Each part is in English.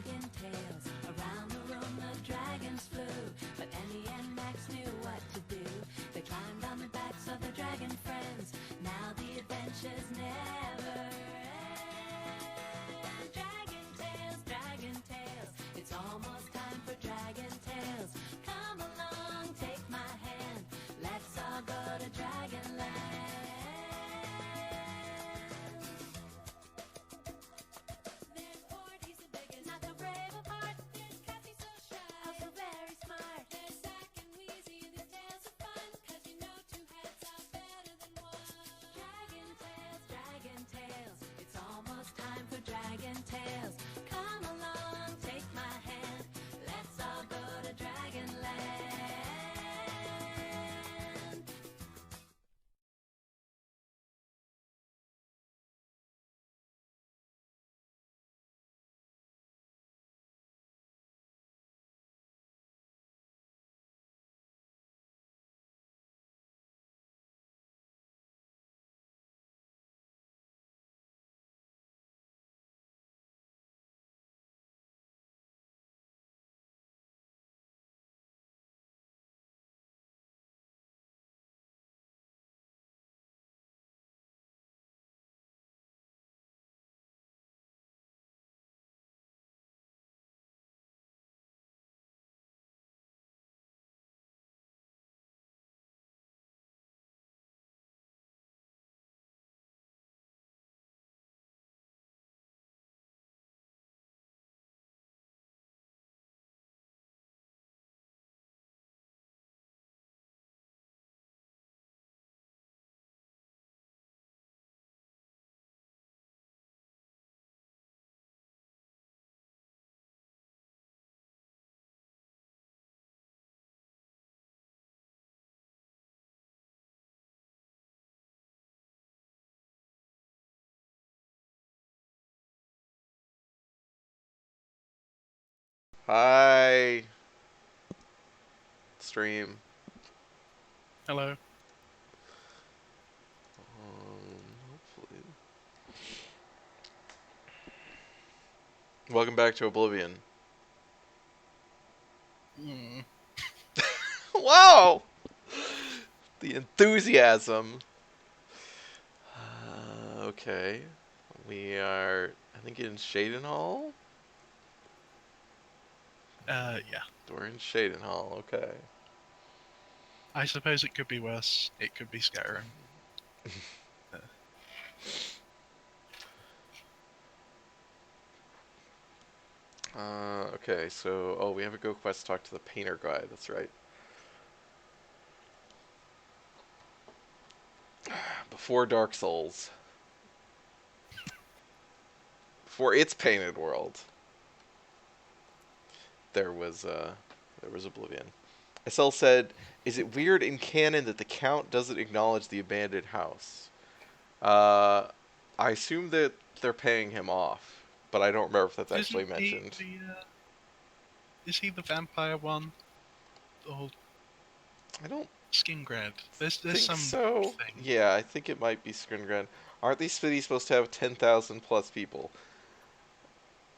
dragon tales. Around the room the dragons flew, but Annie and Max knew what to do. They climbed on the backs of their dragon friends. Now the adventures never end. Dragon tales, it's almost time for dragon tales. Come along, take my hand, let's all go to Dragonland. There's Ford, he's the biggest, not so brave of heart. There's Cassie, so shy, also very smart. There's Zack and Wheezy, their tales are fun, 'cause you know two heads are better than one. Dragon tales, it's almost time for dragon tales. Come along, take my hand, let's all go to Dragonland. Hi, stream. Hello. Hopefully. Welcome back to Oblivion. Mm. Wow! The enthusiasm. Okay. We are, I think, in Shaden Hall? Yeah. We're in Shaden Hall, okay. I suppose it could be worse. It could be Skyrim. Okay, so, oh, we have a go quest to talk to the painter guy, that's right. Before Dark Souls. Before its painted world. There was Oblivion. SL said, "Is it weird in canon that the Count doesn't acknowledge the abandoned house?" Uh, I assume that they're paying him off, but I don't remember if that's actually Isn't he mentioned. the? Is he the vampire one? Or I don't Skingrad? There's think some so. thing. Yeah, I think it might be Skringran. Aren't these cities supposed to have 10,000 plus people?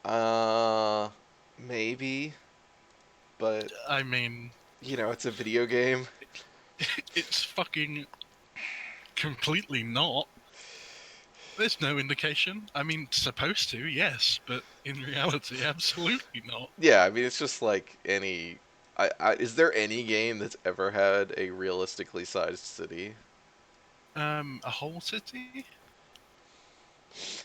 Uh, maybe, but I mean, it's a video game. it's fucking completely not. There's no indication. I mean, supposed to, yes, but in reality, absolutely not. Yeah, I mean it's just like any. Is there any game that's ever had a realistically sized city? A whole city?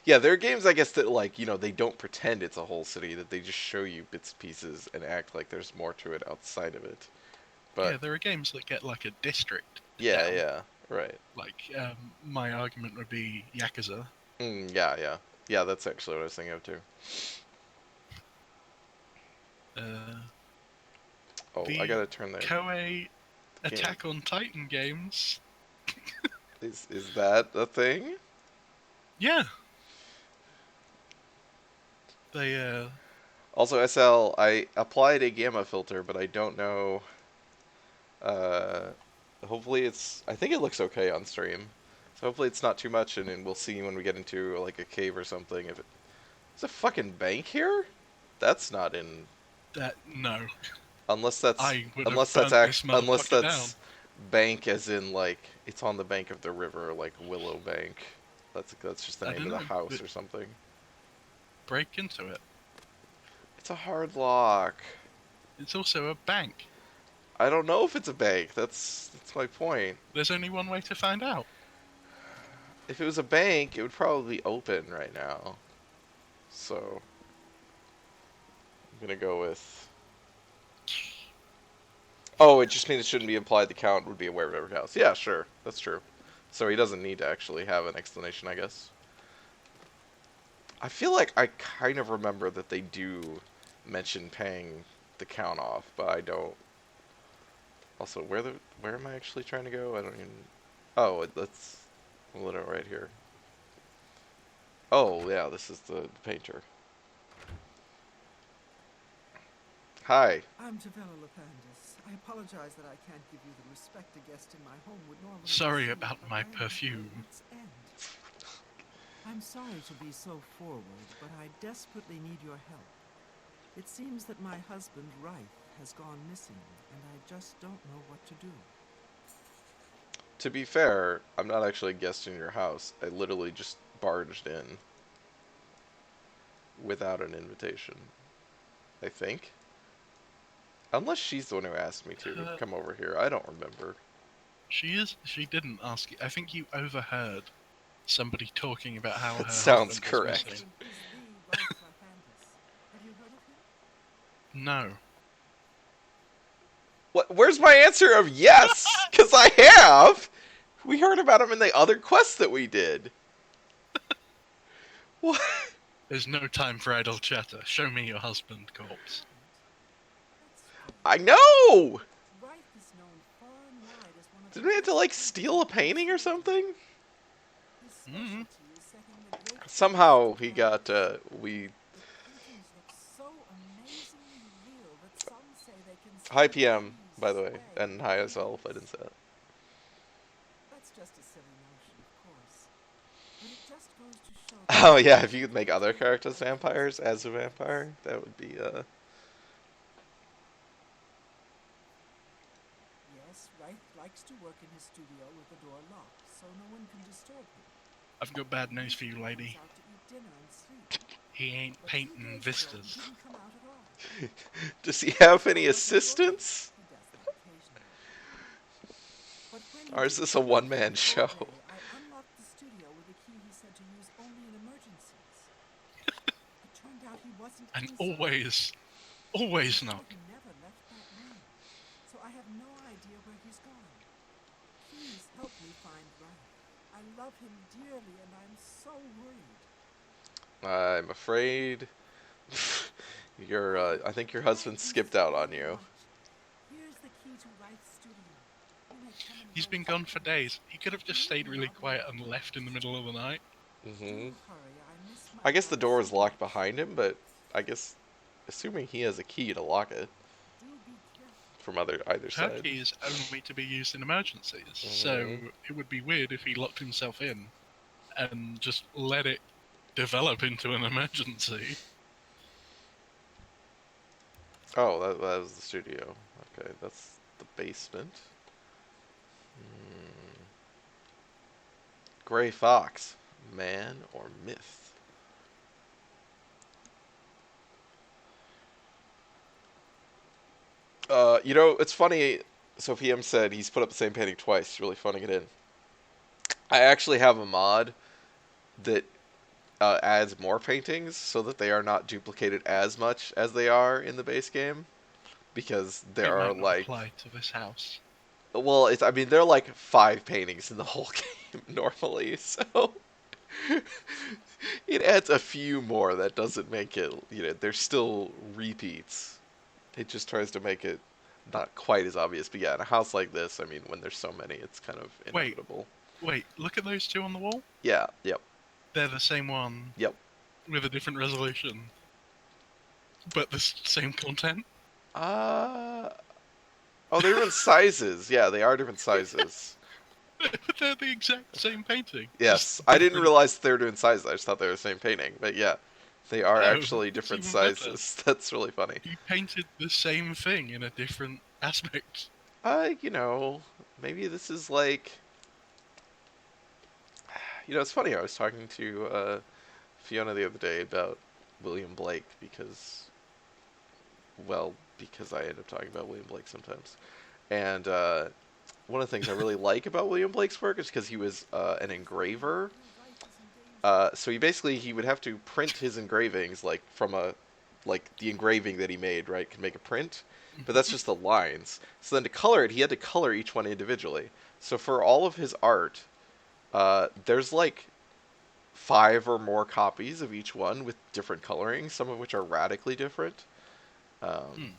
Yeah, there are games I guess that like they don't pretend it's a whole city, that they just show you bits and pieces and act like there's more to it outside of it. Yeah, But there are games that get like a district yeah, down. yeah, right. Like, my argument would be Yakuza. Yeah, yeah, yeah. That's actually what I was thinking of too. Uh, Oh, I the gotta turn the Koei game. Attack on Titan games. Is that a thing? Yeah, they Also, SL, I applied a gamma filter, but I don't know. Uh, hopefully it's. I think it looks okay on stream. So hopefully it's not too much, and then we'll see when we get into like a cave or something. If it, there's a fucking bank here. That's not in. That no, Unless that's I would have unless that's burnt this unless motherfucker down. that's bank as in like it's on the bank of the river, like Willow Bank. That's just the I name don't of the know. house But or something. break into it. It's a hard lock. It's also a bank. I don't know if it's a bank. That's my point. There's only one way to find out. If it was a bank, it would probably be open right now. So I'm gonna go with. Oh, it just means it shouldn't be implied the count would be aware of every house. Yeah, sure, that's true. So he doesn't need to actually have an explanation, I guess. I feel like I kind of remember that they do mention paying the count off, but I don't. Also, where am I actually trying to go? I don't even. Oh, that's literally right here. Oh yeah, this is the painter. Hi. I'm Tavella Lapandis. I apologize that I can't give you the respect a guest in my home would normally Sorry receive, about but my I am at perfume. my wit's end. I'm sorry to be so forward, but I desperately need your help. It seems that my husband, Reith, has gone missing, and I just don't know what to do. To be fair, I'm not actually a guest in your house. I literally just barged in without an invitation. I think. Unless she's the one who asked me to Uh, come over here. I don't remember. She didn't ask you. I think you overheard somebody talking about how her That sounds husband was correct. missing. Is the Reith Lapandis. Have you heard of him? No. What? Where's my answer of yes? Because I have! We heard about him in the other quests that we did. What? There's no time for idle chatter. Show me your husband, corpse. That's strange. I know! Reith is known far and wide as one of Didn't we have to, best like, painters steal a in painting or history. something? His specialty is setting the great Somehow figures he to got, canvas. we... The paintings look so amazingly real that some say they can Hi, see PM, trees by the way. sway And hi in as well, if I breeze. didn't say that. That's just a silly notion, of course. But it just goes to show Oh, yeah, if you could make other characters vampires as a vampire, that would be, Yes, Reith likes to work in his studio with the door locked, so no one can disturb him. I've got bad news for you, He lady. goes out to eat dinner and sleep. He ain't But 2 painting days ago, vistas. he didn't come out at all. Does he have any assistants? He does that occasionally. But when he Or is did, this a one-man all show? day, I unlocked the studio with a key he said to use only in emergencies. It turned out he wasn't And inside. always He knock. said he never left that room. So I have no idea where he's gone. Please help me find Reith. I love him dearly and I'm so worried. I'm afraid... I think your husband skipped out on you. Here's the key to Reith's studio. You may come and He's go been as gone you for please. days. He could have just stayed really quiet and left in the middle of the night. Hmm Do hurry, I miss my I guess the daughter door is so locked much. behind him, but I guess... Assuming he has a key to lock it Do be careful. from either Her side. key is only to be used in emergencies, so it would be weird if he locked himself in and just let it develop into an emergency. Oh, that was the studio. Okay, that's the basement. Gray Fox. Man or myth? It's funny. Sophie M said he's put up the same painting twice. It's really fun to get in. I actually have a mod that adds more paintings so that they are not duplicated as much as they are in the base game. Because It there are might not like, apply to this house. well, I mean, there are like 5 paintings in the whole game normally, so it adds a few more. That doesn't make it, there's still repeats. It just tries to make it not quite as obvious. But yeah, in a house like this, I mean, when there's so many, it's kind of Wait. inevitable. Wait, look at those two on the wall. Yeah, yep, They're the same one yep. with a different resolution, but the same content. Uh, oh, they're different sizes. Yeah, they are different sizes. But they're the exact same painting. Yes, just I didn't different- realize they were doing sizes. I just thought they were the same painting. But yeah, They are Oh, actually that's different even better. sizes. That's really funny. You painted the same thing in a different aspect. You know, maybe this is like, it's funny. I was talking to Fiona the other day about William Blake because I end up talking about William Blake sometimes. And one of the things I really like about William Blake's work is because he was an engraver. So he would have to print his engravings like from the engraving that he made, right? Can make a print, but that's just the lines. So then to color it, he had to color each one individually. So for all of his art, there's like 5 or more copies of each one with different coloring, some of which are radically different. Um,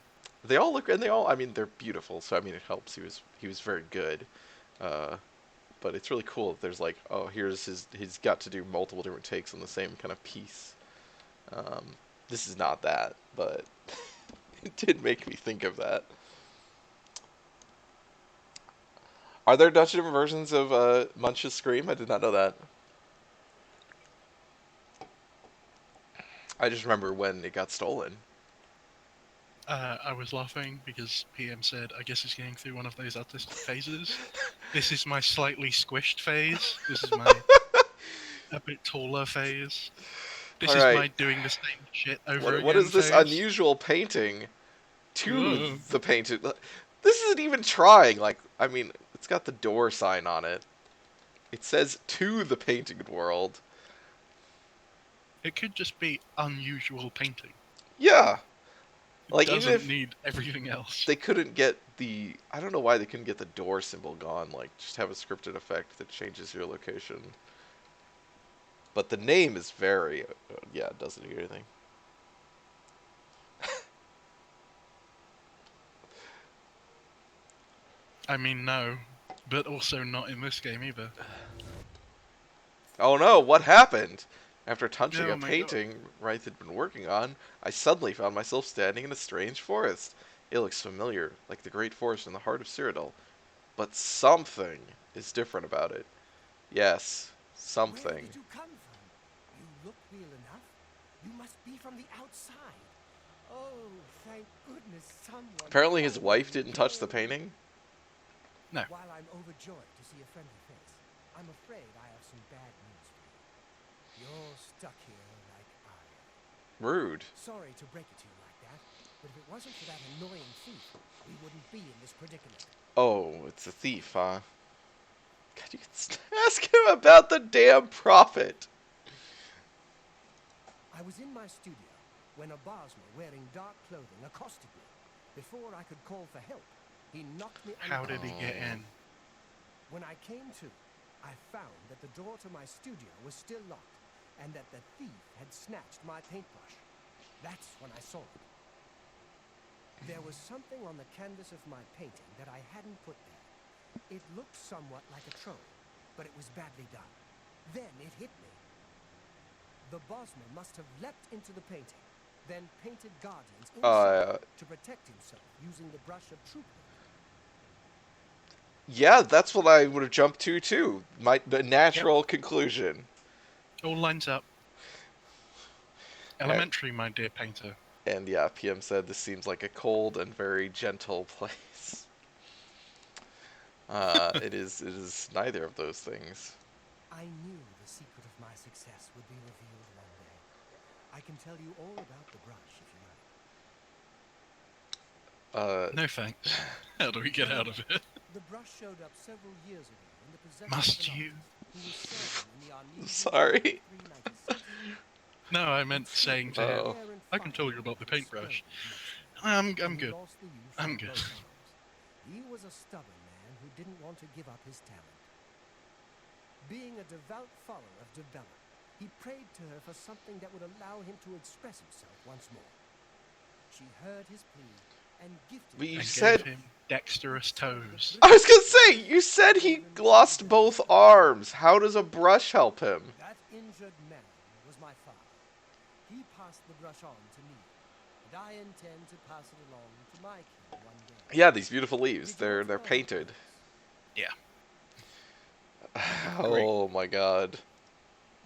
they all look, and I mean, they're beautiful. So I mean, it helps. He was very good. Uh, but it's really cool that there's like, oh, he's got to do multiple different takes on the same kind of piece. This is not that, but it did make me think of that. Are there Dutch different versions of Munch's Scream? I did not know that. I just remember when it got stolen. I was laughing because PM said, I guess he's getting through one of those artistic phases. This is my slightly squished phase. This is my a bit taller phase. This All is right. my doing the same shit over What again is this phase. unusual painting to Whoa. the painted? This isn't even trying. Like, I mean, it's got the door sign on it. It says to the painted world. It could just be unusual painting. Yeah. It Like, even doesn't if need everything else. they couldn't get I don't know why they couldn't get the door symbol gone. Like, just have a scripted effect that changes your location. But the name is very, yeah, it doesn't do anything. I mean, no. But also not in this game either. Oh no, what happened? After touching Oh a my painting Wright had been working on, I suddenly found myself standing in a strange forest. It looks familiar, like the great forest in the heart of Cyrodiil. But something is different about it. Yes, Where something. did you come from? You look real enough. You must be from the outside. Oh, thank goodness someone. Apparently his found wife me. didn't touch the painting. No. While I'm overjoyed to see a friendly face, I'm afraid I have some bad news for you. You're stuck here like I am. Rude. Sorry to break it to you like that, but if it wasn't for that annoying thief, we wouldn't be in this predicament. Oh, it's a thief, huh? God, you can ask him about the damn prophet. I was in my studio when a Bosmer wearing dark clothing accosted me. Before I could call for help, he knocked me How did he get Oh. in? When I came to, I found that the door to my studio was still locked and that the thief had snatched my paintbrush. That's when I saw it. There was something on the canvas of my painting that I hadn't put there. It looked somewhat like a troll, but it was badly done. Then it hit me. The Bosmer must have leapt into the painting, then painted guardians inside to protect himself using the brush of true paint. Yeah, that's what I would have jumped to too. The natural conclusion. All lines up. Elementary, my dear painter. And yeah, PM said this seems like a cold and very gentle place. It is neither of those things. I knew the secret of my success would be revealed one day. I can tell you all about the brush if you like. No thanks. How do we get out of it? The brush showed up several years ago in the possession Must of an you? artist who was serving in the Armenian Sorry. No, I meant saying to him, Oh. I can tell you about the paintbrush. I'm good. I'm good. He was a stubborn man who didn't want to give up his talent. Being a devout follower of Debella, he prayed to her for something that would allow him to express himself once more. She heard his plea and gifted But you him And said- gave him dexterous toes. I was gonna say, you said he lost both arms. How does a brush help him? That injured man was my father. He passed the brush on to me, and I intend to pass it along to my kid one day. Yeah, these beautiful leaves. They're painted. Yeah. Oh my god.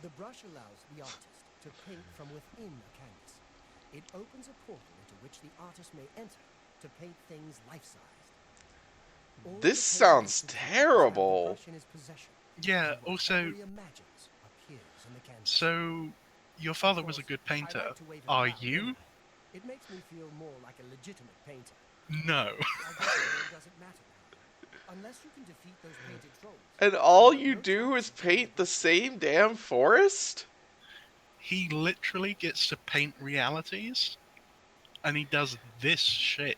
The brush allows the artist to to paint from within a canvas. It opens a portal into which the artist may enter to paint things life-sized. All This the painter sounds has to do is have the terrible. brush in his possession, Yeah, and also, whatever he imagines appears in the canvas. so your father was a good I painter. like to wave it Are around you? anyway. It makes me feel more like a legitimate painter. No. I guess it really doesn't matter now. Unless you can defeat those painted trolls. And all you've got you no do chance is of getting paint the same damn forest? He literally gets to paint realities, and he does this shit.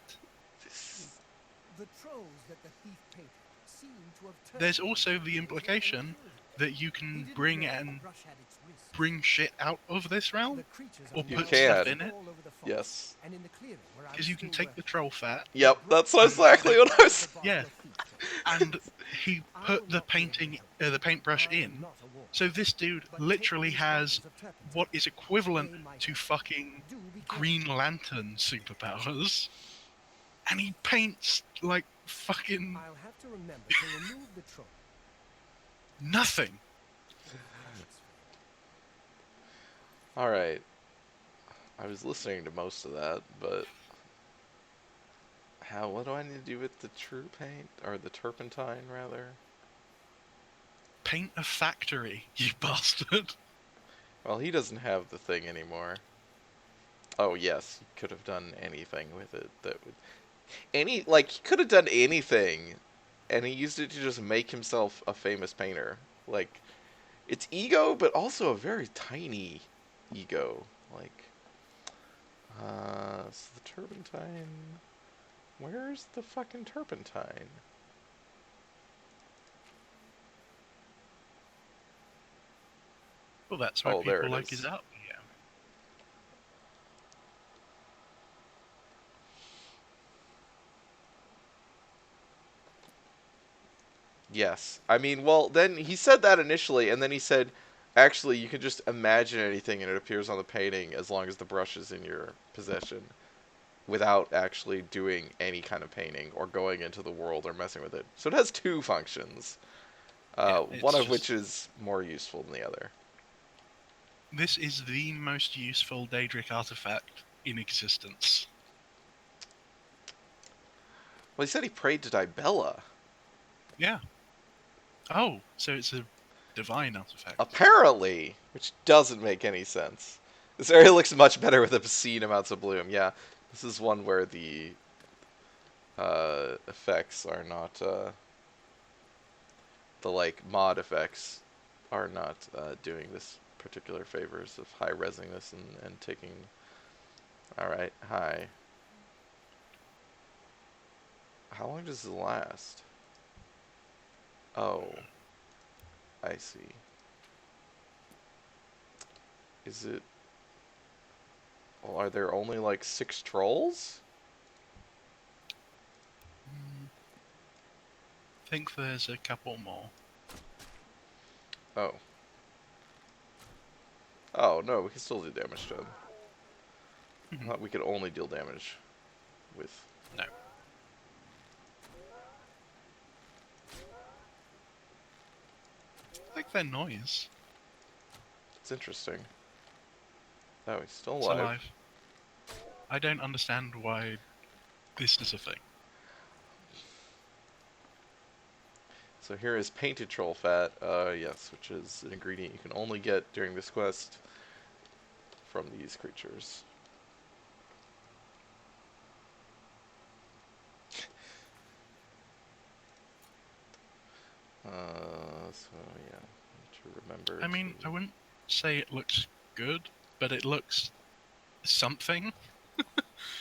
The trolls that the thief painted seem to have turned There's on also him the and implication killed him. that you He can didn't bring know that and the brush had its risk. bring shit out of this realm, The creatures or are You now put stuff can. in it, all over the forest, Yes. and in the clearing where I was because you can still take the working. troll fat. Yep, that's And- exactly what I was. Yeah. And he I will put the not be able to painting, help. the paintbrush I am in. not a warlock. So this dude But literally take these has bottles of turpentine. what is equivalent They might to help. fucking Do be careful. Green Lantern superpowers, and he paints like fucking I'll have to remember to remove the troll. nothing. Alright. I was listening to most of that, but... what do I need to do with the true paint? Or the turpentine, rather? Paint a factory, you bastard. Well, he doesn't have the thing anymore. Oh, yes, he could have done anything with it that would... he could have done anything, and he used it to just make himself a famous painter. Like, it's ego, but also a very tiny ego. Like, so the turpentine... Where's the fucking turpentine? Well, that's why Oh, there people it like is. his art. Yeah. Yes. I mean, well, then he said that initially, and then he said, actually, you can just imagine anything and it appears on the painting as long as the brush is in your possession, without actually doing any kind of painting or going into the world or messing with it. So it has two functions, it's one of just- which is more useful than the other. This is the most useful Daedric artifact in existence. Well, he said he prayed to Dibella. Yeah. Oh, so it's a divine artifact. Apparently, which doesn't make any sense. This area looks much better with obscene amounts of bloom. Yeah, this is one where the effects are not the mod effects are not doing this particular favors of high resing this and taking. All right, hi. How long does it last? Oh, I see. Is it? Well, are there only like 6 trolls? I think there's a couple more. Oh. Oh, no, we can still do damage to them. I thought we could only deal damage with... No. I like their noise. It's interesting. Oh, he's still It's alive. alive. I don't understand why this is a thing. So here is painted troll fat, yes, which is an ingredient you can only get during this quest from these creatures. So yeah, to remember. I mean, I wouldn't say it looks good, but it looks something. it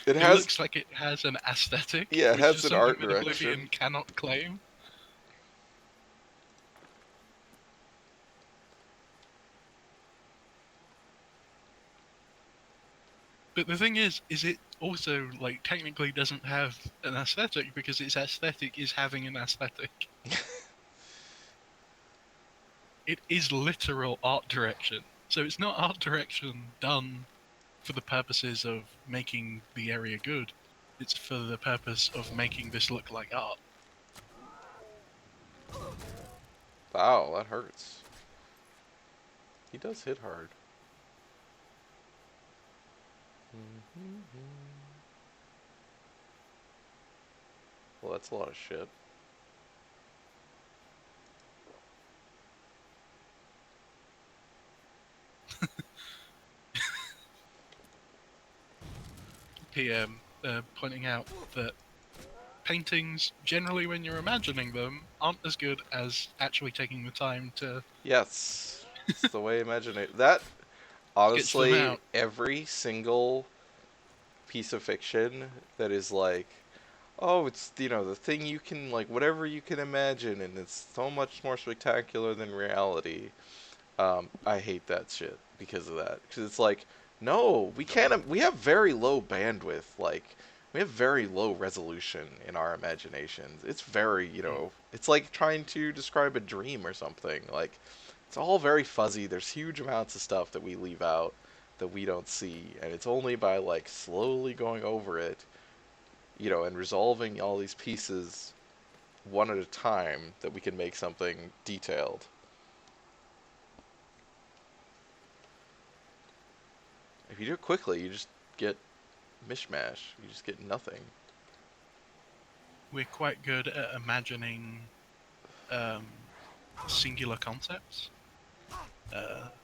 It has, looks like it has an aesthetic. yeah, it which has is an something art that direction. Oblivion cannot claim. But the thing is it also like technically doesn't have an aesthetic because its aesthetic is having an aesthetic. It is literal art direction. So it's not art direction done for the purposes of making the area good. It's for the purpose of making this look like art. Wow, that hurts. He does hit hard. Well, that's a lot of shit. PM pointing out that paintings, generally when you're imagining them, aren't as good as actually taking the time to Yes, it's the way imagination. That sketch them honestly, out. every single piece of fiction that is like, oh, it's the thing you can like whatever you can imagine, and it's so much more spectacular than reality. I hate that shit because of that. Because it's like, no, we can't. We have very low bandwidth. Like, we have very low resolution in our imaginations. It's very. It's like trying to describe a dream or something. Like, it's all very fuzzy. There's huge amounts of stuff that we leave out that we don't see, and it's only by like slowly going over it, and resolving all these pieces one at a time that we can make something detailed. If you do it quickly, you just get mishmash. You just get nothing. We're quite good at imagining um, singular concepts.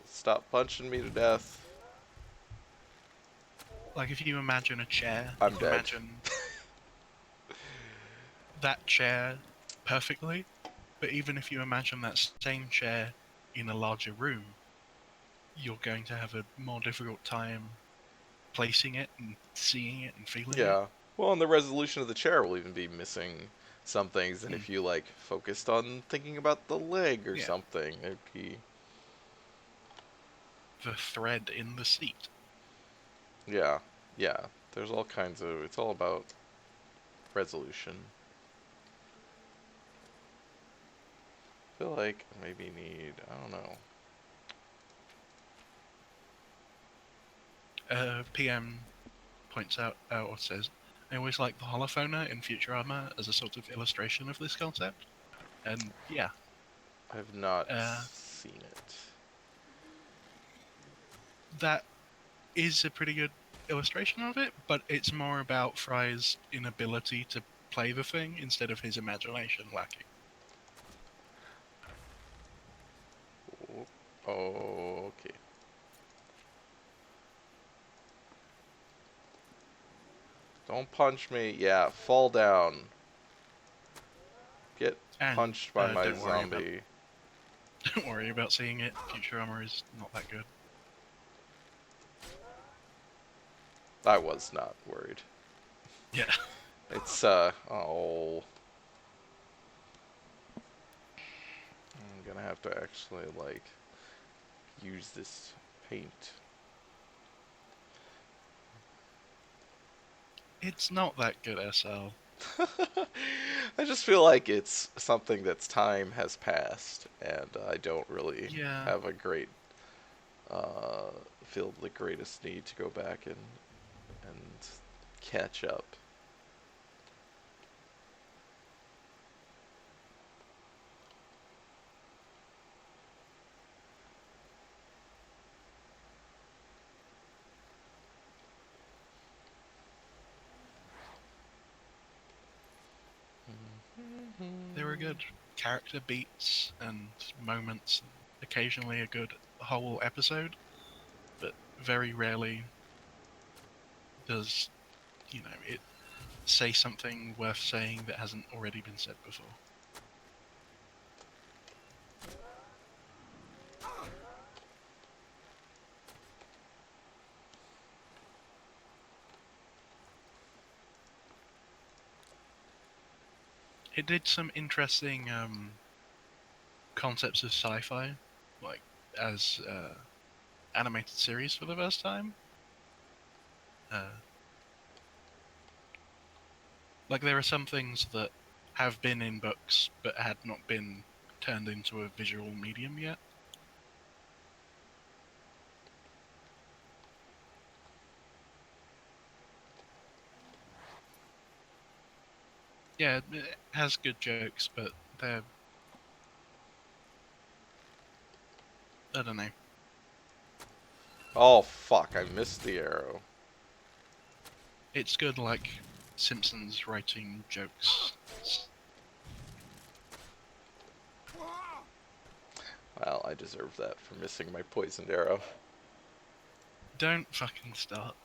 Stop punching me to death. Like if you imagine a chair, you I'm can dead. imagine that chair perfectly, but even if you imagine that same chair in a larger room, you're going to have a more difficult time placing it and seeing it and feeling it. Yeah. Well, and the resolution of the chair will even be missing some things than Mm. if you like focused on thinking about the leg or Yeah. something. It'd be The thread in the seat. yeah, yeah. There's all kinds of. It's all about resolution. I feel like maybe need. I don't know. PM points out or says, I always like the holophoner in Futurama as a sort of illustration of this concept. And yeah, I've not uh, seen it. that is a pretty good illustration of it, but it's more about Fry's inability to play the thing instead of his imagination lacking. Oh, okay. Don't punch me. Yeah, fall down. Get And punched by my don't worry about zombie. don't worry about seeing it. Futurama is not that good. I was not worried. Yeah. It's oh. I'm gonna have to actually like use this paint. It's not that good, SL. I just feel like it's something that's time has passed, and I don't really Yeah. have a great feel the greatest need to go back and catch up. There were good character beats and moments, occasionally a good whole episode, but very rarely does, it say something worth saying that hasn't already been said before. It did some interesting concepts of sci-fi, like as animated series for the first time. Like there are some things that have been in books but had not been turned into a visual medium yet. Yeah, it has good jokes, but they're, I don't know. Oh fuck! I missed the arrow. It's good, like Simpsons writing jokes. Well, I deserve that for missing my poisoned arrow. Don't fucking start.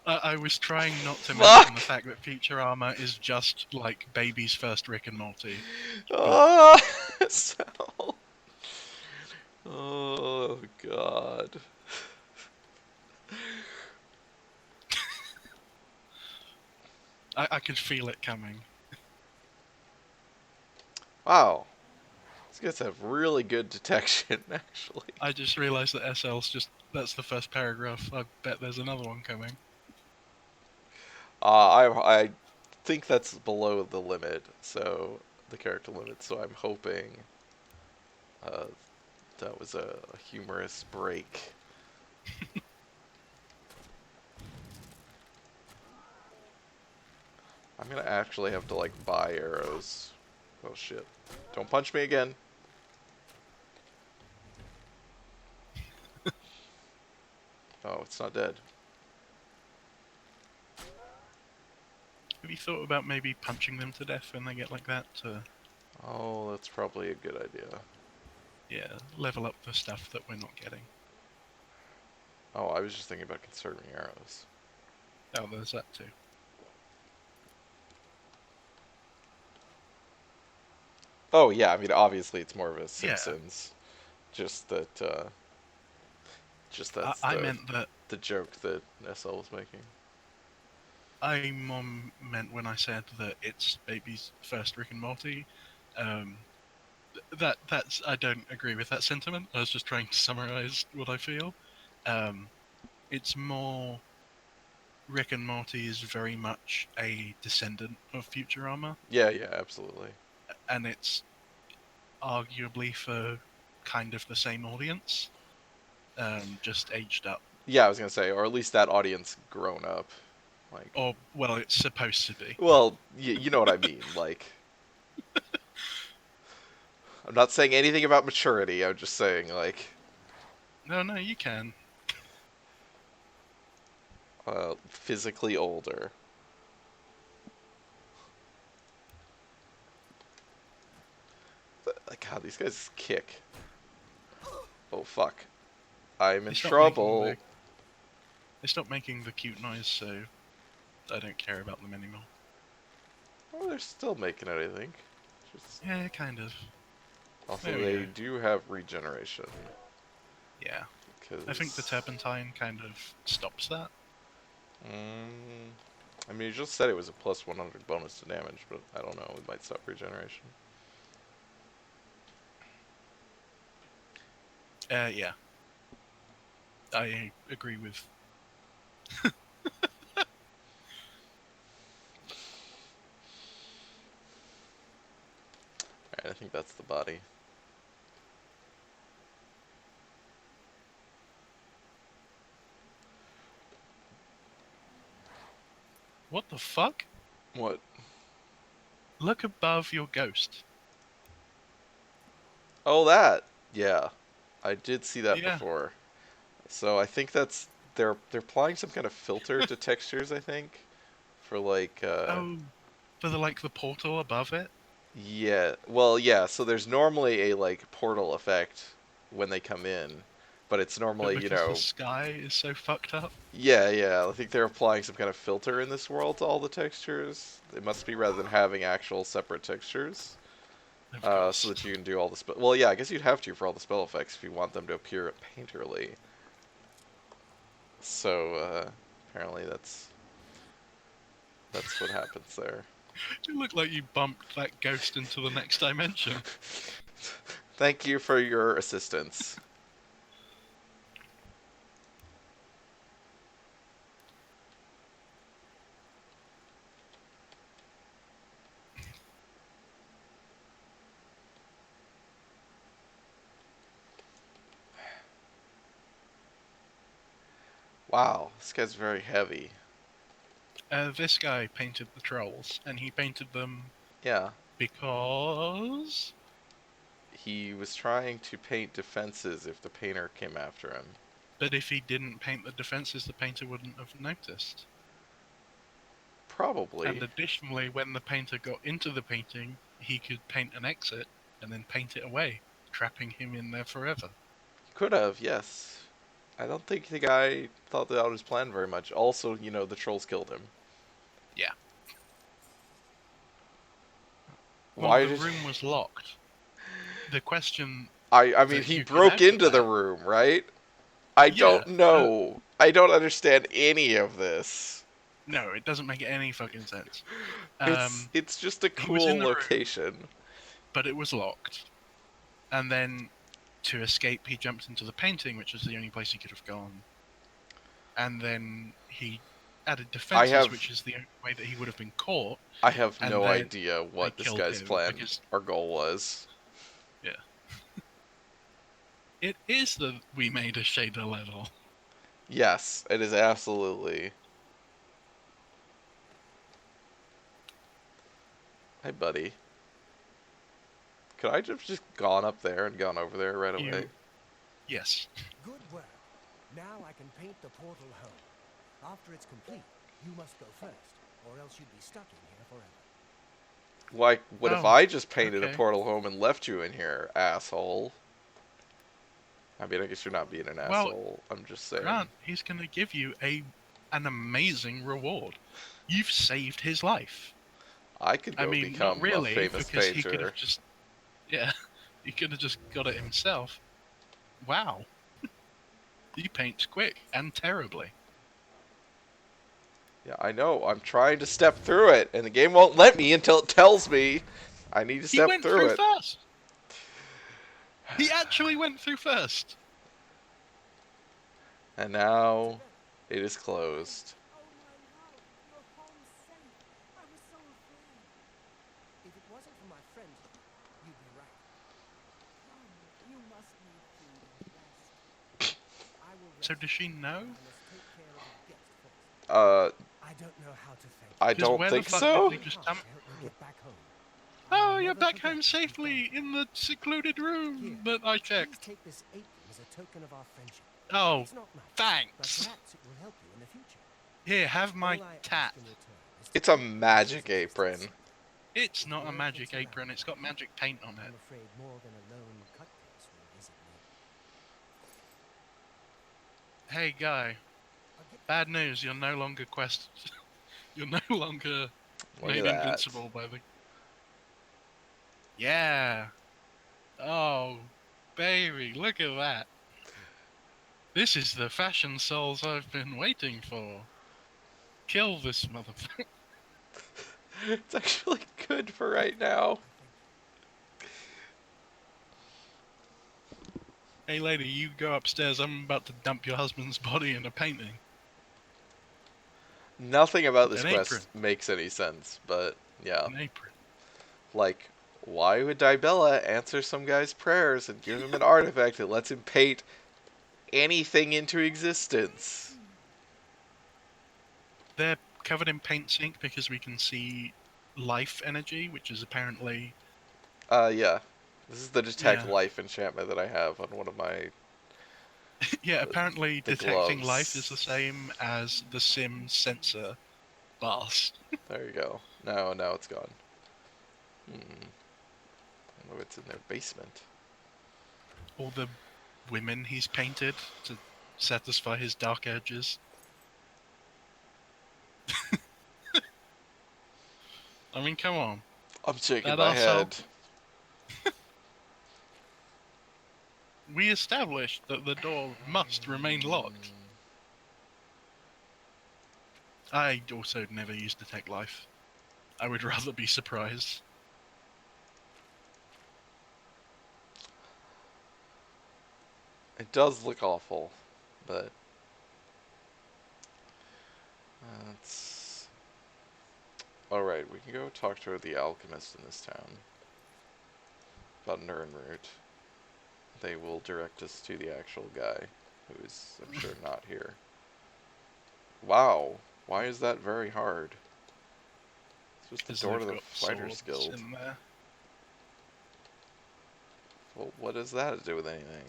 I was trying not to Fuck! mention the fact that Futurama is just like baby's first Rick and Morty. Oh, Sal. Oh, God. I could feel it coming. Wow. These guys have really good detection, actually. I just realised that SL's that's the first paragraph. I bet there's another one coming. I think that's below the limit, so the character limit. So I'm hoping uh, that was a humorous break. I'm gonna actually have to like buy arrows. Oh shit! Don't punch me again. Oh, it's not dead. Have you thought about maybe punching them to death when they get like that to, Oh, that's probably a good idea. yeah, level up the stuff that we're not getting? Oh, I was just thinking about conserving arrows. Oh, there's that too. Oh yeah, I mean obviously it's more of a Yeah. Simpsons. Just that, that's I meant that. the joke that SL was making. I meant when I said that it's baby's first Rick and Morty. Um, that's I don't agree with that sentiment. I was just trying to summarize what I feel. Um, it's more Rick and Morty is very much a descendant of Futurama, Yeah, yeah, absolutely. and it's arguably for kind of the same audience, just aged up. Yeah, I was gonna say, or at least that audience grown up. Like, Or well, it's supposed to be. well, you know what I mean. Like, I'm not saying anything about maturity. I'm just saying, like, No, you can. physically older. Like, God, these guys kick. Oh fuck, I'm in They stopped making trouble. the they stopped making the cute noise, so I don't care about them anymore. Oh, they're still making it, I think. Just, Yeah, kind of. also, There we they go. do have regeneration. Yeah. Cause, I think the turpentine kind of stops that. I mean, you just said it was a plus 100 bonus to damage, but I don't know. It might stop regeneration. Yeah. I agree with. Alright, I think that's the body. What the fuck? What? Look above your ghost. Oh, that! Yeah. I did see that Yeah. before. So I think that's... They're applying some kind of filter to textures, I think. For like, Oh, for the portal above it. yeah. Well, yeah, so there's normally a, like, portal effect when they come in. But it's But normally, you because the know... sky is so fucked up. Yeah, yeah. I think they're applying some kind of filter in this world to all the textures. It must be rather than having actual separate textures. Of course. So that you can do all the spell. Well, yeah, I guess you'd have to for all the spell effects if you want them to appear painterly. So apparently that's what happens there. You look like you bumped that ghost into the next dimension. Thank you for your assistance. Wow, this guy's very heavy. This guy painted the trolls, and he painted them Yeah, because he was trying to paint defenses if the painter came after him. But if he didn't paint the defenses, the painter wouldn't have noticed. Probably. And additionally, when the painter got into the painting, he could paint an exit and then paint it away, trapping him in there forever. Could have, yes. I don't think the guy thought that out his plan very much. Also, you know, the trolls killed him. Yeah. Why Well, the did room was locked. The question I mean, that he you could broke add to into the that- room, right? I Yeah, don't know. I don't understand any of this. No, it doesn't make any fucking sense. It's just a He was in cool the room. location. But it was locked. And then, to escape, he jumped into the painting, which was the only place he could have gone. And then he added I defenses, have which is the only way that he would have been caught. I have And no then idea what they this killed guy's him plan because- or goal was. Yeah. It is the we made a shader level. Yes, it is absolutely. Hey, buddy. Could I have just gone up there and gone over there right away? Yes. Good work. Now I can paint the portal home. After it's complete, you must go first, or else you'd be stuck in here forever. Like, what if Oh, I just painted a okay. portal home and left you in here, asshole? I mean, I guess you're not being an Well, asshole. I'm just saying. Grant, he's going to give you an amazing reward. You've saved his life. I could go I mean, become not really, a famous because he could painter. have just... Yeah, he could have just got it himself. Wow. He paints quick and terribly. Yeah, I know. I'm trying to step through it, and the game won't let me until it tells me I need to He step went through it. first! He actually went through first! And now it is closed. Oh my love, your home's safe. I was so afraid. If it wasn't for my friends, you'd be right. Come, you must need food and rest. I will So rest, does she know? but I must take care of a guest first. Uh, I don't know how to thank I you. 'Cause don't where the think fuck so. did they just To dump... help me get back home. Oh, I'll you're never back forget home what you've safely done. in the secluded room Here, that I Please checked. take this apron as a token of our friendship. Oh, It's not much, but thanks. perhaps it will help you in the future. Here, have my All I ask tat. in return is to It's a keep your magic distance. apron. It's not a magic apron, it's got magic paint on it. I'm afraid more than a lone cutcase will visit me. Hey, guy. I'll get Bad news, you're no longer You're no longer Look made at that. invincible by the... Yeah. Oh, baby, look at that. This is the fashion souls I've been waiting for. Kill this motherfucker. It's actually good for right now. Hey, lady, you go upstairs. I'm about to dump your husband's body in a painting. Nothing about this An quest apron. makes any sense, but yeah. An apron. Like, why would Dibella answer some guy's prayers and give him an artifact that lets him paint anything into existence? They're covered in paint ink because we can see life energy, which is apparently... Yeah. This is the detect Yeah. life enchantment that I have on one of my... Yeah, apparently the detecting gloves. life is the same as the sim sensor bars. There you go. Now it's gone. I wonder what's in their basement. All the women he's painted to satisfy his dark edges. I mean, come on. I'm shaking That my arsehole. head. We established that the door must remain locked. I also never use detect life. I would rather be surprised. It does look awful, but... That's... Alright, we can go talk to the alchemist in this town. About Nernroot. They will direct us to the actual guy, who is, I'm sure, not here. Wow, why is that very hard? It's just the 'Cause door to they've the got Fighters swords Guild. in there. Well, what does that have to do with anything?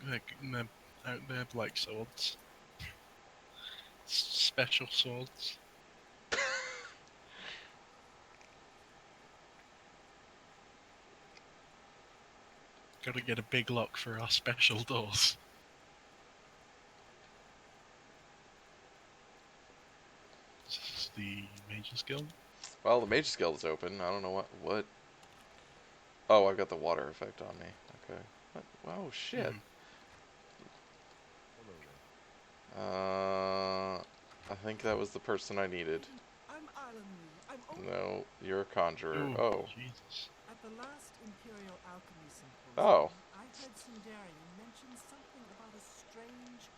They're out there like swords. Special swords. Gotta get a big lock for our special doors. This is the Mage's Guild. Well, the Mage's Guild is open. I don't know what. Oh, I've got the water effect on me. Okay. What? Oh shit. Mhm. I think that was the person I needed. I'm Alan Lee. I'm only No, you're a conjurer. Ooh, Oh. Jesus. at the last Imperial Alchemy Symposium. Oh. I heard Sundarian mention something about a strange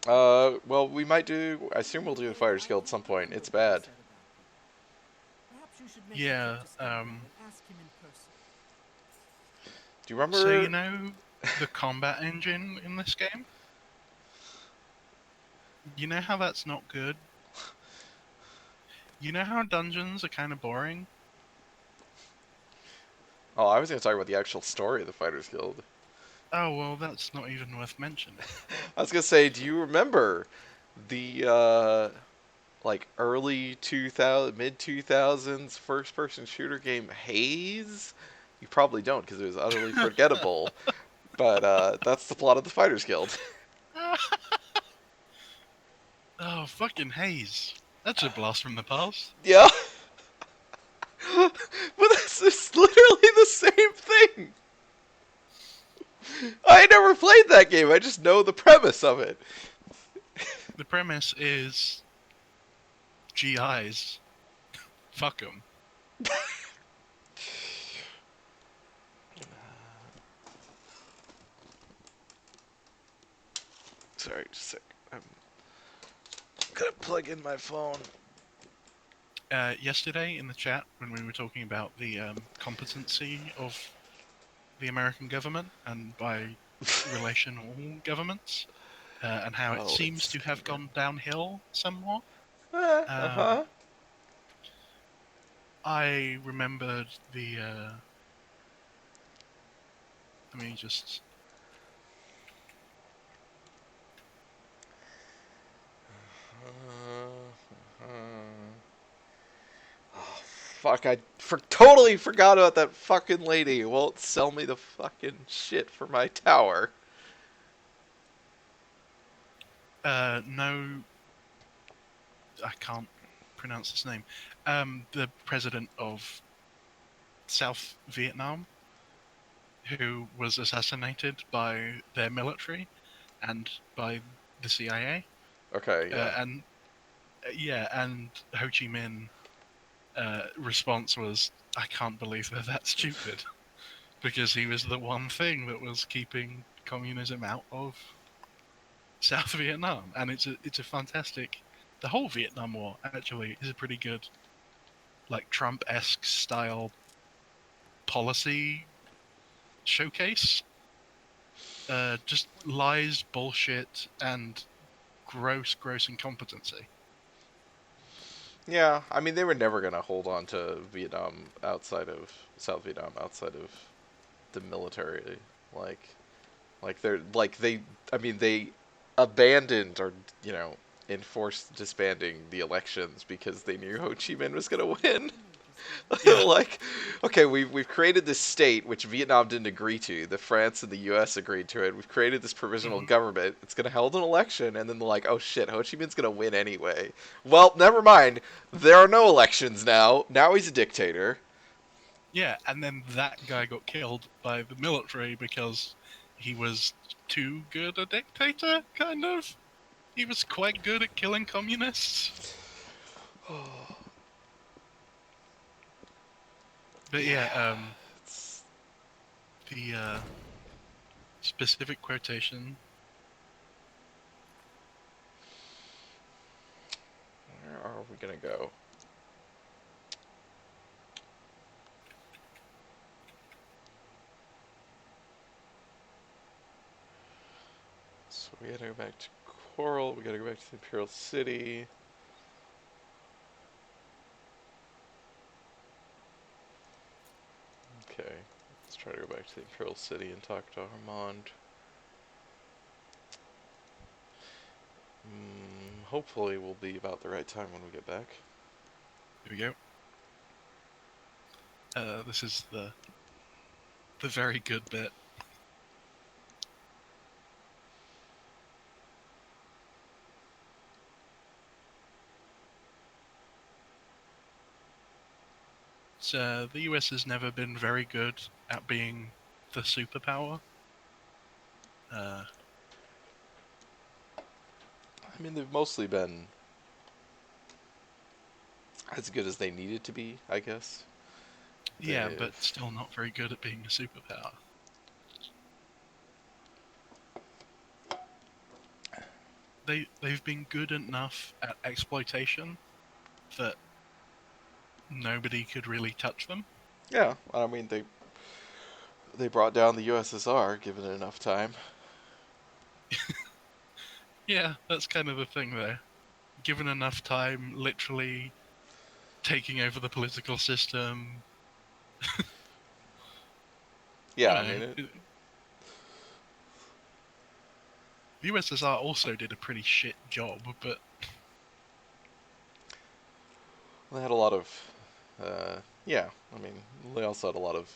glowing. Well, we might do. I assume we'll do the Fighters Guild at some point. It's bad. Perhaps you should make Yeah, a trip to Scotland and ask him in person. Do you remember? So you know the combat engine in this game? You know how that's not good? You know how dungeons are kind of boring? Oh, I was going to talk about the actual story of the Fighters Guild. Oh, well, that's not even worth mentioning. I was going to say, do you remember the like early 2000, mid 2000s first-person shooter game Haze? You probably don't because it was utterly forgettable. But that's the plot of the Fighters Guild. Oh, fucking Haze. That's a blast from the past. Yeah. But this is literally the same thing. I never played that game. I just know the premise of it. The premise is GIs. Fuck them. Sorry, just a sec. I'm gonna plug in my phone. Yesterday in the chat, when we were talking about the competency of the American government, and by relation all governments, and how it Oh, seems it's to have coming gone downhill somewhat, Uh-huh. I remembered the. Let me just. Oh, fuck, totally forgot about that fucking lady who won't sell me the fucking shit for my tower. No, I can't pronounce his name. The president of South Vietnam, who was assassinated by their military and by the CIA. Okay, yeah. And yeah, and Ho Chi Minh response was, "I can't believe they're that stupid," because he was the one thing that was keeping communism out of South Vietnam, and it's a fantastic. The whole Vietnam War actually is a pretty good, like Trump-esque style policy showcase. Just lies, bullshit, and gross incompetency. Yeah, I mean, they were never gonna hold on to Vietnam outside of South Vietnam outside of the military. Like, I mean, they abandoned or enforced disbanding the elections because they knew Ho Chi Minh was gonna win. Yeah. Like, okay, we've created this state which Vietnam didn't agree to. The France and the U.S. agreed to it. We've created this provisional government. It's gonna hold an election, and then they're like, oh shit, Ho Chi Minh's gonna win anyway. Well, never mind. There are no elections now. Now he's a dictator. Yeah, and then that guy got killed by the military because he was too good a dictator, kind of. He was quite good at killing communists. But yeah, It's, the specific quotation. where are we gonna go? So we gotta go back to Coral. We gotta go back to the Imperial City. Okay, let's try to go back to the Imperial City and talk to Armand. Hopefully will be about the right time when we get back. Here we go. This is the very good bit. So the US has never been very good at being the superpower. I mean, they've mostly been as good as they needed to be, I guess. Yeah, but They've... still not very good at being a superpower. They've been good enough at exploitation that nobody could really touch them. Yeah, I mean, they brought down the USSR, given it enough time. Yeah, that's kind of the thing there. Given enough time, literally taking over the political system. Yeah, You I know, mean, the USSR also did a pretty shit job, but they had a lot of, yeah, I mean, they also had a lot of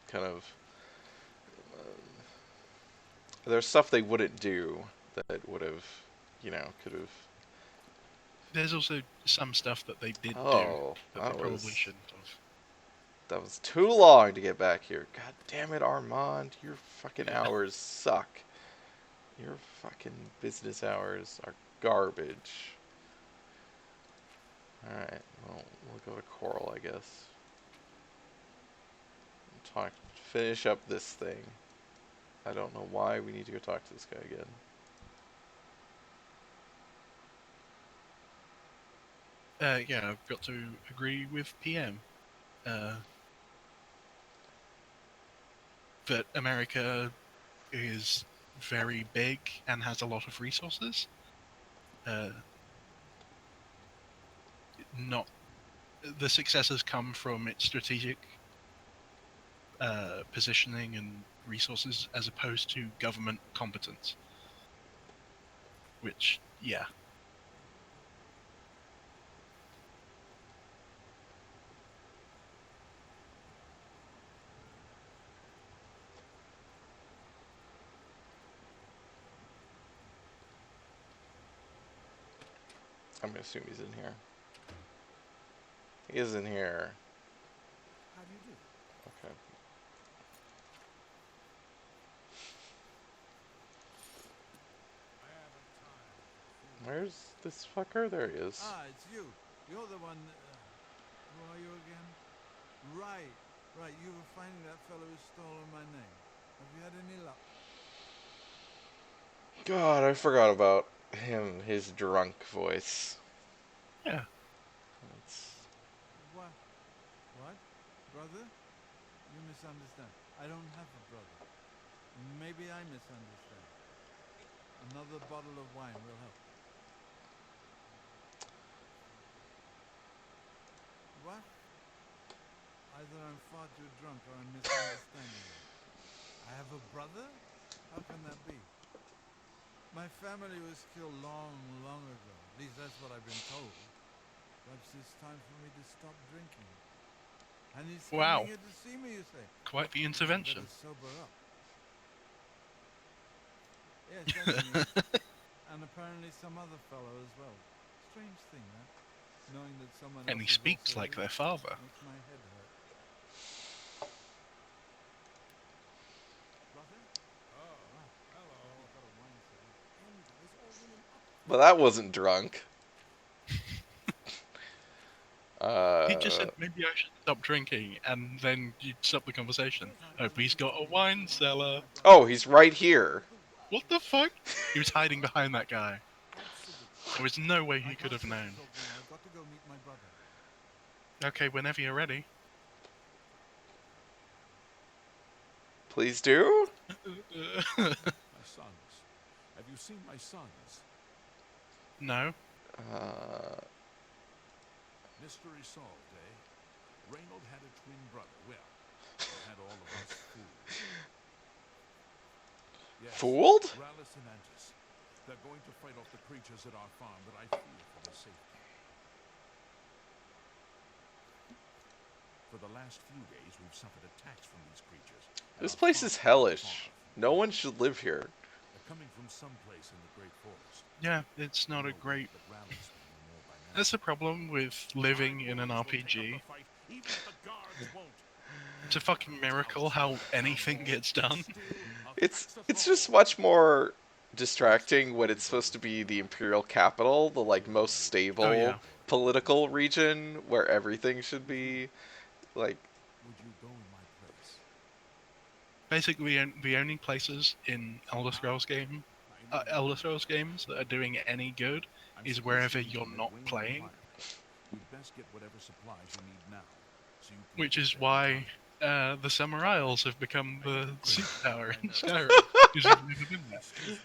kind of, there's stuff they wouldn't do that would have, could have. there's also some stuff that they did do Oh, that they probably shouldn't have. that was too long to get back here. God damn it, Armand, your fucking Yeah. hours suck. Your fucking business hours are garbage. Alright, well, we'll go to Coral, I guess. Finish up this thing. I don't know why we need to go talk to this guy again. Yeah, I've got to agree with PM. That America is very big and has a lot of resources. Not the success has come from its strategic positioning and resources as opposed to government competence. Which, yeah. I'm gonna assume he's in here. He is in here. How do you do? Okay. Where's this fucker? There he is. Ah, it's you. You're the one. Who are you again? Right, right. You were finding that fellow who stolen my name. Have you had any luck? God, I forgot about him, his drunk voice. Yeah. It's... What? What? Brother? You misunderstand. I don't have a brother. Maybe I misunderstand. Another bottle of wine will help. What? Either I'm far too drunk or I'm misunderstanding you. I have a brother? How can that be? My family was killed long, long ago. At least that's what I've been told. Perhaps it's time for me to stop drinking. And he's Wow. coming here to see me, you say? Quite the I intervention. better sober up. Yes, that's me. And apparently some other fellow as well. Strange thing, that. Knowing that someone And else he is speaks also like here their father. makes my head hurt. Brother? Oh, hello. He's got a wine cellar. And guys all running up. But that wasn't drunk. He just said maybe I should stop drinking, and then you stop the conversation. Hope he's got a wine cellar. Oh, he's right here. What the fuck? He was hiding behind that guy. Absolutely. There was no way he I could can't have stop known. talking now. I've got to go meet my brother. Okay, whenever you're ready. Please do? My sons. Have you seen my sons? No. Mystery solved, eh? Reynold had a twin brother. Well, he had all of us fooled. Yes, Fooled? Rallis and Antis. They're going to fight off the creatures at our farm, but I fear for their safety. For the last few days, we've suffered attacks from these creatures. and This our place farm is far hellish. from No one peaceful. should live here. They're coming from someplace in the great forest. Yeah, it's not a No great. wind that rallies me anymore by now. That's the problem with living in an Our warriors will take up RPG. the fight, even if the guards won't. It's a fucking miracle how anything gets done. It's just much more distracting when it's supposed to be the imperial capital, the like most stable Oh, yeah. political region where everything should be like. Would you go in my place? Basically, the only places in Elder Scrolls games that are doing any good I'm is simply wherever seeking to you're make not way in the playing, fireplace. You'd best get whatever supplies you need now, so you can which get is there in why time. the Summer Isles have become the superpower in Skyrim, because you've never been there. Excuse me.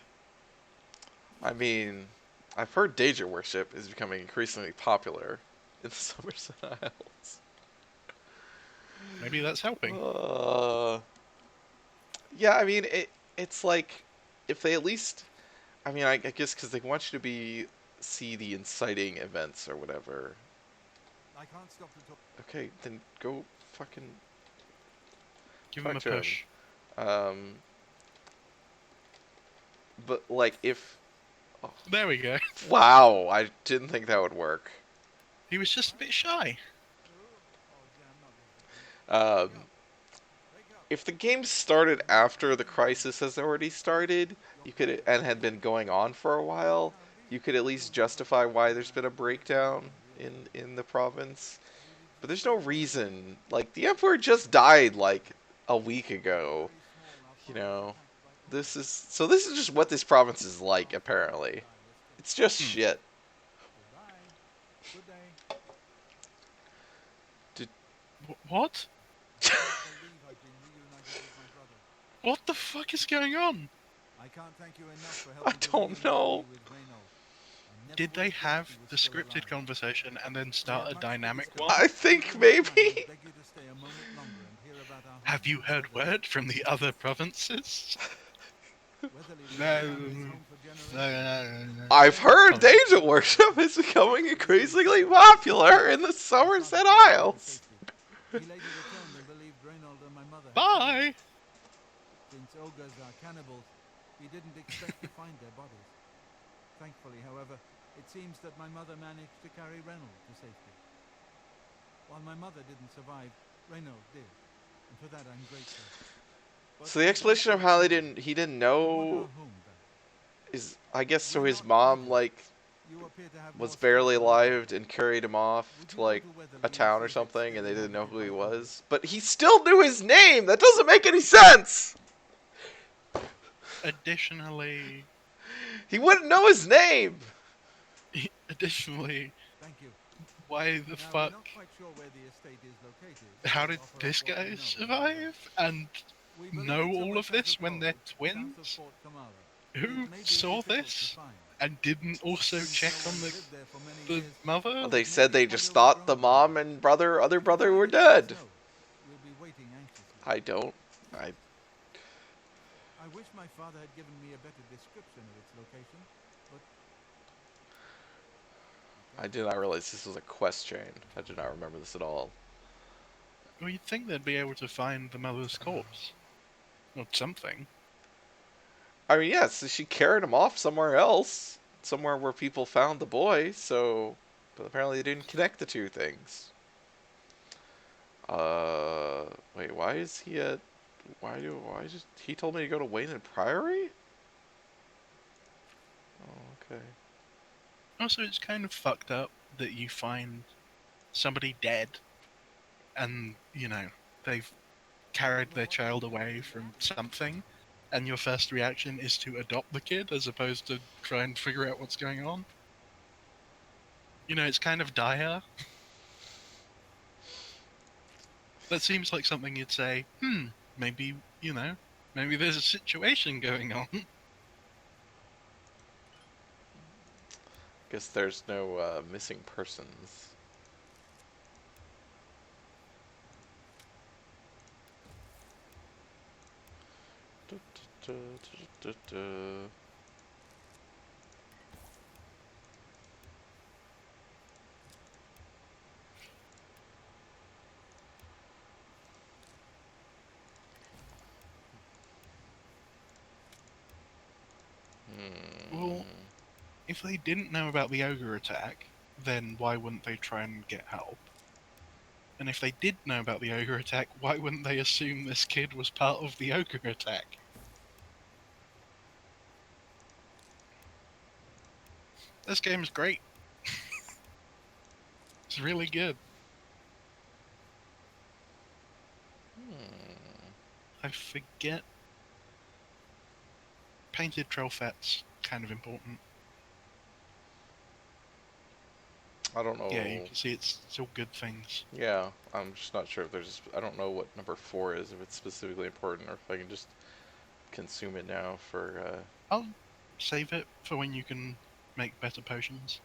I mean, I've heard Danger Worship is becoming increasingly popular in the Somerset Isles. Maybe that's helping. Yeah, I mean it's like if they at least, I mean, I guess because they want you to see the inciting events or whatever. I can't stop to talk. Okay, then go fucking Give talk him a to him. push. But like if, There we go. wow, I didn't think that would work. He was just a bit shy. Oh, yeah, I'm not listening. Um, Wake up. if the game started after the crisis has already started, you could and had been going on for a while, you could at least justify why there's been a breakdown in the province. But there's no reason. Like the emperor just died like a week ago. You know, this is just what this province is like. Apparently, it's just Hmm. shit. Goodbye. Good day. What? I can't believe I've been reunited with my brother. What the fuck is going on? I can't thank you enough for I helping to don't reunite know. me with Reynold. I never Did would they guessed have he was the still scripted alive. conversation and then We start have a much to dynamic discuss. one? I think If you don't mind, maybe. I beg you to stay a moment longer and hear about our Have home you in heard Weatherly. word from the other provinces? Weatherly was No. our family's home for generations. I've heard Oh. Danger Worship is becoming increasingly popular in the Somerset Isles. He later returned and believed Reynold and my mother had Bye! Since ogres are cannibals, he didn't expect to find their bodies. Thankfully, however, it seems that my mother managed to carry Reynold to safety. While my mother didn't survive, Reynold did, and for that I'm grateful. But So the explanation of how he didn't we want know our home back. is, I guess, so We're his not mom fighting. like You appear to have was more barely strength than I do. alive and carried him off Would to you go like to Weatherly a and town see or if it's something, still and they didn't know who he inhabited by was. But he still knew his name. That doesn't make any sense. Additionally, He wouldn't know his name. Thank you. why the Now, we're fuck? not quite sure where the estate is located. How so did offer up this what we guy know. survive and We believe know it's all over of this Castle when they're Cove, south of twins? Fort Kamala. Who It may be saw difficult to this find. and didn't also Since check no on one's lived there for many the years, mother? Well, they it may said be they quite just thought the overgrown. mom and other If brother you were find it, let us dead. know. We'll be waiting anxiously. I don't. I wish my father had given me a better description of its location, but I did not realize this was a quest chain. I did not remember this at all. Well, you'd think they'd be able to find the mother's corpse. Or something. I mean, yes, she carried him off somewhere else, somewhere where people found the boy. So, but apparently they didn't connect the two things. Wait, why is he at? Why just he told me to go to Wayne and Priory? Oh, okay. Also, it's kind of fucked up that you find somebody dead and, they've carried their child away from something, and your first reaction is to adopt the kid as opposed to try and figure out what's going on. It's kind of dire. That seems like something you'd say, maybe, maybe there's a situation going on. Guess there's no missing persons. if they didn't know about the ogre attack, then why wouldn't they try and get help? And if they did know about the ogre attack, why wouldn't they assume this kid was part of the ogre attack? This game is great. It's really good. I forget. Painted Trollfet's kind of important. I don't know. Yeah, you can see it's all good things. Yeah, I'm just not sure if there's. I don't know what number 4 is, if it's specifically important, or if I can just consume it now for. I'll save it for when you can make better potions.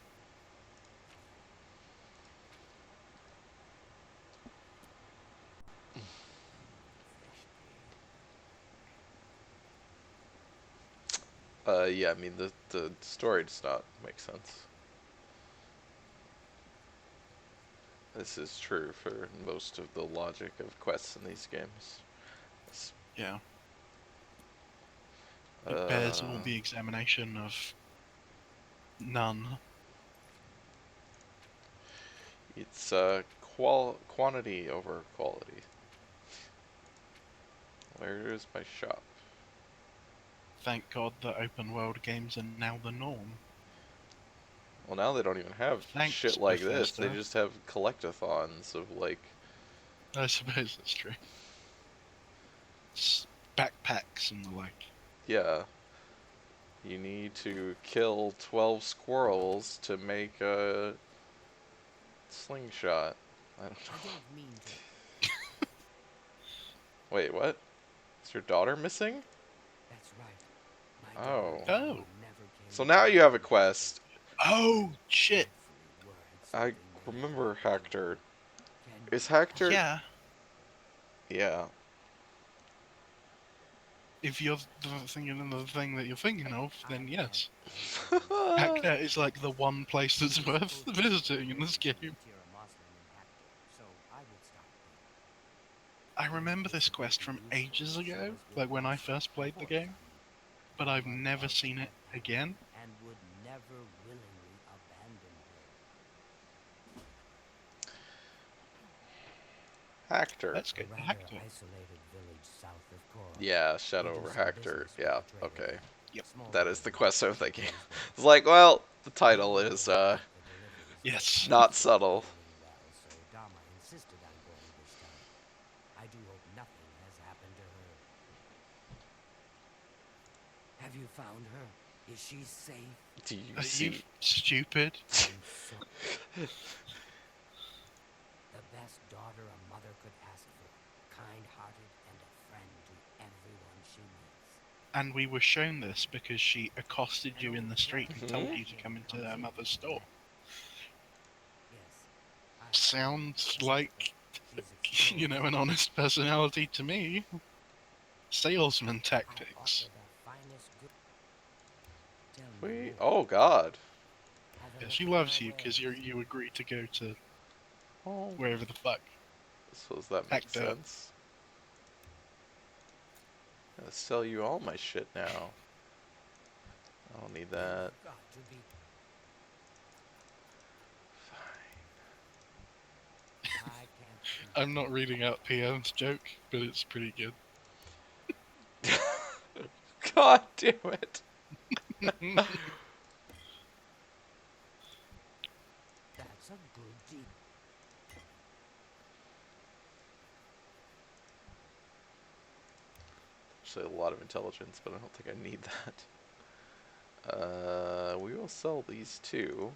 Yeah, I mean the story does not make sense. This is true for most of the logic of quests in these games. It's, Yeah. It bears all the examination of none. It's quantity over quality. Where is my shop? Thank God that open world games are now the norm. Well, now they don't even have Thanks, shit like this. They Bethesda. just have collectathons of like. I suppose that's true. Backpacks and the like. Yeah. You need to kill 12 squirrels to make a slingshot. I don't know. I don't mean to. Wait, what? Is your daughter missing? That's right. My Oh. daughter Oh. never came So now you have a quest. Oh, shit! I remember Hector. Is Hector? Yeah, Yeah. if you're thinking of the thing that you're thinking of, then yes. Hacknet is like the one place that's worth visiting in this game. I remember this quest from ages ago, like when I first played the game, but I've never seen it again. And would never willingly abandon her. Hector. Let's go A to rather Hector. isolated village south of Cora. Yeah, Shadow We do over some Hector. business with Yeah, the trader. okay. Yep. Small That is the business quest I'm with thinking. these days. It's like, well, the title is Yes. not subtle. Well, so Dama insisted on going this time. I do hope nothing has happened to her. Have you found her? Is she safe? Do you Are you see? stupid? I'm so the best daughter a mother could ask for. Kind-hearted and a friend to everyone she meets. And we were shown this because she accosted you in the street and told you to come into her mother's store. Yes. Sounds like, She's you know, an honest personality to me. Salesman tactics. We. Oh God. Yeah, she loves you because you agreed to go to Oh. wherever the fuck. So does that make Hector. sense? I'm gonna sell you all my shit now. I don't need that. I'm not reading out PM's joke, but it's pretty good. God damn it. That's a good deal. Actually, a lot of intelligence, but I don't think I need that. We will sell these two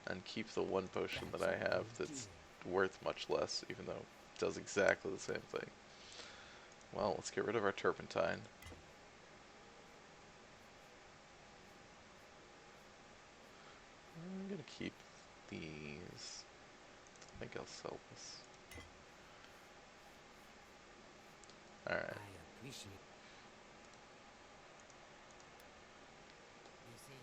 and keep the one potion that I have that's worth much less, even though it does exactly the same thing. Well, let's get rid of our turpentine. I'm gonna keep these. I think I'll sell this. Alright. I appreciate you seeing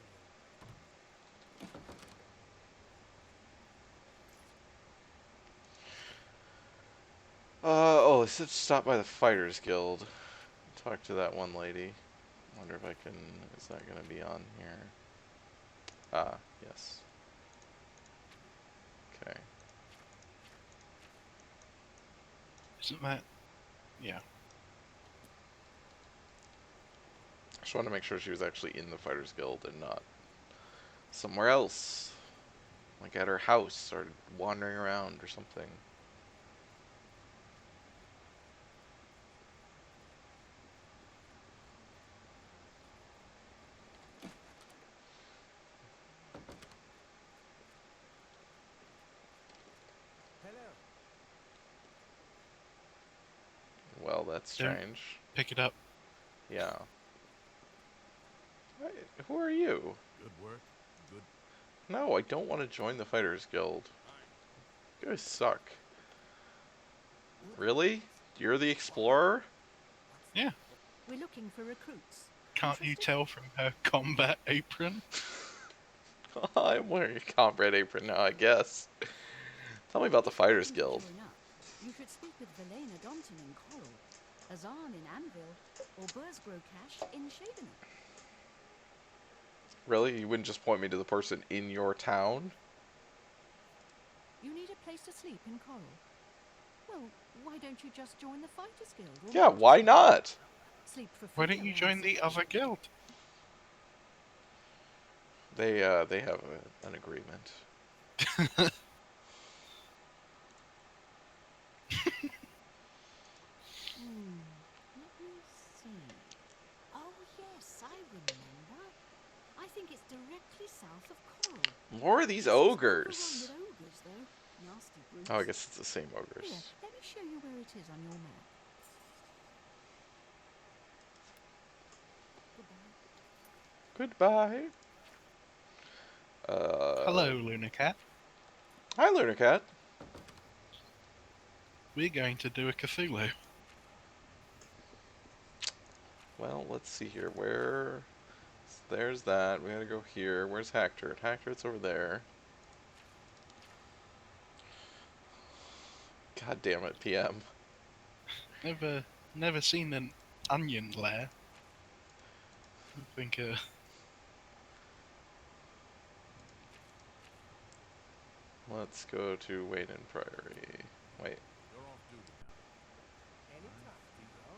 Oh, it said stop by the Fighters Guild. Talk to that one lady. Wonder if I can. Is that gonna be on here? Ah, yes. Okay. Isn't that? Yeah. Just wanted to make sure she was actually in the Fighters Guild and not somewhere else. Like at her house or wandering around or something. Hello. Well, that's Don't strange. pick it up. Yeah. Who are you? Good work. Good. No, I don't want to join the Fighters Guild. You guys suck. Really? You're the explorer? Yeah. We're looking for recruits. Can't you Interested? tell from her combat apron? I'm wearing a comrade apron now, I guess. Tell me about the If you're Fighters looking to Guild. join up, you should speak with Velena Donton in Coral, Azan in Anvil, or Bursgrow Cash in Shadener. Really? You wouldn't just point me to the person in your town? You need a place to sleep in Coral. Well, why don't you just join the Fighters Guild? Or Yeah, Martyrs why Guild? not? Sleep for Why free don't you around join the other guild? They have an agreement. Let me see. Oh, yes, I remember. I think it's directly south of Coral. More of these This is overrun ogres. with ogres, though. Nasty brutes. Oh, I guess it's the same Here, ogres. let me show you where it is on your map. Goodbye. Goodbye. Hello, Lunacat. Hi, Lunacat. We're going to do a Cthulhu. Well, let's see here. Where? There's that. We gotta go here. Where's Hackter? Hactor's over there. God damn it, PM. Never seen an onion lair. I think Let's go to Wayne Priory. Wait. You're off duty now. Anytime, Vigo.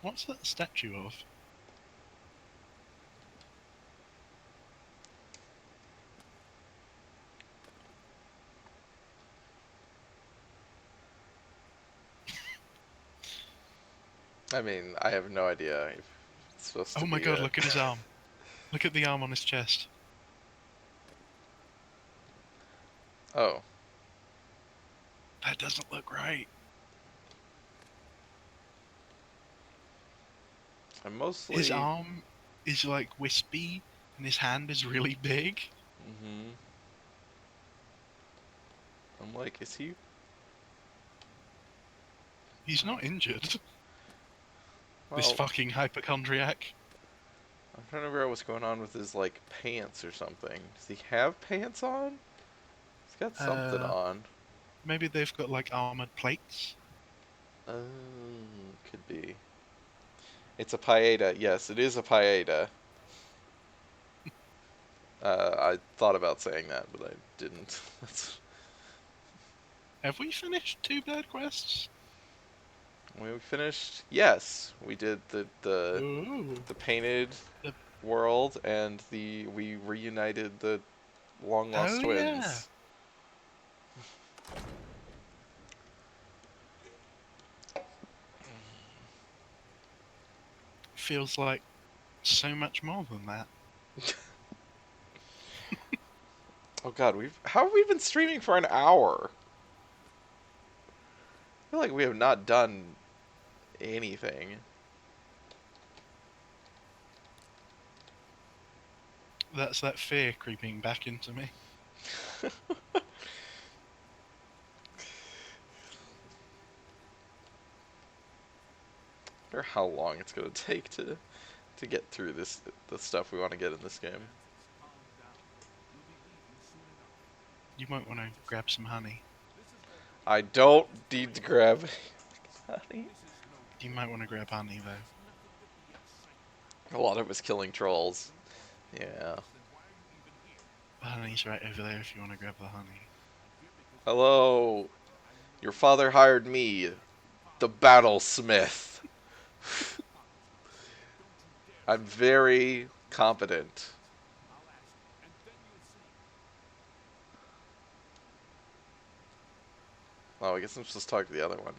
what's that statue of? I mean, I have no idea if it's supposed to Oh my be god, a... look at his arm. Look at the arm on his chest. Oh. That doesn't look right. I'm mostly... His arm is like wispy, and his hand is really big. Mm-hmm. I'm like, is he... He's not injured. This Well, fucking hypochondriac. I'm trying to figure out what's going on with his, like, pants or something. Does he have pants on? He's got something on. Maybe they've got like armored plates. Oh, could be. It's a paella. Yes, it is a paella. I thought about saying that, but I didn't. Have we finished 2 bad quests? We finished. Yes, we did the Ooh. painted The- world, and we reunited the long lost Oh, twins. yeah. Feels like so much more than that. Oh God, how have we been streaming for an hour? I feel like we have not done anything. That's that fear creeping back into me. I wonder how long it's gonna take to get through the stuff we want to get in this game. Calm down. We'll be leaving soon enough. You might want to grab some honey. I don't need to grab honey. You might want to grab honey, though. A lot of us killing trolls. Yeah. The honey's right over there if you want to grab the honey. Hello. Your father hired me, the battlesmith. I'm very competent. Oh, I guess I'm supposed to talk to the other one.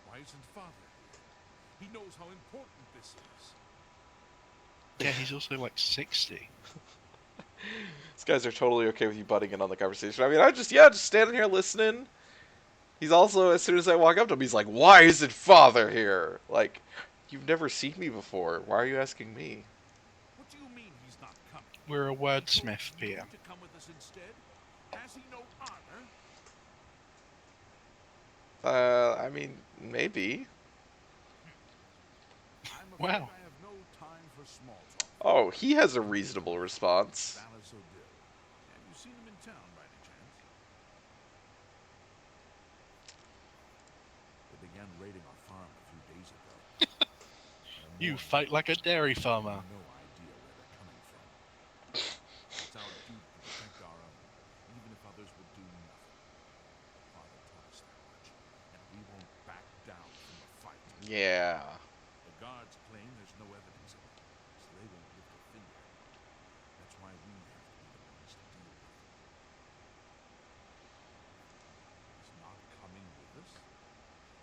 Why isn't Father here? He knows how important this is. Yeah, he's also like 60. These guys are totally okay with you butting in on the conversation. I mean, I just standing here listening. He's also, as soon as I walk up to him, he's like, "Why isn't Father here?" Like, you've never seen me before. Why are you asking me? What do you mean he's not coming? We're a He told wordsmith, you PM. to come with us instead? Has he no honor? I mean, maybe. I'm afraid Wow. I have no time for small talk. Oh, he has a reasonable response. Balazodil. Have you seen him in town by any chance? They began raiding our farm a few days ago. You fight like a dairy farmer. No idea where they're coming from. It's our duty to protect our own, even if others would do nothing. Father taught us that much, and we won't back down from the fight. Yeah. The guards claim there's no evidence of it, so they won't lift a finger. That's why we have to be the ones to deal with it. He's not coming with us?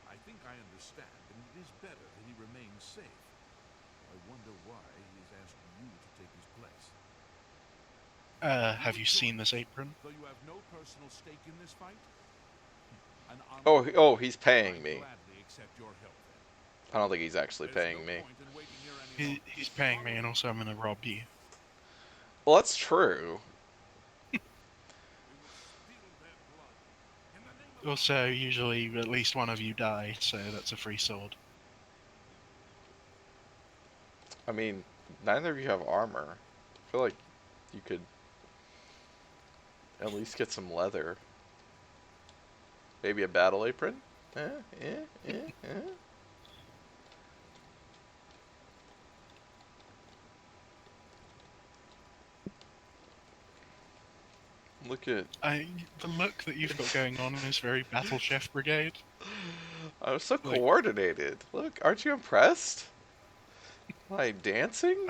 I think I understand, and it is better that he remains safe. I wonder why he has asked you to take his place. Have you seen this apron? Though you have no personal stake in this fight? An Oh, he's paying me. gladly accept your help then. I don't think he's actually There's paying no me. point in waiting here any longer. He's paying me, and also I'm gonna rob you. Well, that's true. We will spill their blood. In the name of Also, usually at least one of you die, so that's a free sword. I mean, neither of you have armor. I feel like you could at least get some leather. Maybe a battle apron? Eh. Look at... The look that you've got going on is very Battle Chef Brigade. I'm so Like- coordinated. Look, aren't you impressed? Am I dancing?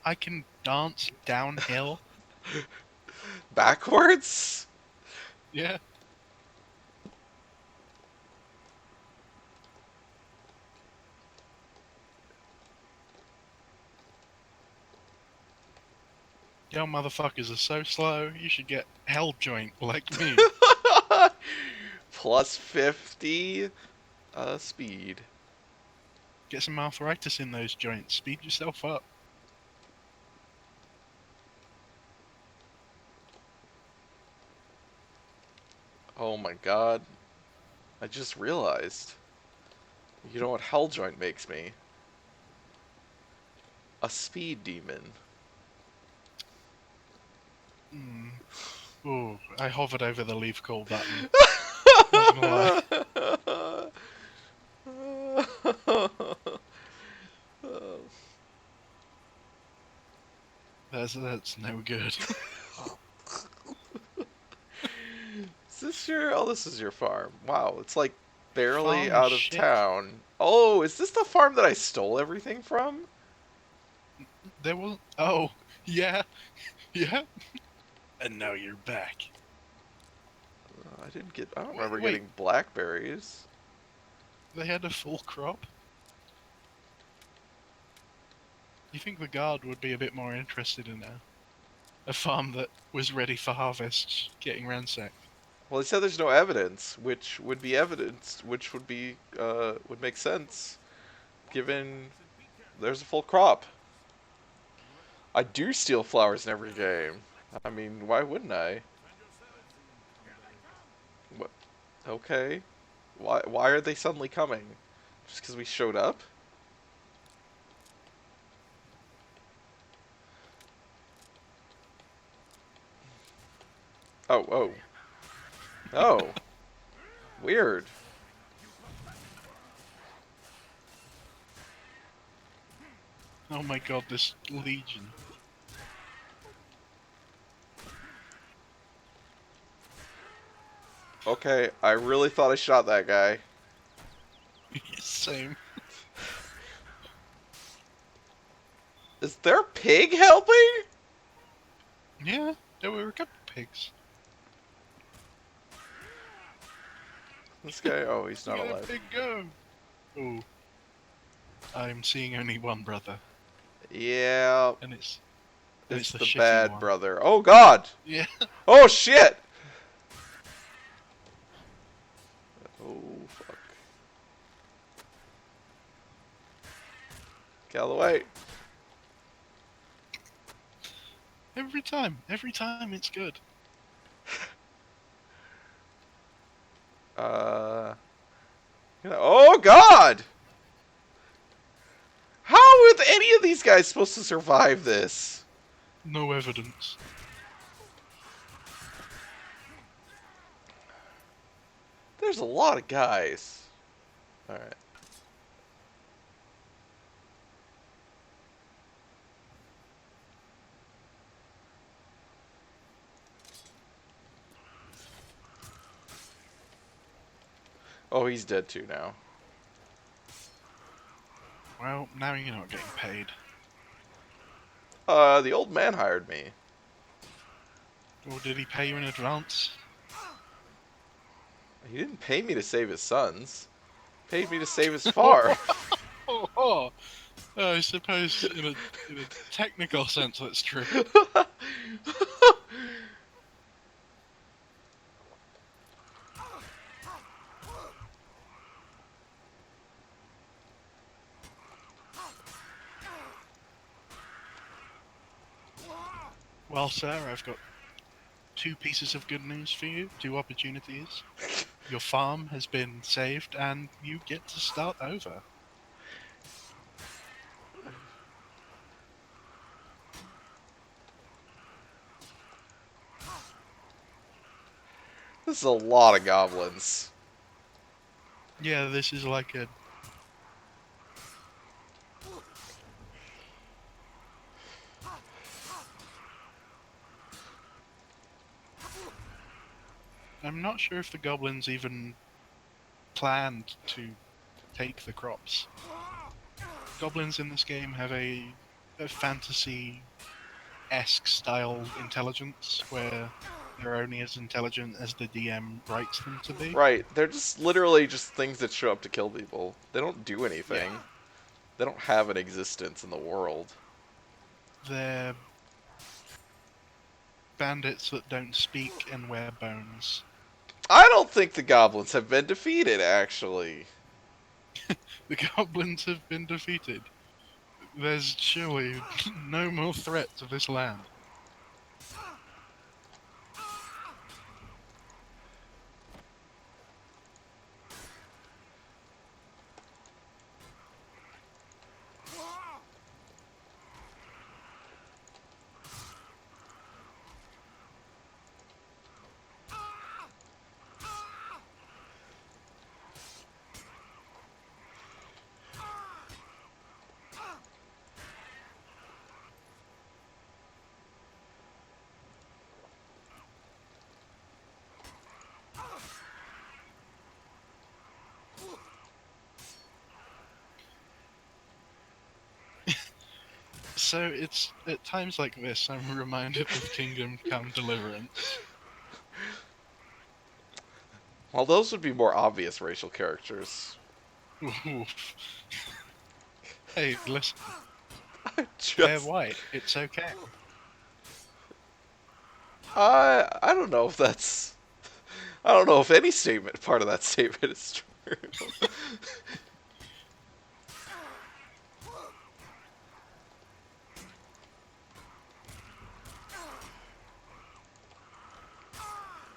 I can dance downhill. Backwards? Yeah. Y'all motherfuckers are so slow, you should get hell joint like me. Plus 50 speed. Get some arthritis in those joints, speed yourself up. Oh my god. I just realized. You know what Helljoint makes me? A speed demon. Ooh, I hovered over the leave call button. Not gonna lie. That's no good. Is this your... Oh, this is your farm. Wow, it's like barely Farm out of shit. town. Oh, is this the farm that I stole everything from? There was. Oh, yeah. Yeah. And now you're back. I didn't get... I don't Wait, remember wait. getting blackberries. They had a full crop. You think the guard would be a bit more interested in a farm that was ready for harvest getting ransacked? Well, he said there's no evidence, which would be evidence, which would be, would make sense, given there's a full crop. I do steal flowers in every game. I mean, why wouldn't I? What? Okay. Why are they suddenly coming? Just because we showed up? Oh, oh. Oh. Weird. Oh my god, this legion. Okay, I really thought I shot that guy. Same. Is there a pig helping? Yeah, there were a couple pigs. This guy, oh, he's not Look at that alive. pig go! Oh. I'm seeing only one brother, Yeah, and it's it's the the shitty bad one. brother. Oh god! Yeah. Oh shit! Oh fuck. Get out of the way. Every time it's good. Oh god! How are any of these guys supposed to survive this? No evidence. There's a lot of guys. Alright. Oh, he's dead too now. Well, now you're not getting paid. The old man hired me. Or did he pay you in advance? He didn't pay me to save his sons. He paid me to save his farm. Oh, I suppose in a technical sense that's true. Well, sir, I've got two pieces of good news for you, two opportunities. Your farm has been saved, and you get to start over. This is a lot of goblins. Yeah, this is like a... I'm not sure if the goblins even planned to take the crops. Goblins in this game have a fantasy-esque style intelligence where they're only as intelligent as the DM writes them to be. Right, they're just literally just things that show up to kill people. They don't do anything. Yeah. They don't have an existence in the world. They're bandits that don't speak and wear bones. I don't think the goblins have been defeated, actually. The goblins have been defeated. There's surely no more threat to this land. So it's at times like this I'm reminded of Kingdom Come Deliverance. Well, those would be more obvious racial characters. Oof. Hey, listen, they're Just, white. It's okay. I don't know if that's. I don't know if any part of that statement is true.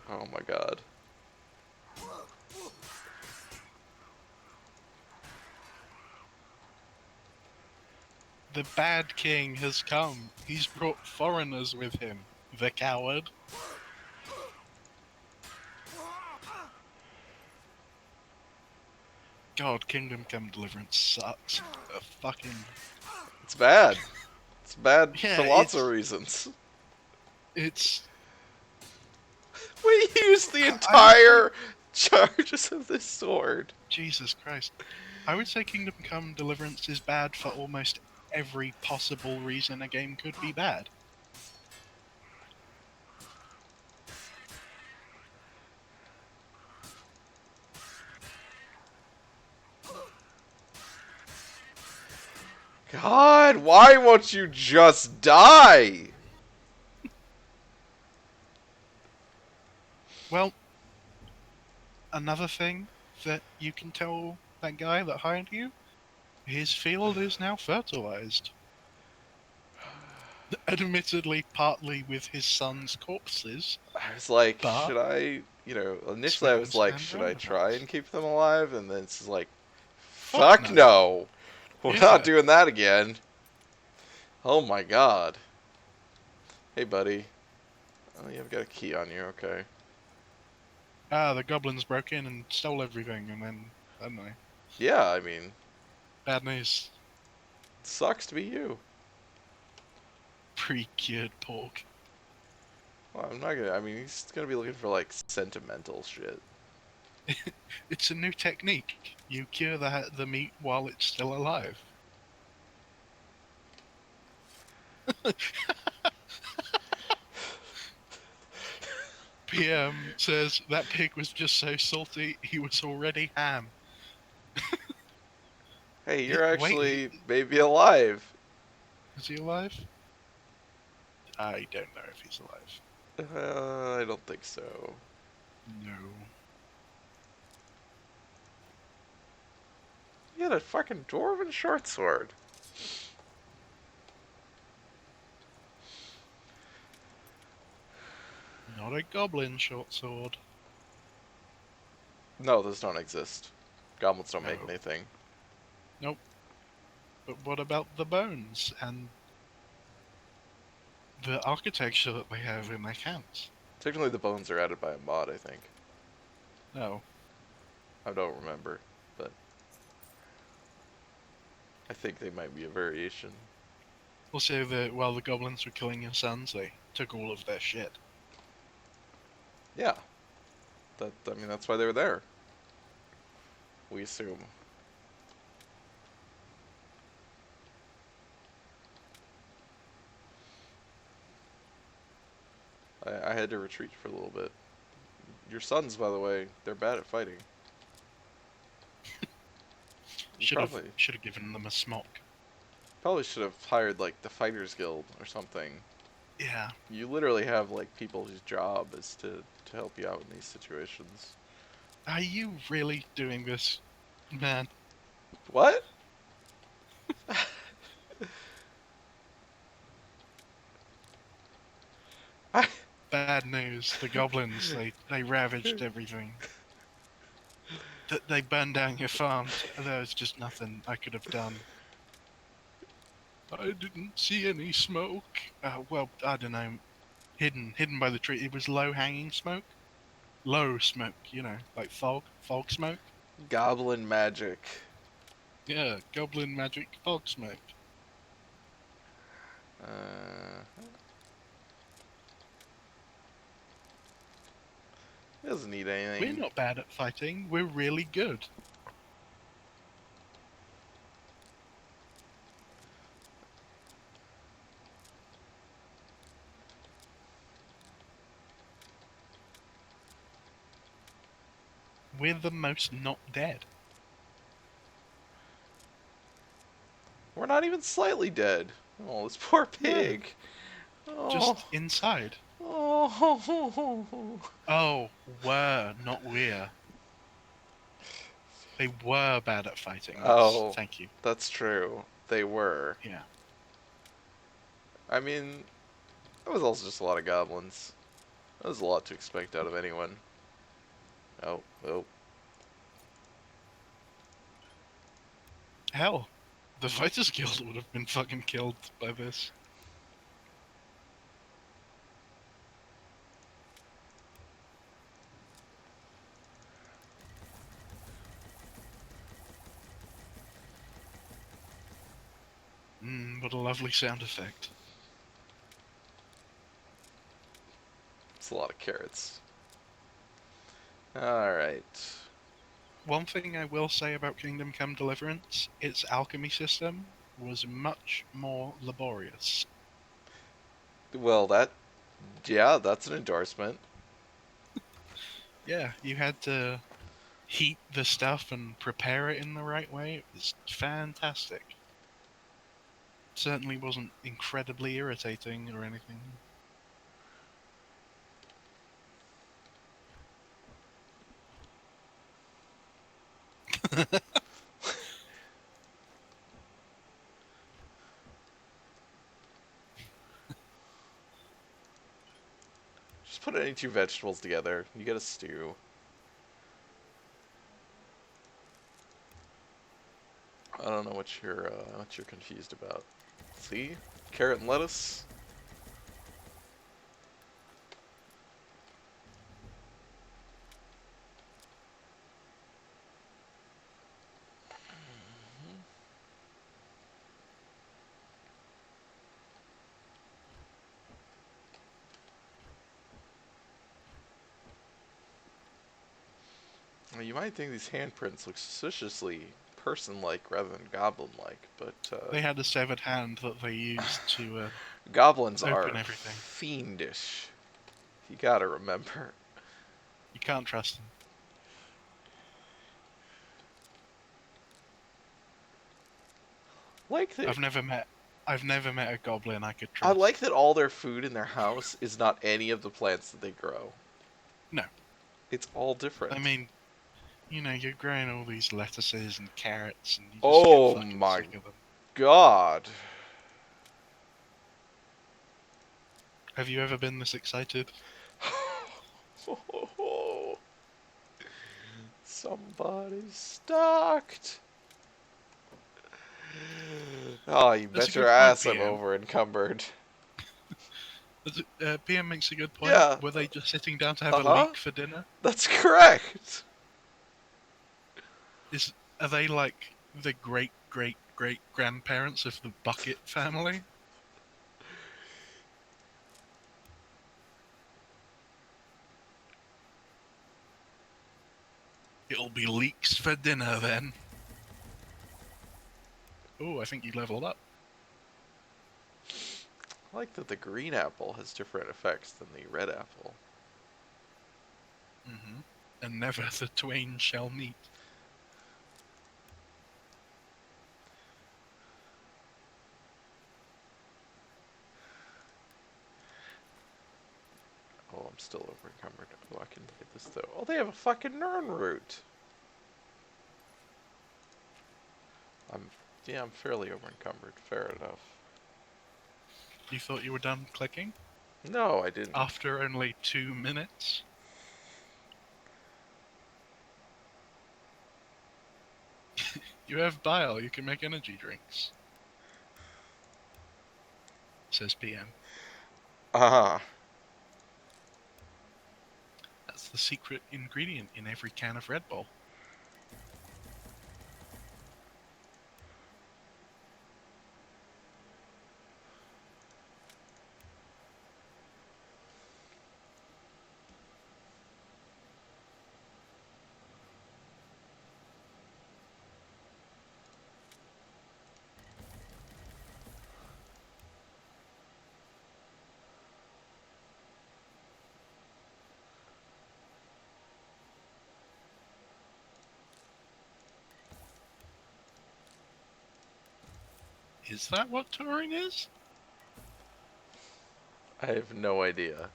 Oh my god. The bad king has come. He's brought foreigners with him. The coward. God, Kingdom Come Deliverance sucks. Fucking It's bad. It's bad yeah, for lots of reasons. it's. We used the I would say entire charges of this sword. Jesus Christ. I would say Kingdom Come Deliverance is bad for almost every possible reason a game could be bad. God, why won't you just die? Well, another thing that you can tell that guy that hired you, his field is now fertilized. Admittedly, partly with his son's corpses, I was like, but should I, initially I was sperms like, and should I try artifacts. and keep them alive? And then it's like, Fuck fuck no. no. We're not Yeah. doing that again. Oh my god. Hey, buddy. Oh, you've got a key on you, okay. The goblins broke in and stole everything, and then, I don't know. Yeah, I mean, Bad news. sucks to be you. Pre-cured pork. Well, I'm not gonna, I mean, he's gonna be looking for, like, sentimental shit. It's a new technique. You cure the meat while it's still alive. PM says that pig was just so salty he was already ham. Hey, you're Wait, actually maybe alive. is he alive? I don't know if he's alive. I don't think so. No. He had a fucking dwarven short sword. Not a goblin short sword. No, those don't exist. Goblins don't make No. anything. Nope. But what about the bones and the architecture that they have in their camps? Technically, the bones are added by a mod, I think. No. I don't remember, but I think they might be a variation. Also, while the goblins were killing your sons, they took all of their shit. Yeah. I mean, that's why they were there. We assume. I had to retreat for a little bit. Your sons, by the way, they're bad at fighting. You Should probably have given them a smock. should have hired like the Fighters Guild or something. Yeah. You literally have like people whose job is to help you out in these situations. Are you really doing this, man? What? I, Bad news. The goblins, they ravaged everything. They burned down your farms. There was just nothing I could have done. I didn't see any smoke. Well, I don't know. Hidden by the tree. It was low-hanging smoke. Low smoke, like fog smoke. Goblin magic. Yeah, goblin magic fog smoke. He doesn't need We're anything. not bad at fighting. We're really good. We're the most not dead. We're not even slightly dead. Oh, this poor Yeah. pig. Just Oh. inside. Oh. Oh, not we're. They were bad at fighting. Oh, Thank you. that's true. They were. Yeah. I mean, it was also just a lot of goblins. That was a lot to expect out of anyone. Oh. Hell, the Fighters Guild would have been fucking killed by this. What a lovely sound effect. It's a lot of carrots. Alright. One thing I will say about Kingdom Come Deliverance, its alchemy system was much more laborious. Well, yeah, that's an endorsement. Yeah, you had to heat the stuff and prepare it in the right way. It was fantastic. Certainly wasn't incredibly irritating or anything. Just put any two vegetables together. You get a stew. I don't know what you're confused about. See? Carrot and lettuce? Well, you might think these handprints look suspiciously person-like rather than goblin-like, but They had a severed hand that they used to goblins are open everything. fiendish. You gotta remember. You can't trust them. Like that. I've never met a goblin I could I trust. like that all their food in their house is not any of the plants that they grow. No. It's all different. I mean, you know, you're growing all these lettuces and carrots and you just Oh get fucking my sick of them. God. Have you ever been this excited? Somebody's stocked. Oh, you That's a bet your good point, ass I'm PM. over encumbered. PM makes a good point. Yeah. Were they just sitting down to have a Uh-huh. leak for dinner? That's correct. Are they like the great great great grandparents of the Bucket family? It'll be leeks for dinner then. Oh, I think you leveled up. I like that the green apple has different effects than the red apple. Mm-hmm. And never the twain shall meet. Oh, I'm still over encumbered. Oh, I can get this though. Oh, they have a fucking Nern root. Yeah, I'm fairly over encumbered. Fair enough. You thought you were done clicking? No, I didn't. After only 2 minutes? You have bile, you can make energy drinks. Says PM. Ah. That's the secret ingredient in every can of Red Bull. Is that what touring is? I have no idea.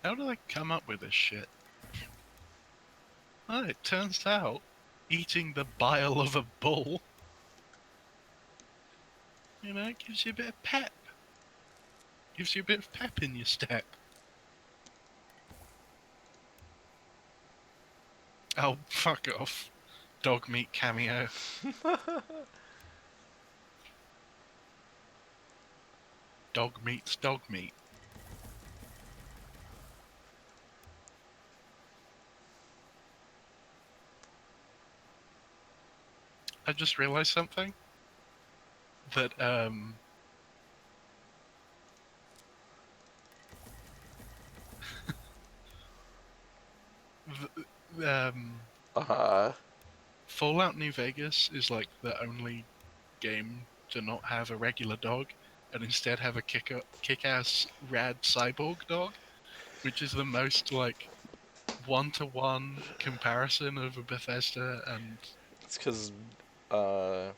How do they come up with this shit? Oh, it turns out eating the bile of a bull, you know, gives you a bit of pep. Gives you a bit of pep in your step. Oh, fuck off. Dog meat cameo. Dog meat's dog meat. I just realized something. That, Uh-huh. Fallout New Vegas is like the only game to not have a regular dog and instead have a kick-ass rad cyborg dog, which is the most like one-to-one comparison of a Bethesda and It's because uh,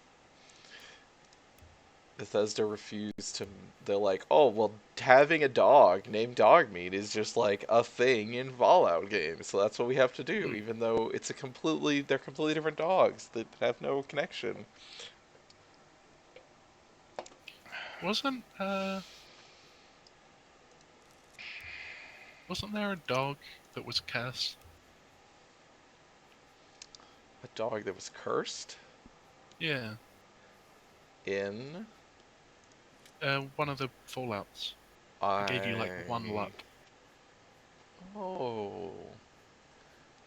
Bethesda refused to. They're like, oh well, having a dog named Dogmeat is just like a thing in Fallout games, so that's what we have to do, Hmm. even though they're completely different dogs that have no connection. wasn't wasn't there a dog that was cursed? A dog that was cursed Yeah, in one of the Fallouts. It gave you like one I. luck. Oh,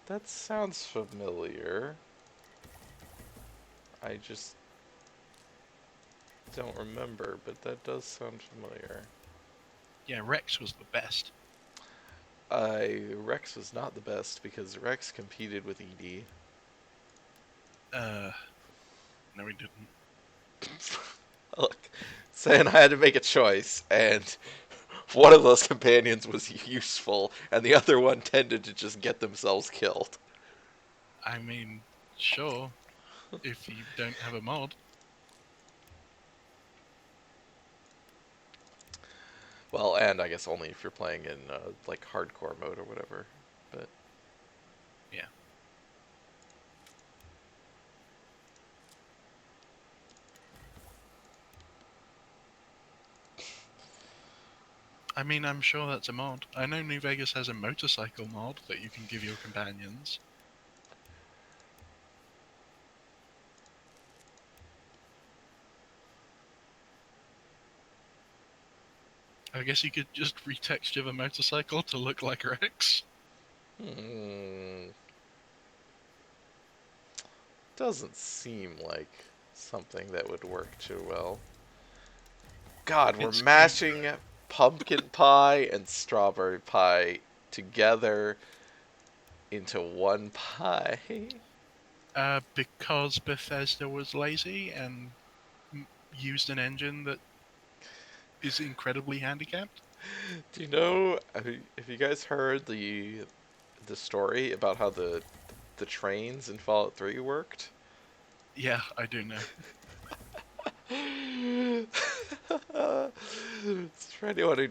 that sounds familiar. I just don't remember, but that does sound familiar. Yeah, Rex was the best. Rex was not the best because Rex competed with Edie. Uh, no, he didn't. Look, saying I had to make a choice, and one of those companions was useful, and the other one tended to just get themselves killed. I mean, sure, if you don't have a mod. Well, and I guess only if you're playing in like hardcore mode or whatever. But Yeah. I mean, I'm sure that's a mod. I know New Vegas has a motorcycle mod that you can give your companions. I guess you could just retexture the motorcycle to look like Rex. hmm, doesn't seem like something that would work too well. God, we're It's cute. mashing pumpkin pie and strawberry pie together into one pie. Because Bethesda was lazy and used an engine that is incredibly handicapped. Do you know? Have you guys heard the story about how the trains in Fallout 3 worked? Yeah, I do know. For anyone who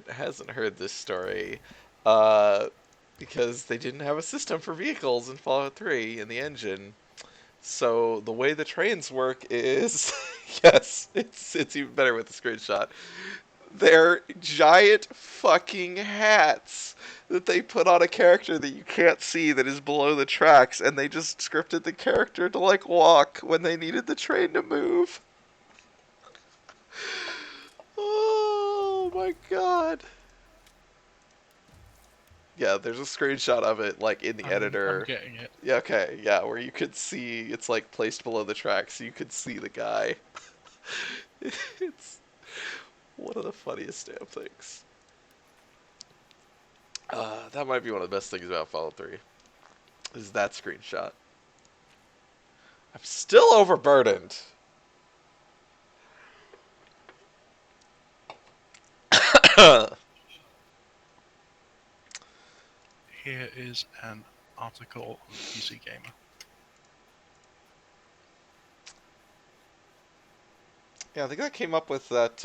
hasn't heard this story, uh, because they didn't have a system for vehicles in Fallout 3 in the engine. So the way the trains work is, yes, it's even better with the screenshot. They're giant fucking hats that they put on a character that you can't see that is below the tracks, and they just scripted the character to like walk when they needed the train to move. Oh my god. Yeah, there's a screenshot of it like in the I'm editor. getting it. Yeah, okay, yeah, where you could see it's like placed below the tracks, so you could see the guy. It's one of the funniest damn things. That might be one of the best things about Fallout 3. Is that screenshot. I'm still overburdened. Here is an article on PC Gamer. Yeah, I think I came up with that.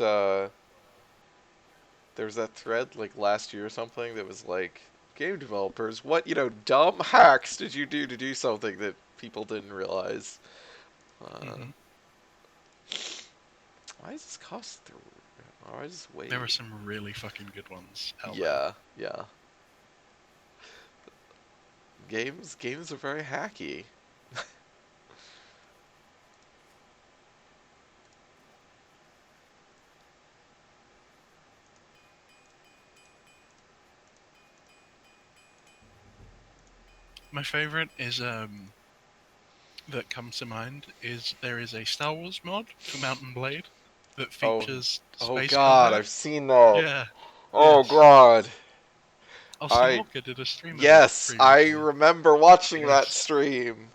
There was that thread like last year or something that was like, game developers, what dumb hacks did you do to do something that people didn't realize? Uh, Hmm. why is this cost through? Why is this wait? There are some really fucking good ones out there. Yeah, yeah. Games are very hacky. My favorite is that comes to mind is there is a Star Wars mod for Mountain Blade that Oh, features oh space God, combat. I've seen that. Yeah. Oh Yes. God. Austin I Walker did a stream of it yes, I previously. remember watching that Yes. stream.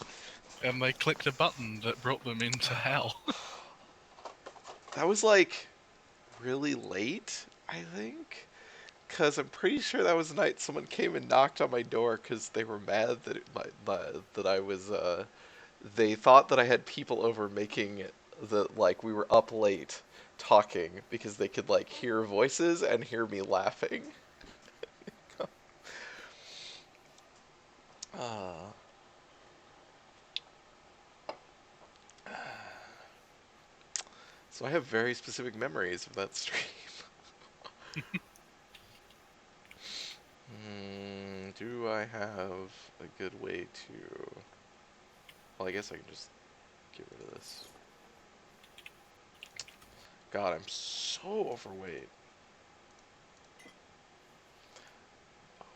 And they clicked a button that brought them into hell. That was like really late, I think. Because I'm pretty sure that was the night someone came and knocked on my door because they were mad that that I was. They thought that I had people over making like we were up late talking because they could like hear voices and hear me laughing. Uh, so I have very specific memories of that stream. Do I have a good way to? Well, I guess I can just get rid of this. God, I'm so overweight.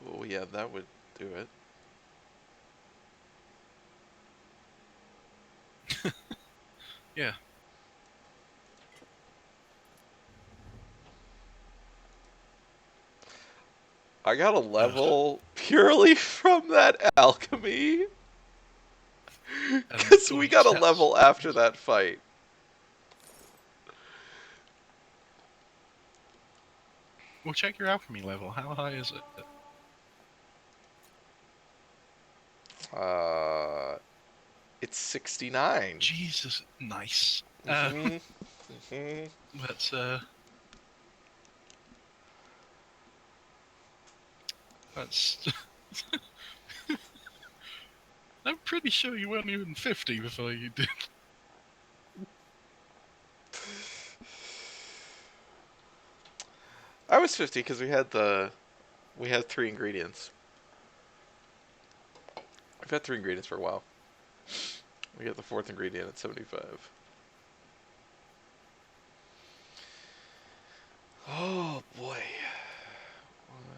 Oh yeah, that would do it. Yeah. I got a Ugh. level purely from that alchemy. And Because all we you got a stats. level after that fight. Well, check your alchemy level. How high is it? Uh, it's 69. Jesus, nice. Mm-hmm. Mm-hmm. That's that's. I'm pretty sure you weren't even 50 before you did. I was 50 because we had three ingredients. I've had three ingredients for a while. We got the fourth ingredient at 75. Oh boy.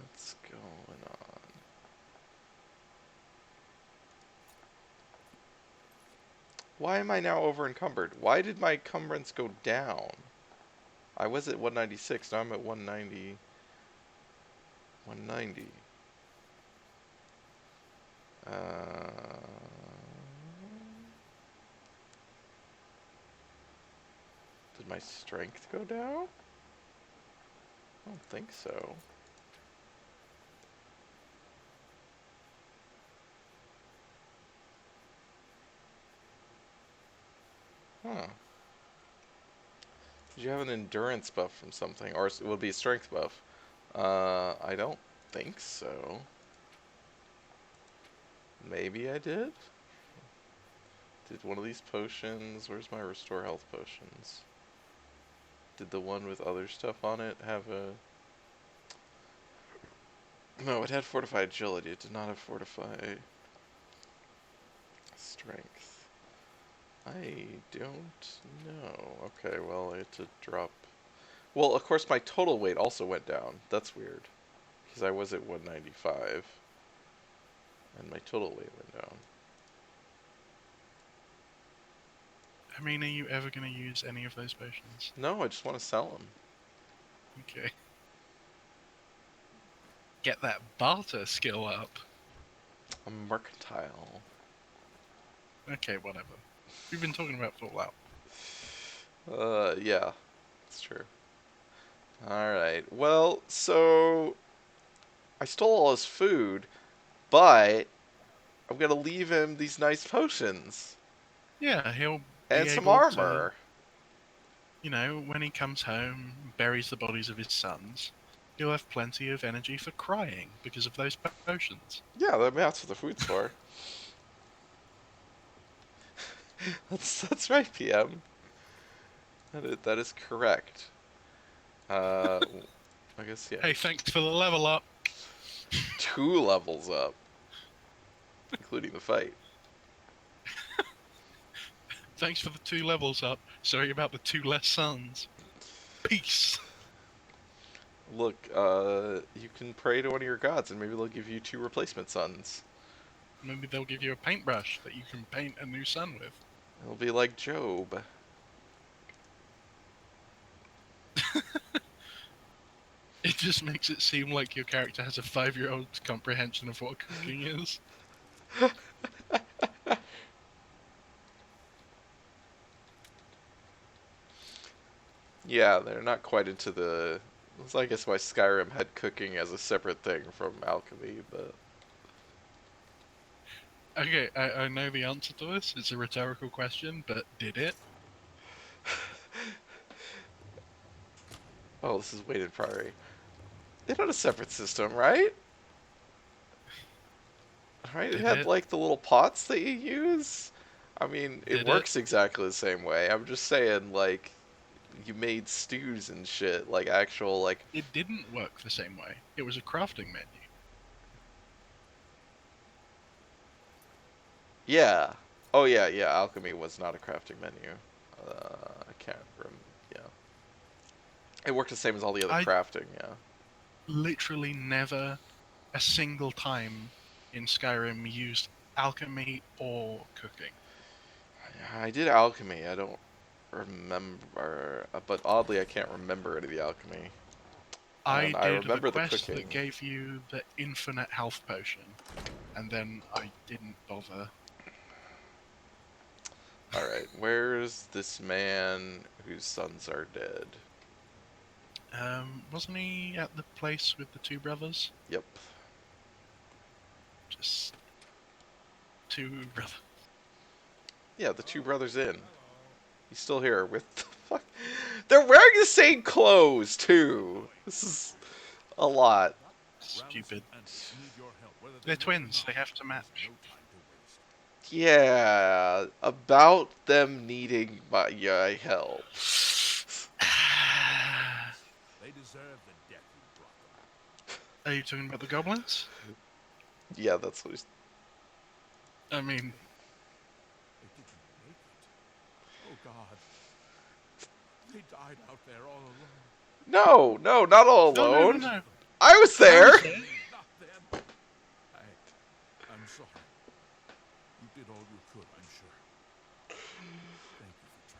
What's going on? Why am I now over encumbered? Why did my encumbrance go down? I was at 196, now I'm at 190. 190. Did my strength go down? I don't think so. Huh. Did you have an endurance buff from something? Or it would be a strength buff. I don't think so. Maybe I did? Did one of these potions... Where's my restore health potions? Did the one with other stuff on it have a... No, it had fortify agility. It did not have fortify strength. I don't know. Okay, well, I had to drop... Well, of course, my total weight also went down. That's weird. Because I was at 195. And my total weight went down. I mean, are you ever going to use any of those potions? No, I just want to sell them. Okay. Get that barter skill up. I'm mercantile. Okay, whatever. We've been talking about Fallout. Yeah. It's true. Alright. Well, so... I stole all his food, but... I'm gonna leave him these nice potions. Yeah, he'll be And some able to, armor. when he comes home, buries the bodies of his sons, he'll have plenty of energy for crying because of those potions. Yeah, that's what the food's for. That's right, PM. That is correct. I guess, yeah. Hey, thanks for the level up. 2 levels up. Including the fight. Thanks for the 2 levels up. Sorry about the 2 less sons. Peace. Look, you can pray to one of your gods and maybe they'll give you 2 replacement sons. Maybe they'll give you a paintbrush that you can paint a new sun with. It'll be like Job. It just makes it seem like your character has a 5-year-old's comprehension of what cooking is. Yeah, they're not quite into the. I guess why Skyrim had cooking as a separate thing from alchemy, but Okay, I know the answer to this. It's a rhetorical question, but did it? oh, this is weighted priory. They had a separate system, right? Right? It Did had it? like the little pots that you use. I mean, it Did it? works exactly the same way. I'm just saying, like, you made stews and shit, like actual, like. It didn't work the same way. It was a crafting menu. Yeah. Oh yeah, yeah. Alchemy was not a crafting menu. I can't remember. Yeah. It worked the same as all the other I crafting. Yeah. literally never a single time in Skyrim used alchemy or cooking. I did alchemy. I don't remember, but oddly, I can't remember any of the alchemy. I And I did the remember the quest cooking. that gave you the infinite health potion, and then I didn't bother. All right, where's this man whose sons are dead? Wasn't he at the place with the two brothers? Yep. Just two brothers. Yeah, the two brothers in. He's still here with the fuck. They're wearing the same clothes too. This is a lot. Stupid. Rammus and Antis need your help, whether they They're know it or twins. not. They have to There's match. no time to waste. Yeah, about them needing my help. They deserve the death you brought them. Are you talking about the goblins? Yeah, that's what he's. I mean, They didn't make it. Oh God. They died out there all alone. No, not all no, alone. no. I was I there. was there. Not them. I'm sorry. You did all you could, I'm sure. Thank you for trying.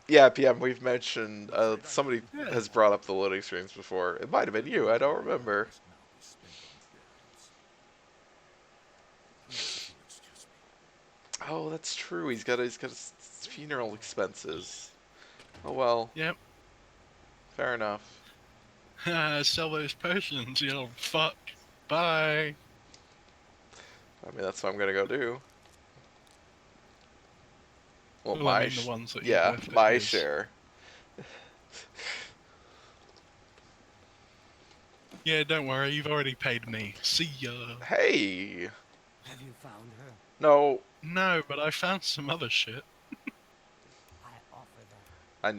Yeah, PM, we've mentioned, somebody Yeah. has brought up the loading screens before. It might have been you, I don't remember. Must now be spent on their heads. Please, if you'll excuse me. Oh, that's true. He's got his funeral expenses. Oh well, Yep. fair enough. Sell those potions, you know, fuck. Bye. I mean, that's what I'm gonna go do. Well, Well, I mean the ones that you've yeah, left at my his. share. Yeah, don't worry, you've already paid me. See ya. Hey, Have you found her? no, No, but I found some other shit. I offer that. I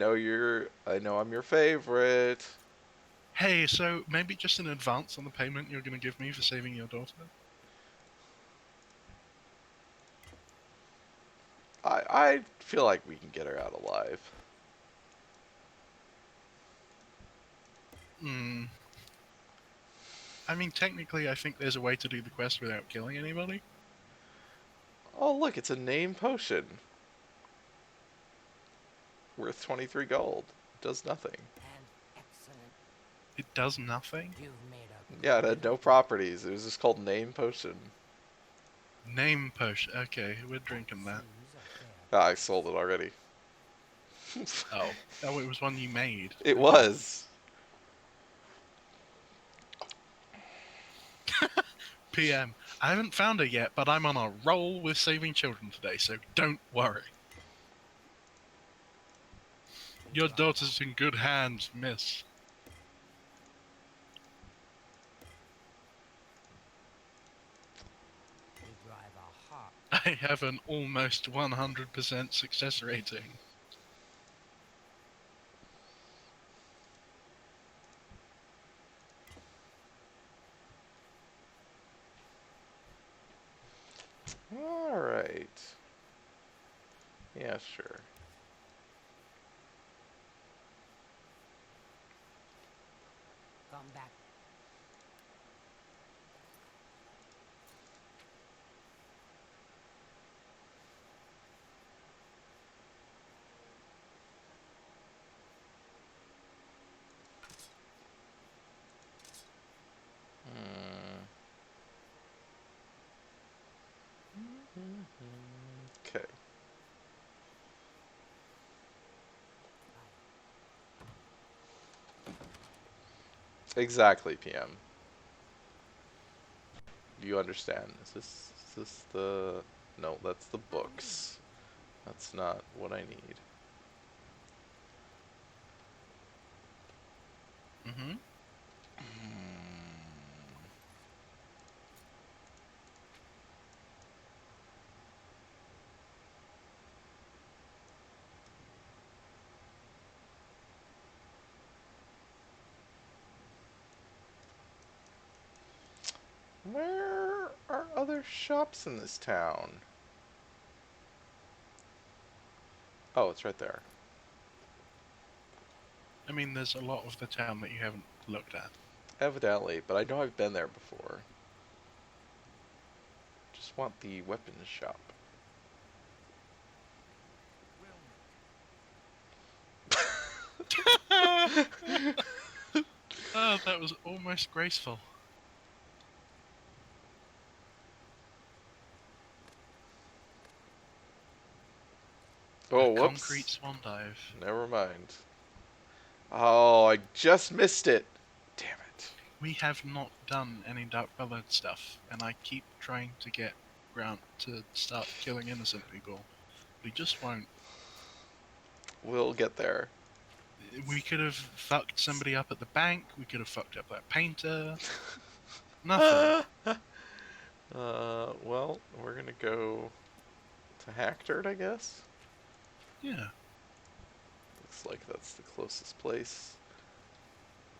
know I'm your favorite. Hey, so maybe just an advance on the payment you're gonna give me for saving your daughter? I feel like we can get her out alive. Hmm. I mean, technically, I think there's a way to do the quest without killing anybody. Oh, look, it's a name potion. Worth 23 gold. Does nothing. And excellent. It does nothing. You've made a Yeah, it had no properties. It was just called name potion. Name potion. Okay, we're drinking that. seems a fair Ah, I sold it already. Oh, it was one you made. It was. PM. I haven't found her yet, but I'm on a roll with saving children today, so don't worry. Your daughter's in good hands, miss. You drive a hawk. I have an almost 100% success rating. Alright. Yeah, sure. Come back. Okay. Exactly, PM. You understand. Is this the... No, that's the books. That's not what I need. Mm-hmm. Where are other shops in this town? Oh, it's right there. I mean, there's a lot of the town that you haven't looked at. Evidently, but I know I've been there before. Just want the weapons shop. Oh, that was almost graceful. A Oh, concrete whoops. swan dive. Never mind. Oh, I just missed it. Damn it. We have not done any dark colored stuff, and I keep trying to get Grant to start killing innocent people. We just won't. We'll get there. We could have fucked somebody up at the bank. We could have fucked up that painter. Nothing. Well, we're gonna go to Hackdirt, I guess. Yeah. Looks like that's the closest place.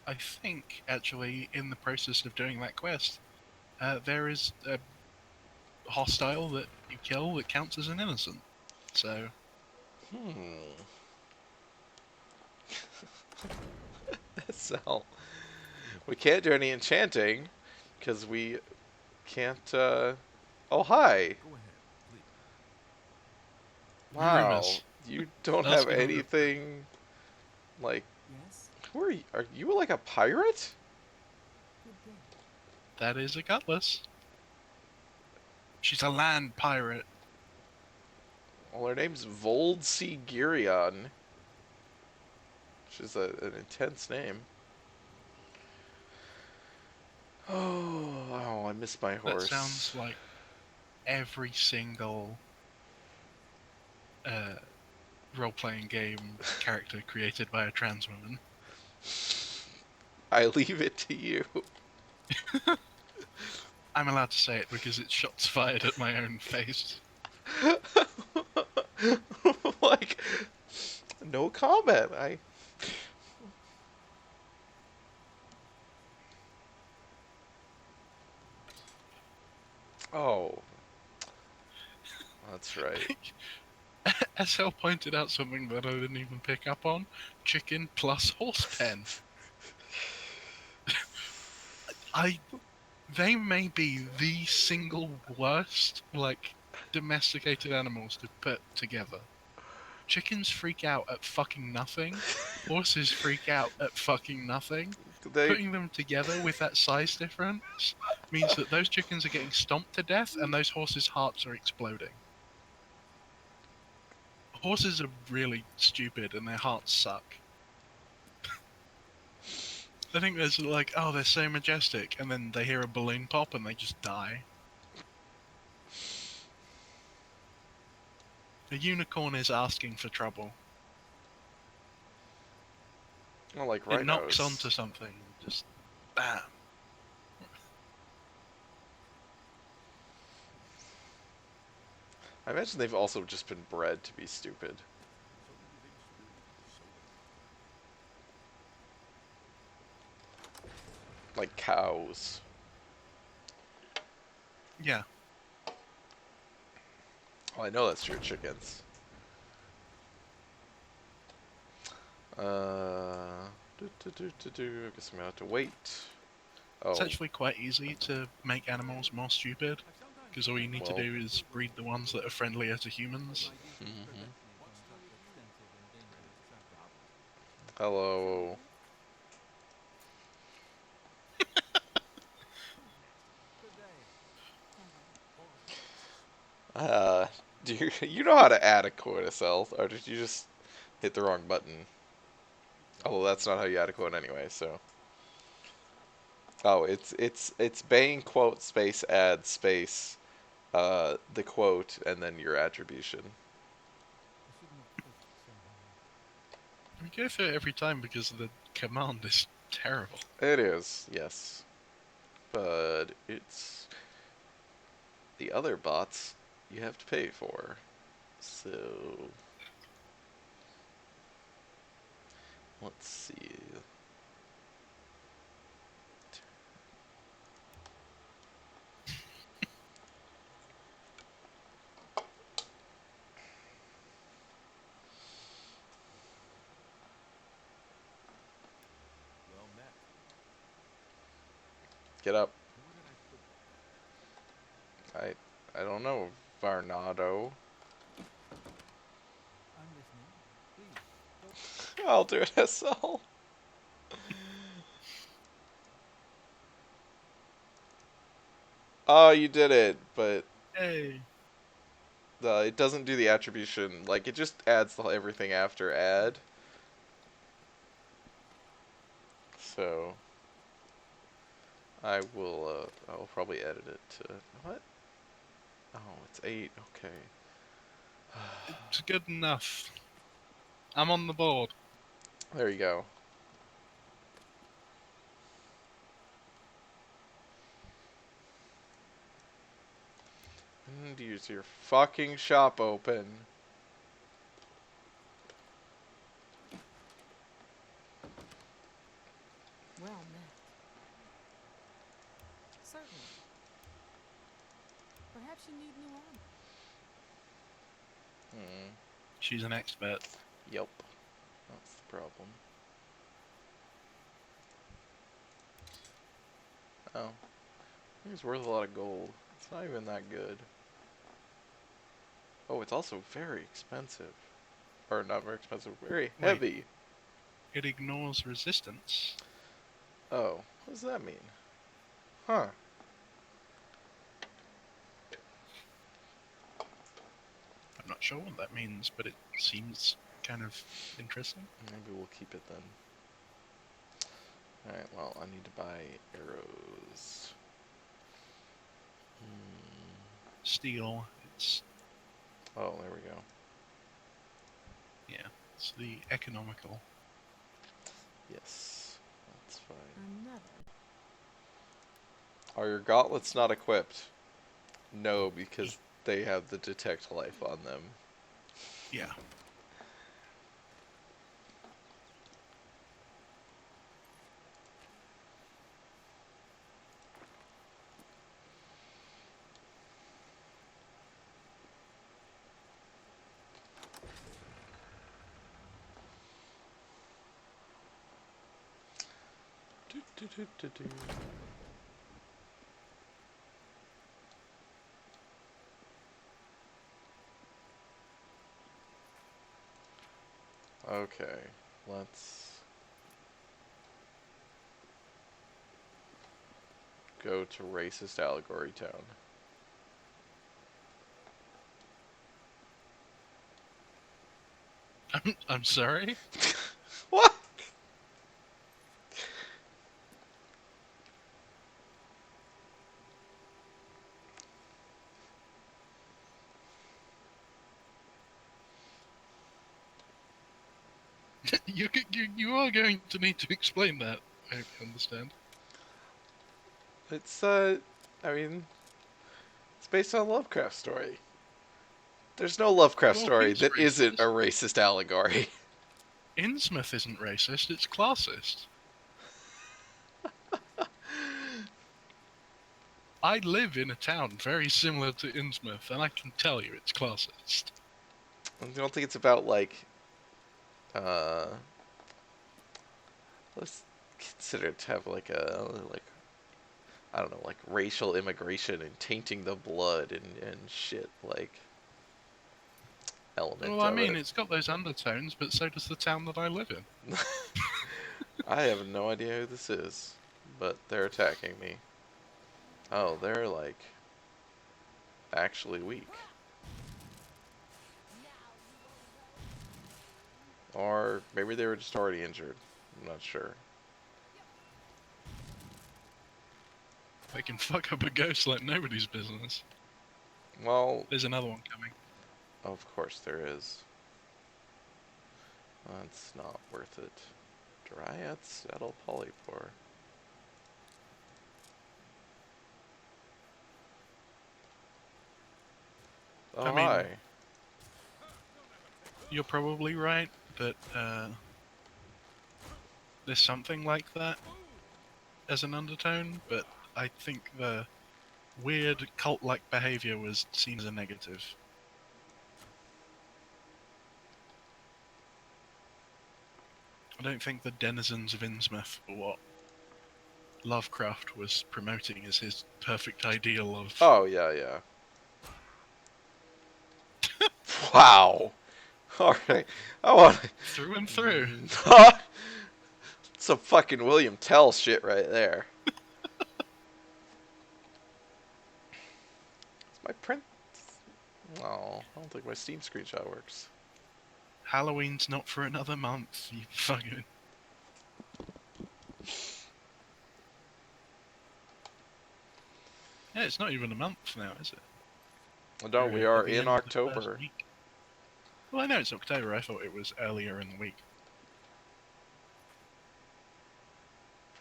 I think, actually, in the process of doing that quest, there is a hostile that you kill that counts as an innocent. So, So, we can't do any enchanting, because we can't, Oh, hi! Go ahead, please. Wow. rumors. You don't Ask have him. anything, like... Yes? Who are you? Are you like a pirate? Good day. That is a cutlass. She's a land pirate. Well, her name's Vold C. Girion, which is an intense name. Oh, I miss my That horse. sounds like every single role-playing game character created by a trans woman. I leave it to you. I'm allowed to say it because it's shots fired at my own face. Like, no comment. Oh, that's right. SL pointed out something that I didn't even pick up on. Chicken plus horse pen. They may be the single worst, like, domesticated animals to put together. Chickens freak out at fucking nothing. Horses freak out at fucking nothing. They Putting them together with that size difference means that those chickens are getting stomped to death and those horses' hearts are exploding. Horses are really stupid and their hearts suck. I think there's like, oh, they're so majestic, and then they hear a balloon pop and they just die. A unicorn is asking for trouble. well, like It knocks rhinos. onto something, just bam. I imagine they've also just been bred to be stupid. So many things to do. So little. Like cows. Yeah. Well, I know that's true of chickens. I guess I'm gonna have to wait. Oh, It's actually quite easy to make animals more stupid, because all you need to Well- do is breed the ones that are friendlier to humans. hello. Good day. Uh, do you know how to add a coin to cell, or did you just hit the wrong button? Although that's not how you add a quote anyway. So, oh, it's bang quote space add space the quote and then your attribution. I shouldn't have clicked so hard. We go through it every time because the command is terrible. It is, yes, but it's the other bots you have to pay for. So let's see. Well met. Get up. Where did I put that? I don't know, Varnado. I'm listening. Please, don't. I'll do it SL. Oh, you did it, but Hey. it doesn't do the attribution. Like, it just adds everything after add. So I will probably edit it to what? Oh, it's 8. Okay. It's good enough. I'm on the board. There you go. And use your fucking shop open. Well met. Certainly. Perhaps you need new armor. She's an expert. Yep. That's the problem. Oh. I think it's worth a lot of gold. It's not even that good. Oh, it's also very expensive. Or not very expensive, very Wait. heavy. It ignores resistance. Oh, what does that mean? Huh. I'm not sure what that means, but it seems kind of interesting. Maybe we'll keep it then. Alright, well, I need to buy arrows. Steel, it's, Oh, there we go. yeah, it's the economical. Yes, that's fine. Another. Are your gauntlets not equipped? No, because they have the detect life on them. Yeah. Do. Okay, let's go to racist allegory town. I'm sorry? What? You are going to need to explain that, I understand. It's I mean, it's based on a Lovecraft story. There's no Lovecraft Well, story he's that isn't a racist. racist allegory. Innsmouth isn't racist, it's classist. I live in a town very similar to Innsmouth, and I can tell you it's classist. I don't think it's about like uh let's consider it to have like I don't know, like racial immigration and tainting the blood and shit like element Well, I of mean, it. it's got those undertones, but so does the town that I live in. I have no idea who this is, but they're attacking me. Oh, they're like actually weak. Or maybe they were just already injured. I'm not sure. They can fuck up a ghost like nobody's business. Well, There's another one coming. of course there is. That's not worth it. Dryad Saddle Polypore. Oh, I mean, hi. You're probably right that there's something like that as an undertone, but I think the weird cult-like behavior was seen as a negative. I don't think the denizens of Innsmouth were what Lovecraft was promoting as his perfect ideal of. Oh, yeah, yeah. Wow. Alright. I want Through and through. some fucking William Tell shit right there. Is my print? Oh, I don't think my Steam screenshot works. Halloween's not for another month, you fucking. Yeah, it's not even a month now, is it? No, We're we at are the in end of the first October. week. Well, I know it's October. I thought it was earlier in the week.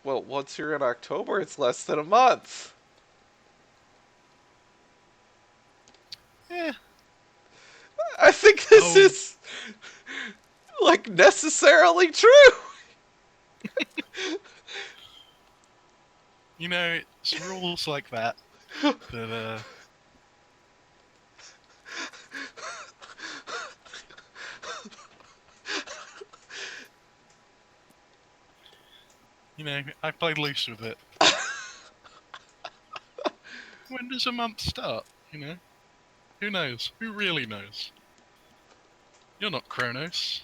Well, once you're in October, it's less than a month. Yeah. I think this Oh. is like necessarily true. You know, it's rules like that that you know, I play loose with it. When does a month start? You know, who knows? Who really knows? You're not Kronos.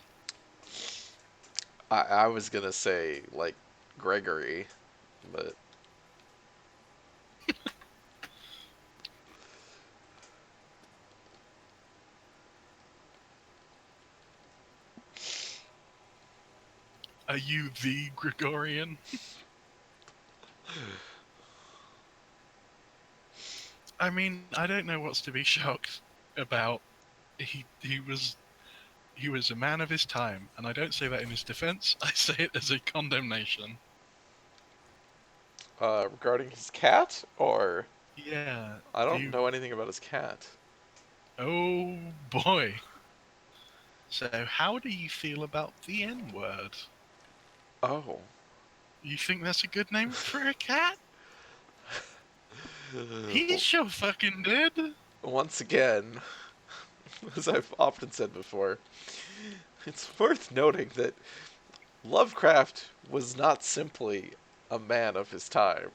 I was gonna say like Gregory, but Are you the Gregorian? I mean, I don't know what's to be shocked about. He was a man of his time, and I don't say that in his defense. I say it as a condemnation. regarding his cat, or Yeah. I Do don't you? know anything about his cat. Oh boy. So, how do you feel about the N word? Oh. You think that's a good name for a cat? He sure fucking did. Once again, as I've often said before, it's worth noting that Lovecraft was not simply a man of his time.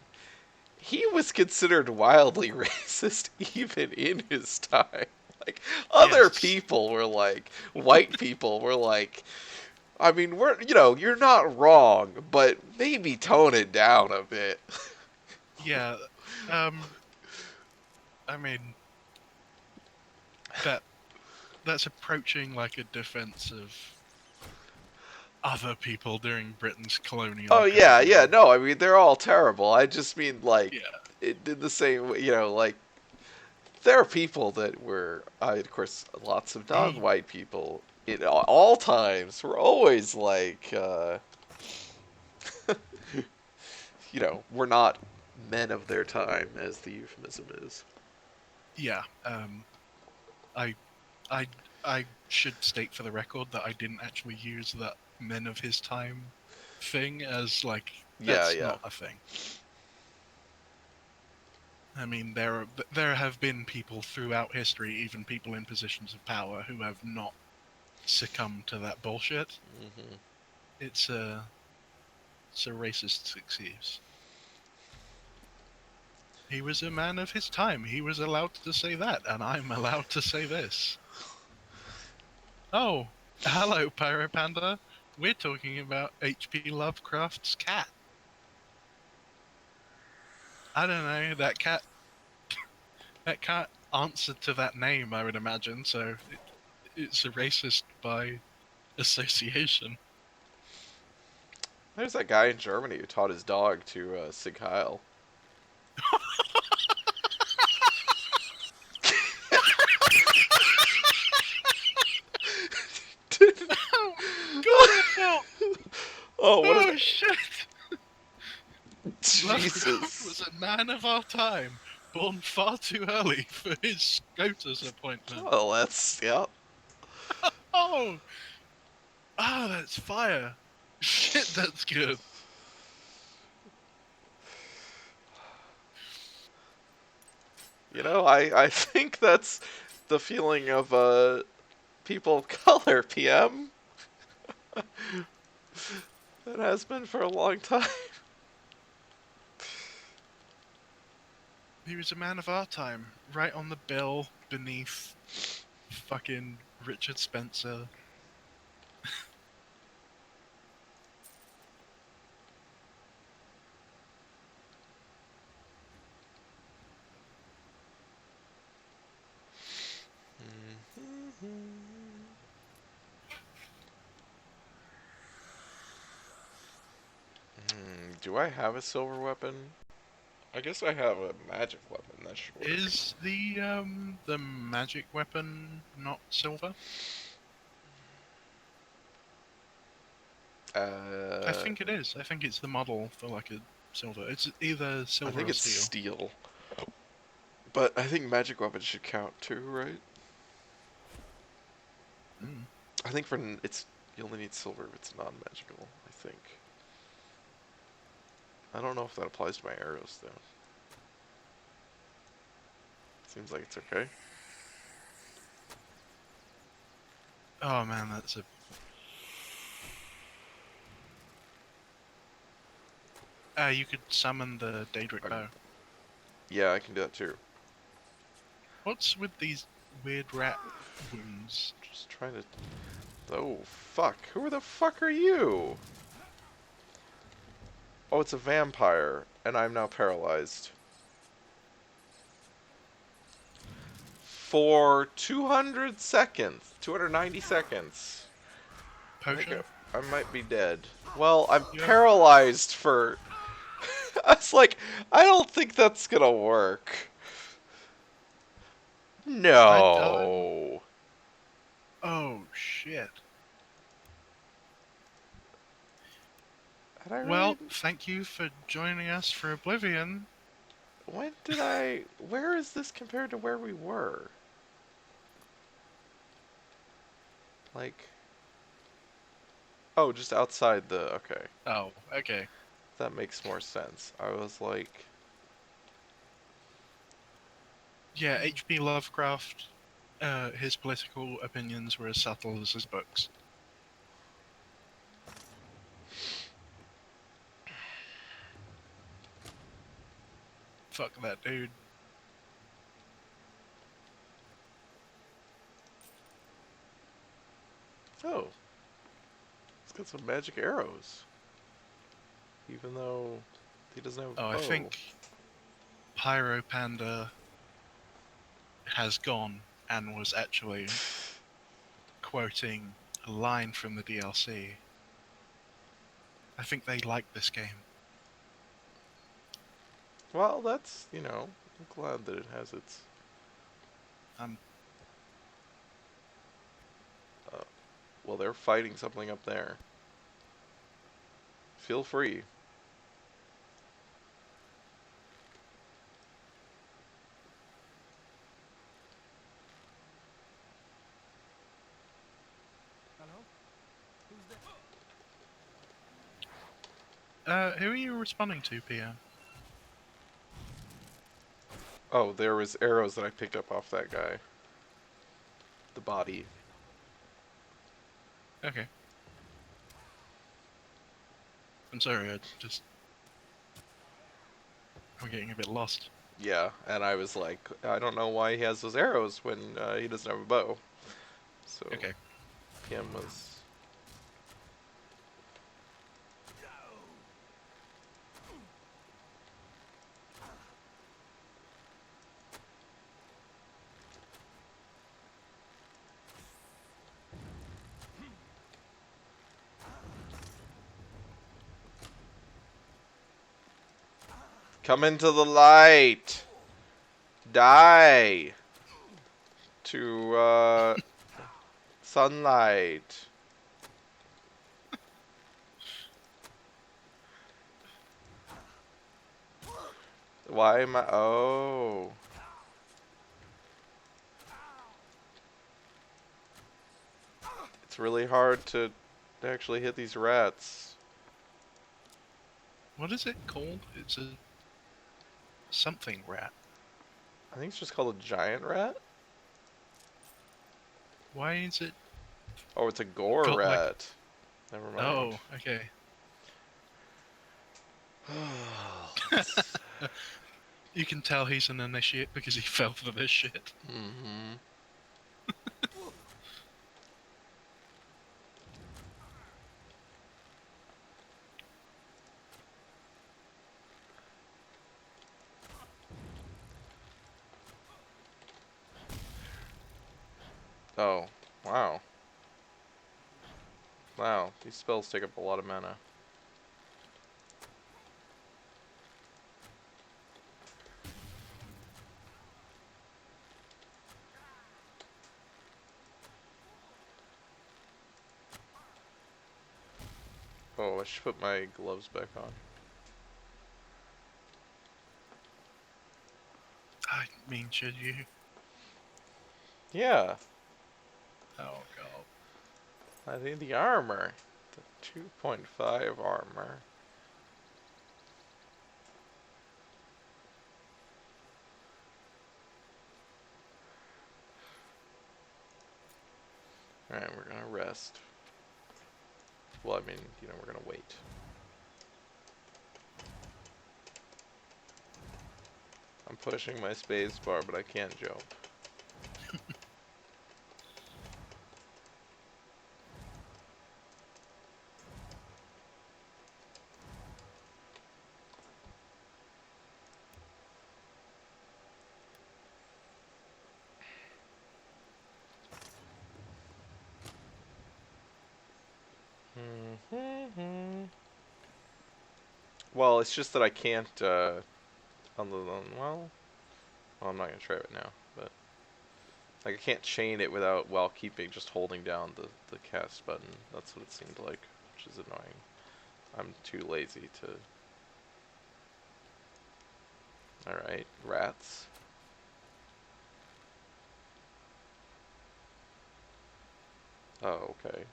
He was considered wildly racist even in his time. Like, other Yes. people were like, white people were like, I mean, you're not wrong, but maybe tone it down a bit. Yeah. I mean, that that's approaching like a defense of other people during Britain's colonial. Oh yeah, period. yeah, no, I mean they're all terrible. I just mean like Yeah. it did the same way, like there are people that were, of course, lots of He. non-white people in all times were always like, were not men of their time, as the euphemism is. Yeah. I. I. I should state for the record that I didn't actually use that men of his time thing as like Yeah, that's yeah. not a thing. I mean, there have been people throughout history, even people in positions of power, who have not succumbed to that bullshit. Hmm. It's a racist excuse. He was a man of his time. He was allowed to say that, and I'm allowed to say this. Oh, hello, Pyropanda. We're talking about H.P. Lovecraft's cat. I don't know, that cat answered to that name, I would imagine, so it's a racist by association. There's that guy in Germany who taught his dog to Sig Heil. Oh God, I felt. Oh, what Oh is shit! Lovecraft Jesus? was a man of our time, born far too early for his SCOTUS appointment. Oh, yeah. Oh, that's fire. Shit, that's good. You know, I think that's the feeling of people of color, PM. It has been for a long time. He was a man of our time, right on the bill beneath fucking Richard Spencer. Do I have a silver weapon? I guess I have a magic weapon. That should work. Is the magic weapon not silver? I think it is. I think it's the model for like a silver. It's either I silver think or it's steel. steel. But I think magic weapons should count too, right? Mm. I think it's you only need silver if it's non-magical. I think. I don't know if that applies to my arrows though. Seems like it's okay. Oh man, that's a. You could summon the Daedric bow. Yeah, I can do that too. What's with these weird rat wounds? Just trying to. Oh fuck! Who the fuck are you? Oh, it's a vampire, and I'm now paralyzed. For 200 seconds, 290 seconds. Potion? I might be dead. Well, I'm Yeah. paralyzed for. I was like, I don't think that's gonna work. No. Oh shit. Had I really? Well, thank you for joining us for Oblivion. When did I? Where is this compared to where we were? Like. Oh, just outside the. Okay. Oh, okay. That makes more sense. I was like. Yeah, H.P. Lovecraft, his political opinions were as subtle as his books. Fuck that dude. Oh. It's got some magic arrows. Even though he doesn't have a Oh, I bow. think Pyro Panda has gone and was actually quoting a line from the DLC. I think they like this game. Well, that's, I'm glad that it has its... Um, Well, they're fighting something up there. Feel free. Hello? Who's there? who are you responding to, PM? Oh, there was arrows that I picked up off that guy. The body. Okay. I'm sorry, I'm getting a bit lost. Yeah, and I was like, I don't know why he has those arrows when he doesn't have a bow. So, Okay. PM was... Come into the light. Die. To, sunlight. Why am I... Oh. It's really hard to actually hit these rats. What is it called? It's a something rat. I think it's just called a giant rat. Why is it Oh, it's a gore got like? rat. Never mind. Oh, okay. You can tell he's an initiate because he fell for this shit. Mm-hmm. Oh, wow. Wow, these spells take up a lot of mana. Oh, I should put my gloves back on. I mean, should you? Yeah, Oh god. I need the armor. The 2.5 armor. Alright, we're gonna rest. Well, I mean, we're gonna wait. I'm pushing my space bar, but I can't jump. Well, it's just that I can't, well, I'm not gonna try it now, but, like, I can't chain it while keeping, just holding down the cast button. That's what it seemed like, which is annoying. I'm too lazy to... Alright, rats. Oh, okay.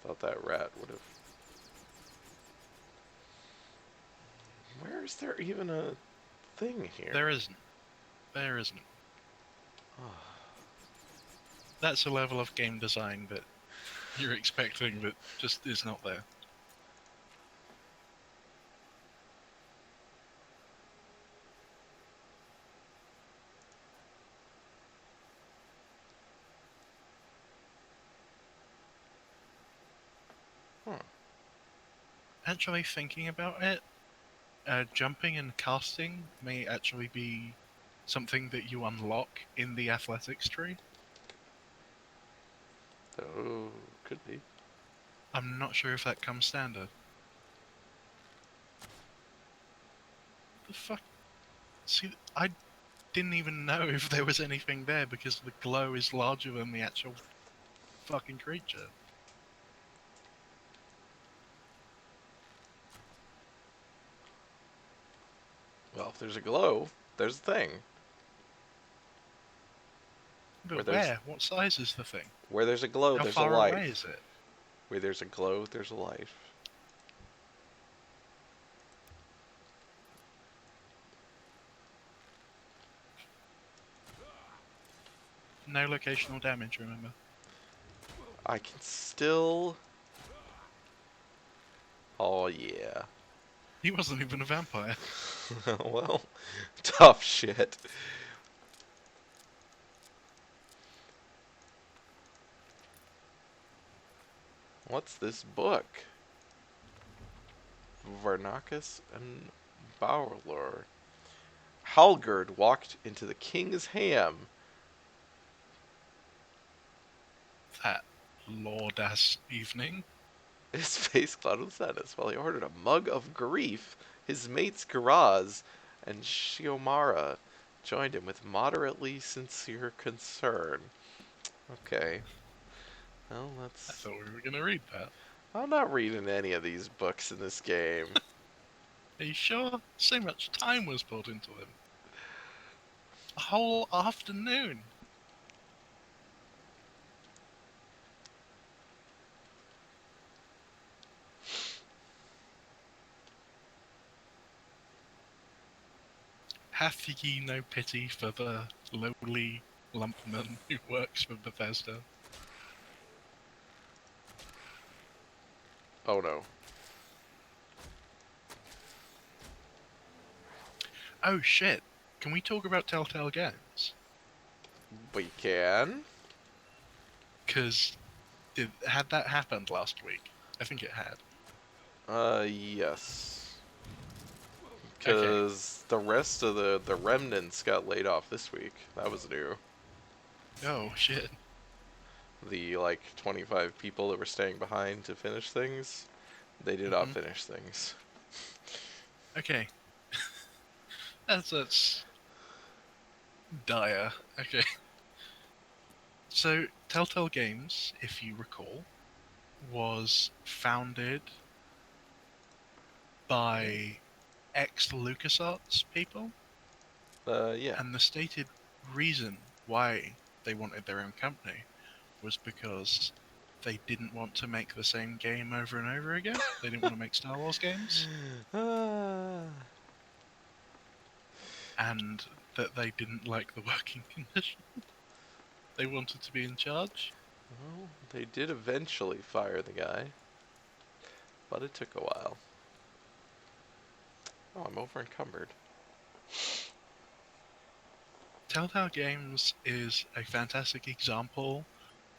Thought that rat would have... Where is there even a thing here? There isn't. There isn't. That's a level of game design that you're expecting that just is not there. Actually, thinking about it, jumping and casting may actually be something that you unlock in the athletics tree. Oh, could be. I'm not sure if that comes standard. The fuck? See, I didn't even know if there was anything there because the glow is larger than the actual fucking creature. Well, if there's a glow, there's a thing. But where? What size is the thing? Where there's a glow, How there's a far life. away is it? Where there's a glow, there's a life. No locational damage, remember? I can still... Oh, yeah. He wasn't even a vampire. Well, tough shit. What's this book? Varnacus and Baurlor. Halgerd walked into the king's ham. That lord-ass evening. His face clouded with sadness while he ordered a mug of grief, his mate's Garaz, and Shiomara joined him with moderately sincere concern. Okay. Well, I that's... thought we were going to read that. I'm not reading any of these books in this game. Are you sure? So much time was put into them. A whole afternoon. Hath ye no pity for the lowly lumpman who works for Bethesda? Oh no. Oh shit! Can we talk about Telltale Games? We can? Because had that happened last week? I think it had. Yes. Okay. Because the rest of the remnants got laid off this week. That was new. Oh shit. The, like, 25 people that were staying behind to finish things, they did not finish things. Okay. That's dire. Okay. So Telltale Games, if you recall, was founded by ex LucasArts people, Yeah. and the stated reason why they wanted their own company was because they didn't want to make the same game over and over again. They didn't want to make Star Wars games, Ah. and that they didn't like the working condition. They wanted to be in charge. Well, they did eventually fire the guy, but it took a while. Oh, I'm over encumbered. Telltale Games is a fantastic example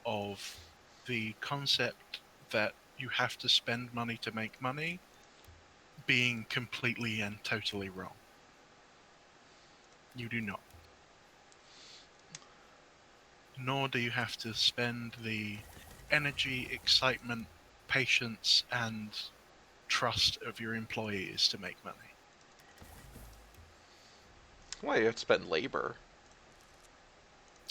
of the concept that you have to spend money to make money being completely and totally wrong. You do not. Nor do you have to spend the energy, excitement, patience, and trust of your employees to make money. Well, you have to spend labor.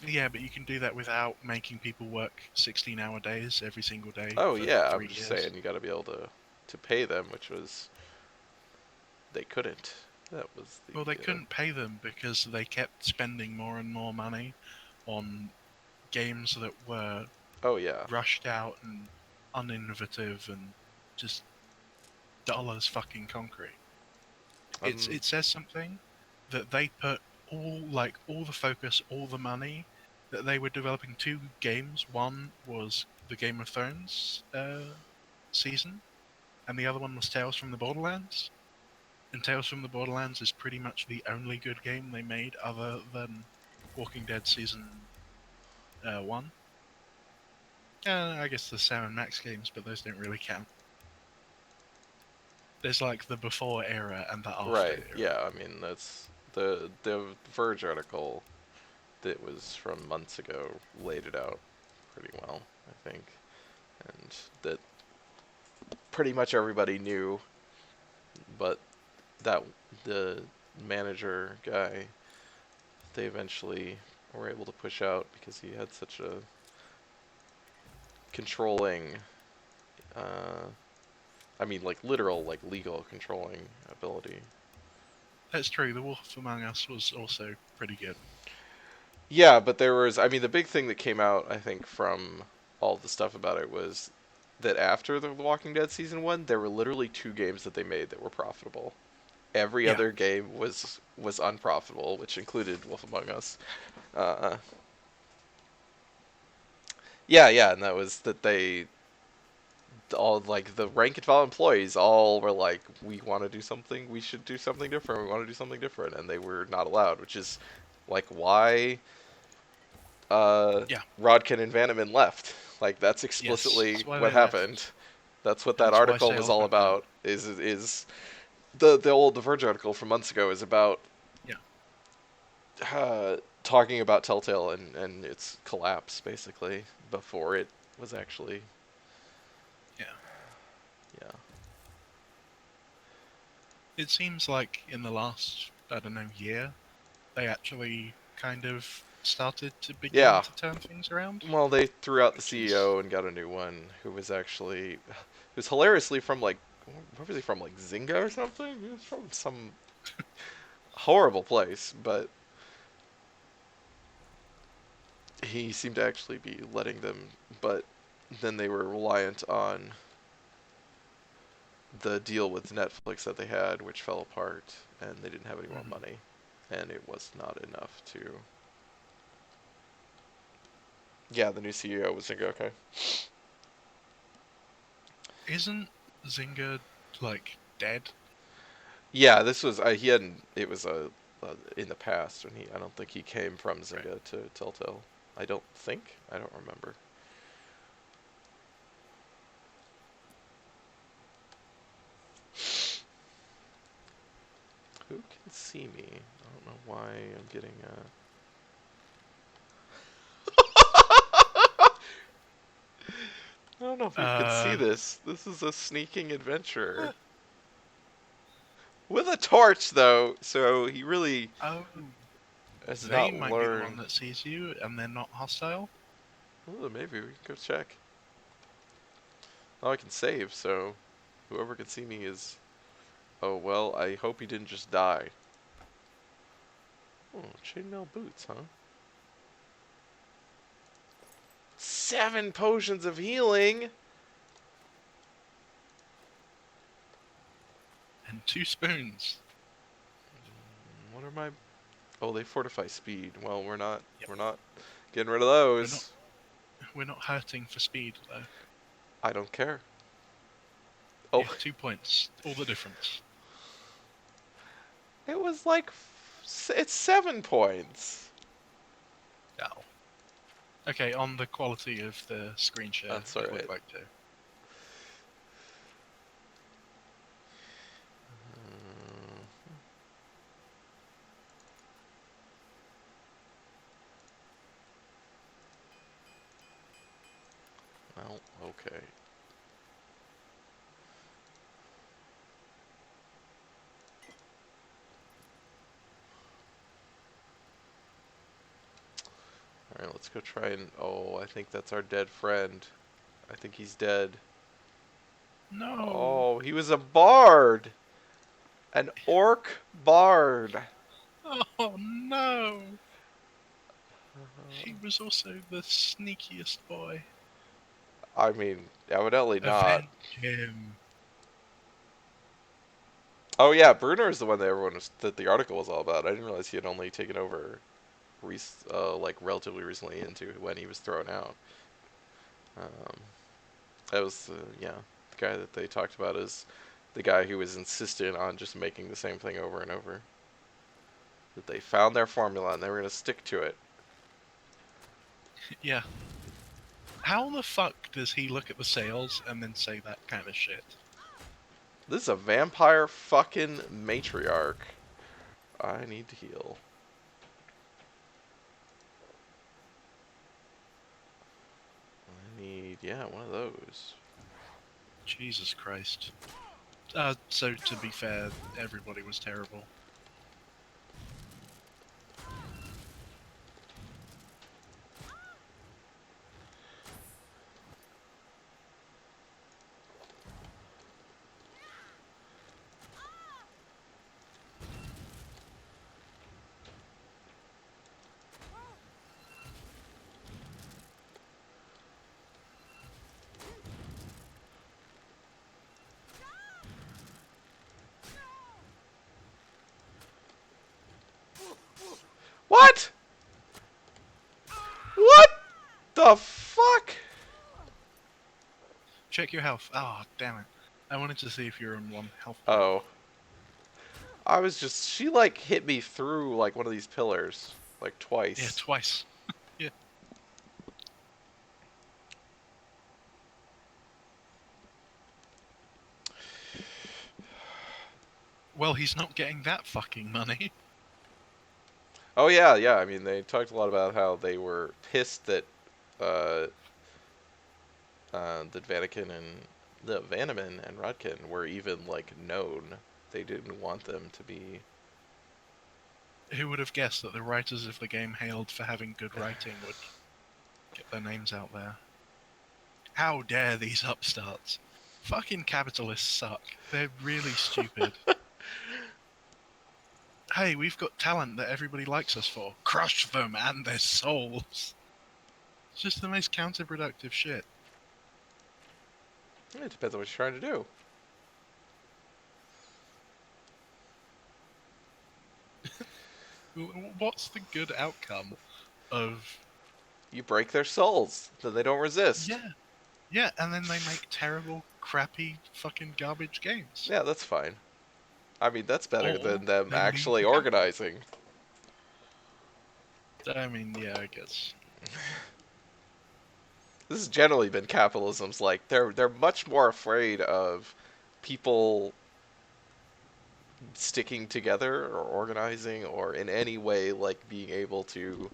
Yeah, but you can do that without making people work 16-hour days every single day Oh for yeah, I'm 3 just years. saying you got to be able to pay them, which was they couldn't. That was the. Well, they couldn't pay them because they kept spending more and more money on games that were Oh yeah. rushed out and uninnovative and just dull as fucking concrete. It says something that they put all the focus, all the money that they were developing two games. One was the Game of Thrones season, and the other one was Tales from the Borderlands. And Tales from the Borderlands is pretty much the only good game they made, other than Walking Dead season 1. I guess the Sam and Max games, but those don't really count. There's like the before era and the after Right. era. Yeah. I mean, that's the Verge article that was from months ago laid it out pretty well, I think, and that pretty much everybody knew, but that the manager guy they eventually were able to push out because he had such a controlling I mean like literal like legal controlling ability. That's true. The Wolf Among Us was also pretty good. Yeah, but there was I mean the big thing that came out I think from all the stuff about it was that after the Walking Dead season 1 there were literally 2 games that they made that were profitable. Every Yeah. other game was unprofitable, which included Wolf Among Us. Uh, yeah, and that was that they all like the rank and file employees all were like, we want to do something, we should do something different, we want to do something different, and they were not allowed, which is like why Yeah. Rodkin and Vanneman left. Like that's Yes. explicitly That's why what they left. happened. That's what And that that's why article was sales all went down. about. Is the old The Verge article from months ago is about Yeah. talking about Telltale and its collapse basically before it was actually Yeah. yeah. It seems like in the last I don't know, year, they actually kind of started to begin Yeah. to turn things around. Well, they threw out the Which is CEO and got a new one who was actually, who's hilariously from like, where was he from? Like Zynga or something? He was from some horrible place, but he seemed to actually be letting them. But then they were reliant on the deal with Netflix that they had, which fell apart, and they didn't have any more Mhm. money, and it was not enough to. Yeah, the new CEO was Zynga. Okay. Isn't Zynga like dead? Yeah, this was he hadn't. It was in the past, and I don't think he came from Right. Zynga to Telltale. I don't think. I don't remember. Who can see me? I don't know why I'm getting. I don't know if you can see Uh, this. This is a sneaking adventure with a torch, though. So he really oh, has they not might be the one learned. that sees you, and they're not hostile. Oh, maybe we can go check. Oh, I can save. So whoever can see me is. Oh well. I hope he didn't just die. Oh, chainmail boots, huh? 7 potions of healing. And 2 spoons. What are my? Oh, they fortify speed. Well, we're not. Yep. We're not getting rid of We're not those. we're not hurting for speed though. I don't care. Oh, Yeah, 2 points. All the difference. it was like it's 7 points. Oh. Okay, on the quality of the screen share, That's it alright. looked like 2. Well, okay. Alright, let's go try and. Oh, I think that's our dead friend. I think he's dead. No. Oh, he was a bard! An orc bard! Oh no. He was also the sneakiest boy. I mean, evidently not. Avenge him. Oh yeah, Bruner is the one that that the article was all about. I didn't realize he had only taken over, like relatively recently into when he was thrown out. Um, that was yeah, the guy that they talked about is the guy who was insistent on just making the same thing over and over. That they found their formula and they were gonna stick to it. Yeah. How the fuck does he look at the sales and then say that kind of shit? This is a vampire fucking matriarch. I need to heal. I need, yeah, one of those. Jesus Christ. So to be fair, everybody was terrible. What? What the fuck? Check your health. Ah, damn it. I wanted to see if you're on 1 health point. Oh. I was just, she like hit me through like one of these pillars, like Yeah, twice. twice. Yeah. Well, he's not getting that fucking money. Oh yeah, yeah. I mean, they talked a lot about how they were pissed that uh, that Vatican and the Vanaman and Rodkin were even like known. They didn't want them to be Who would have guessed that the writers of the game hailed for having good writing would get their names out there? How dare these upstarts? Fucking capitalists suck. They're really stupid. Hey, we've got talent that everybody likes us for. Crush them and their souls. It's just the most counterproductive shit. It depends on what you're trying to do. What's the good outcome of... You break their souls, then they don't resist. Yeah, and then they make terrible, crappy, fucking garbage games. Yeah, that's fine. I mean, that's better Or than them they leave actually the company. organizing. I mean, yeah, I guess. This has generally been capitalism's like they're much more afraid of people sticking together or organizing or in any way like being able to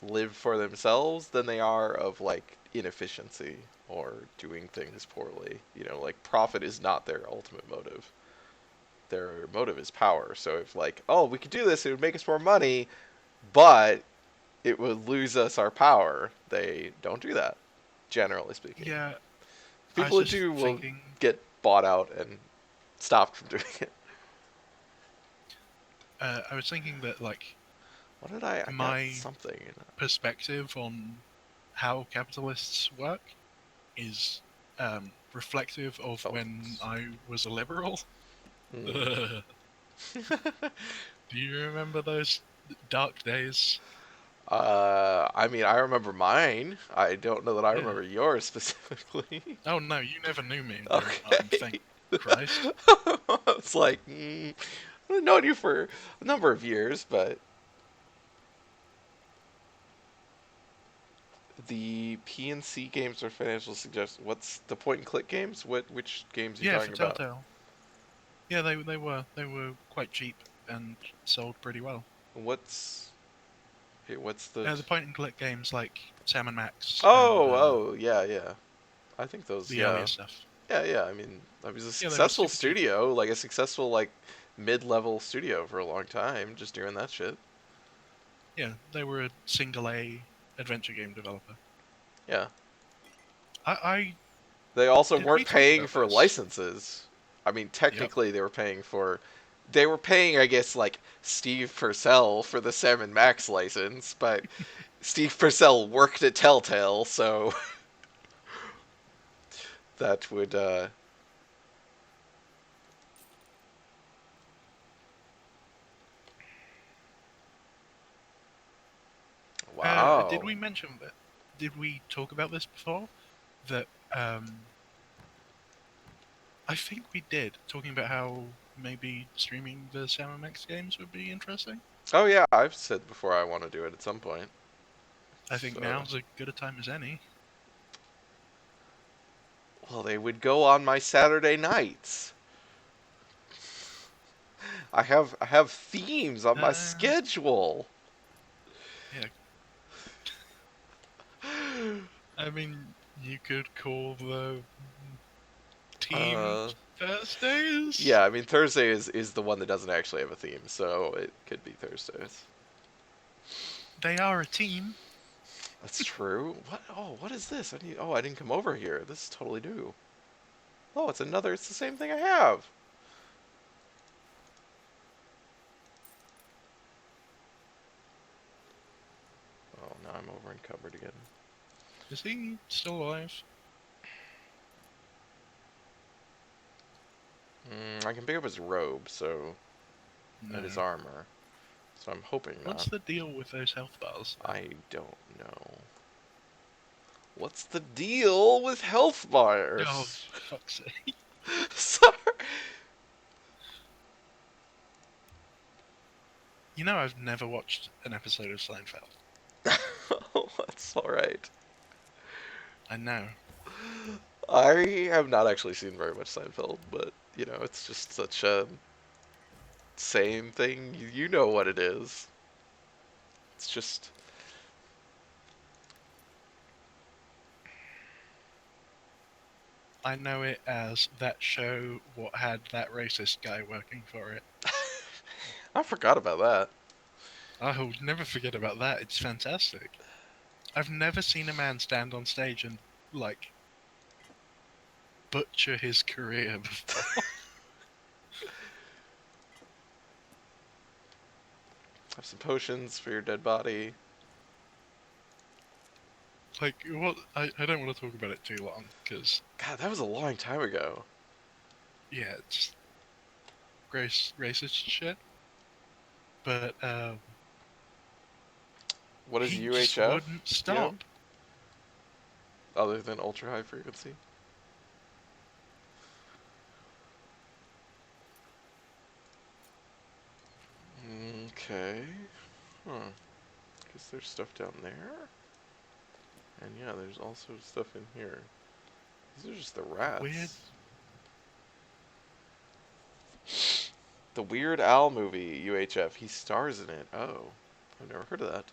live for themselves than they are of like inefficiency or doing things poorly. You know, like profit is not their ultimate motive. Their motive is power. So if like, oh, we could do this, it would make us more money, but it would lose us our power. They don't do that, generally speaking. Yeah, People I that was do just will thinking... get bought out and stopped from doing it. I was thinking that, like, What did I got my something. perspective on how capitalists work is reflective of Oh. when I was a liberal. Hmm. Do you remember those dark days? I mean, I remember mine. I don't know that I Yeah. remember yours specifically. Oh no, you never knew me during mine, Okay. thank Christ. It's like, I've known you for a number of years, but the PNC games are financial suggestions. What's the point and click games? Which games are you Yeah, talking for about? Telltale. Yeah, they were quite cheap and sold pretty well. What's what's the The point and click games like Sam and Max and oh, yeah. I think those, the yeah. earlier stuff. Yeah. I mean, it was a Yeah, they were successful super cheap. studio, like a successful like mid-level studio for a long time, just doing that shit. Yeah, they were a single A adventure game developer. Yeah. I They also did we weren't talk paying about for this? licenses. I mean, Yep. technically they were paying, I guess, like Steve Purcell for the Sam and Max license, but Steve Purcell worked at Telltale, so that would Did wow. we mention that? Did we talk about this before? That I think we did, talking about how maybe streaming the Sam and Max games would be interesting. Oh yeah, I've said before I want to do it at some point. I think So, now's as good a time as any. well, they would go on my Saturday nights. I have themes on my Uh, schedule. yeah. I mean, you could call the team Uh, Thursdays. yeah, I mean Thursday is the one that doesn't actually have a theme, so it could be Thursdays. They are a team. That's true. What? Oh, what is this? I didn't come over here. This is totally new. Oh, it's the same thing I have. Oh, now I'm over encumbered again. Is he still alive? I can pick up his robe, so No. and his armor. So I'm hoping What's not. the deal with those health bars? I don't know. What's the deal with health Oh, bars? for fuck's sake. Sorry. You know I've never watched an episode of Seinfeld. Oh, that's all right. I know. I have not actually seen very much Seinfeld, but you know, it's just such a same thing. You know what it is. It's just I know it as that show what had that racist guy working for it. I forgot about that. I will never forget about that. It's fantastic. I've never seen a man stand on stage and, like, butcher his career before. Have some potions for your dead body. Like, what? I don't want to talk about it too long, because, God, that was a long time ago. yeah, it's racist shit. But, What is he just UHF? wouldn't Do you know? stop. Other than ultra high frequency? Okay. Huh. Guess there's stuff down there. And yeah, there's also stuff in here. These are just the rats. Weird. The Weird Al movie, UHF. He stars in it. Oh. I've never heard of that.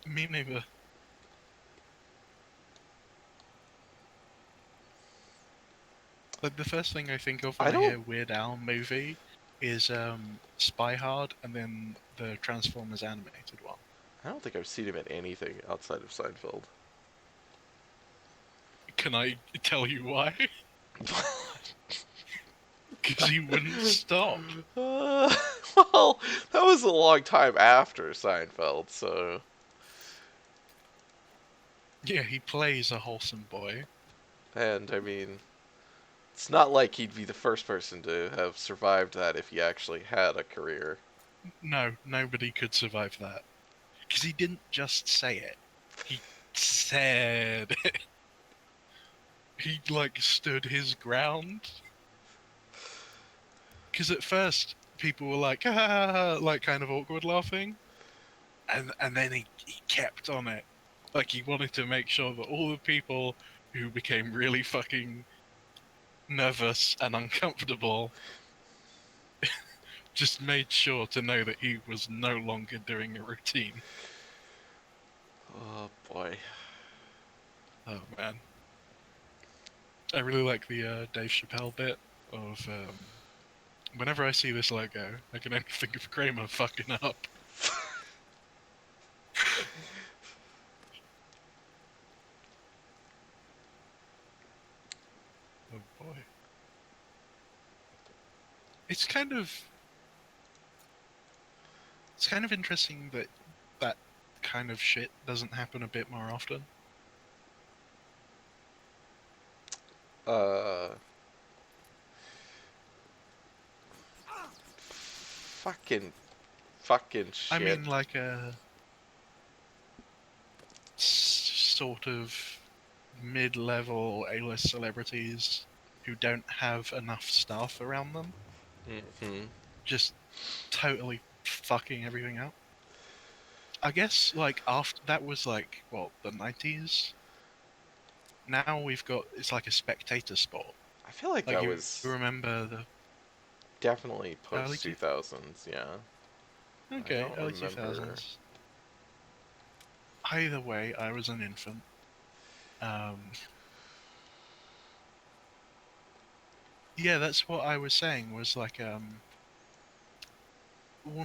Me neither. Like, the first thing I think of when I hear Weird Al movie is Spy Hard, and then the Transformers animated one. I don't think I've seen him in anything outside of Seinfeld. Can I tell you why? Because he wouldn't stop. Well, that was a long time after Seinfeld, so... Yeah, he plays a wholesome boy. And, I mean, it's not like he'd be the first person to have survived that if he actually had a career. No, nobody could survive that. Because he didn't just say it. He said it. He, like, stood his ground. Because at first, people were like, ah, like, kind of awkward laughing. And then he kept on it. Like, he wanted to make sure that all the people who became really fucking nervous and uncomfortable just made sure to know that he was no longer doing a routine. Oh, boy. Oh, man. I really like the Dave Chappelle bit of, whenever I see this logo, I can only think of Kramer fucking up. Oh boy. It's kind of interesting that that kind of shit doesn't happen a bit more often. Fucking shit. I mean, like sort of mid-level A-list celebrities who don't have enough staff around them, just totally fucking everything up. I guess, like, after that was like, what, the 90s? Now we've got, it's like a spectator sport. I feel like that was remember the definitely early post 2000s, yeah. Okay, don't early remember. 2000s. Either way, I was an infant. Yeah, that's what I was saying, was like, well,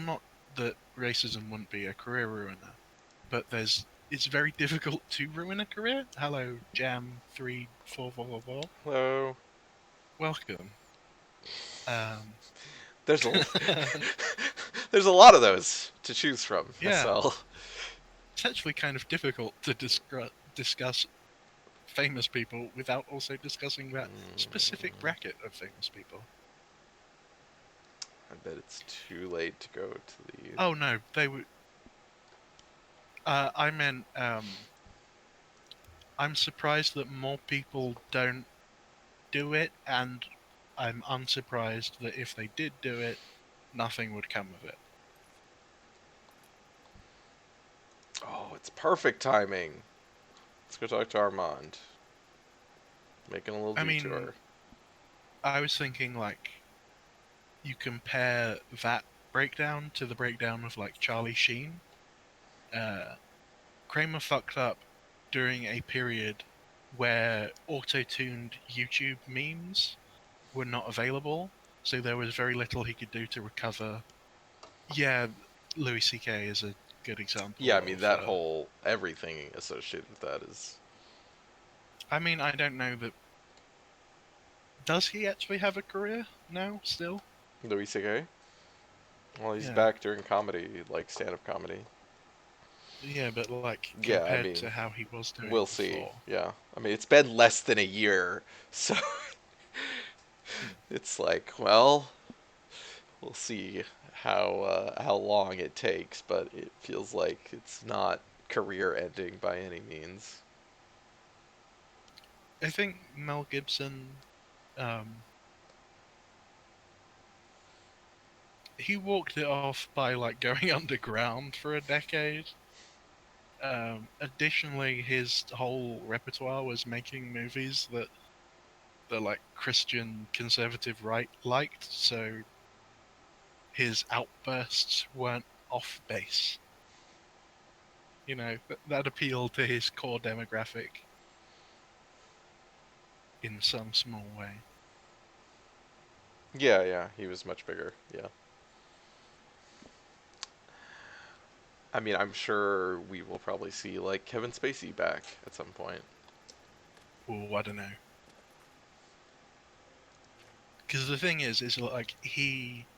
not that racism wouldn't be a career ruiner, but it's very difficult to ruin a career. Hello, Jam3444. Hello. Welcome. There's a there's a lot of those to choose from. Yeah. So. It's actually kind of difficult to discuss famous people without also discussing that specific bracket of famous people. I bet it's too late to go to the... Oh no, they would... I meant, I'm surprised that more people don't do it, and I'm unsurprised that if they did do it, nothing would come of it. Oh, it's perfect timing. Let's go talk to Armand. Making a little detour. mean, I was thinking, like, you compare that breakdown to the breakdown of, like, Charlie Sheen. Kramer fucked up during a period where auto-tuned YouTube memes were not available, so there was very little he could do to recover. Yeah, Louis C.K. is a good example. Yeah, I mean of, that whole everything associated with that is. I mean, I don't know that. Does he actually have a career now? Still? Louis C.K. Well, he's Yeah. back doing comedy, like stand-up comedy. Yeah, but like Yeah, I compared mean, to how he was doing we'll see. before. Yeah, I mean, it's been less than a year, so it's like, well, we'll see how long it takes, but it feels like it's not career-ending by any means. I think Mel Gibson, um, he walked it off by like going underground for a decade. Additionally, his whole repertoire was making movies that the like Christian conservative right liked, so his outbursts weren't off base. That appealed to his core demographic in some small way. Yeah, yeah, he was much bigger. Yeah. I mean, I'm sure we will probably see like Kevin Spacey back at some point. Or I don't know. Because the thing is like he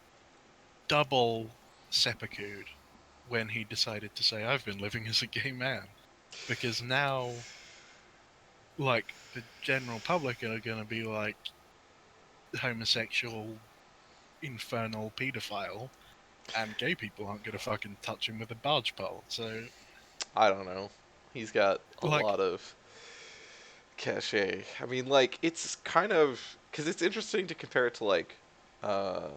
double seppuku'd when he decided to say, "I've been living as a gay man," because now, like the general public are gonna be like homosexual, infernal pedophile, and gay people aren't gonna fucking touch him with a barge pole. So, I don't know. He's got a like, lot of cachet. I mean, like it's kind of because it's interesting to compare it to like, uh,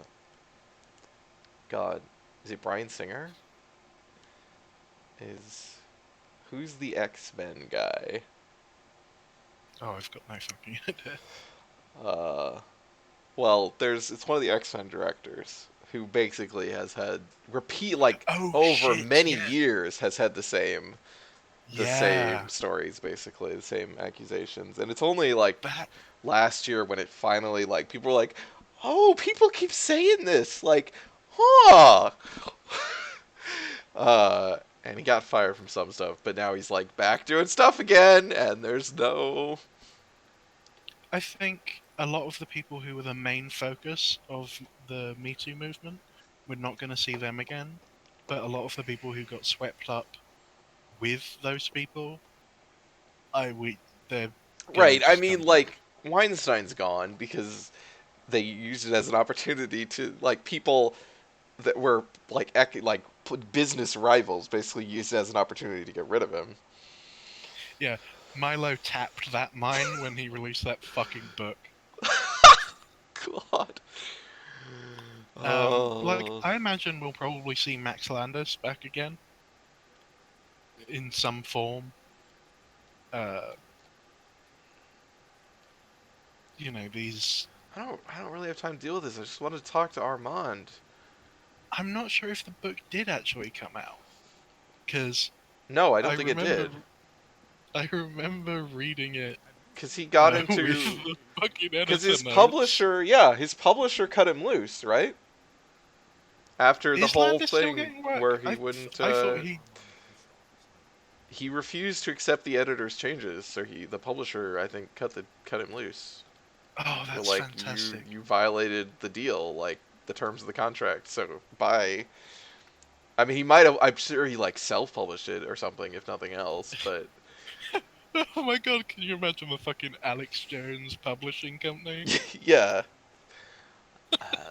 God, is it Bryan Singer? Is who's the X-Men guy? oh, I've got no fucking idea. Uh, well, it's one of the X-Men directors who basically has had repeat like Oh over shit! many Yeah, years has had the yeah. same stories, basically the same accusations, and it's only like That last year when it finally like people were like, oh, people keep saying this, like, huh. And he got fired from some stuff, but now he's like back doing stuff again, and there's no. I think a lot of the people who were the main focus of the Me Too movement, we're not going to see them again. But a lot of the people who got swept up with those people, they're gonna Right, I just mean, come back. like Weinstein's gone because they used it as an opportunity to like people that were like business rivals basically used it as an opportunity to get rid of him. Yeah, Milo tapped that mine when he released that fucking book. God. Like Oh. I imagine we'll probably see Max Landis back again in some form. Uh, these. I don't really have time to deal with this. I just want to talk to Armand. I'm not sure if the book did actually come out because No, I I don't think it remember did. I remember reading it Cuz he got with into the fucking cuz editor his notes. publisher, yeah, his publisher cut him loose, right? After the Is whole Landis still thing getting work? where he wouldn't I thought he. he refused to accept the editor's changes, so the publisher I think cut him loose. Oh, They're that's like fantastic. you violated the deal, like the terms of the contract. So bye. I mean, he might have. I'm sure he like self-published it or something, if nothing else. But Oh my god, can you imagine the fucking Alex Jones publishing company? yeah,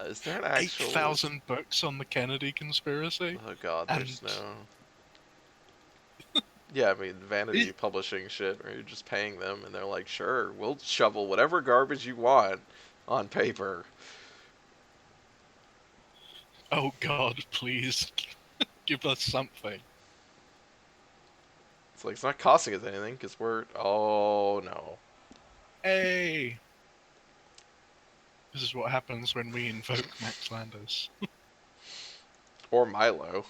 is there an Eight actual? thousand books on the Kennedy conspiracy, Oh God, and there's no. Yeah, I mean, vanity it, publishing shit, where you're just paying them, and they're like, sure, we'll shovel whatever garbage you want on paper. oh god, please give us something. It's like it's not costing us anything because we're. Oh no. Hey, this is what happens when we invoke Max Landis. Or Milo.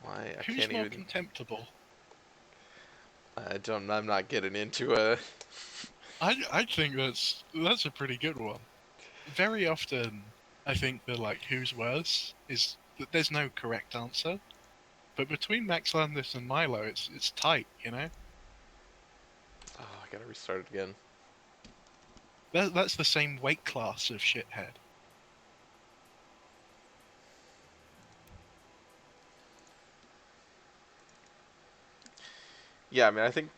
Why I Who's can't more even. contemptible? I don't. I'm not getting into a I think that's a pretty good one. Very often, I think the like who's worse is that there's no correct answer, but between Max Landis and Milo, it's tight, you know. Oh, I gotta restart it again. That's the same weight class of shithead. Yeah, I mean, I think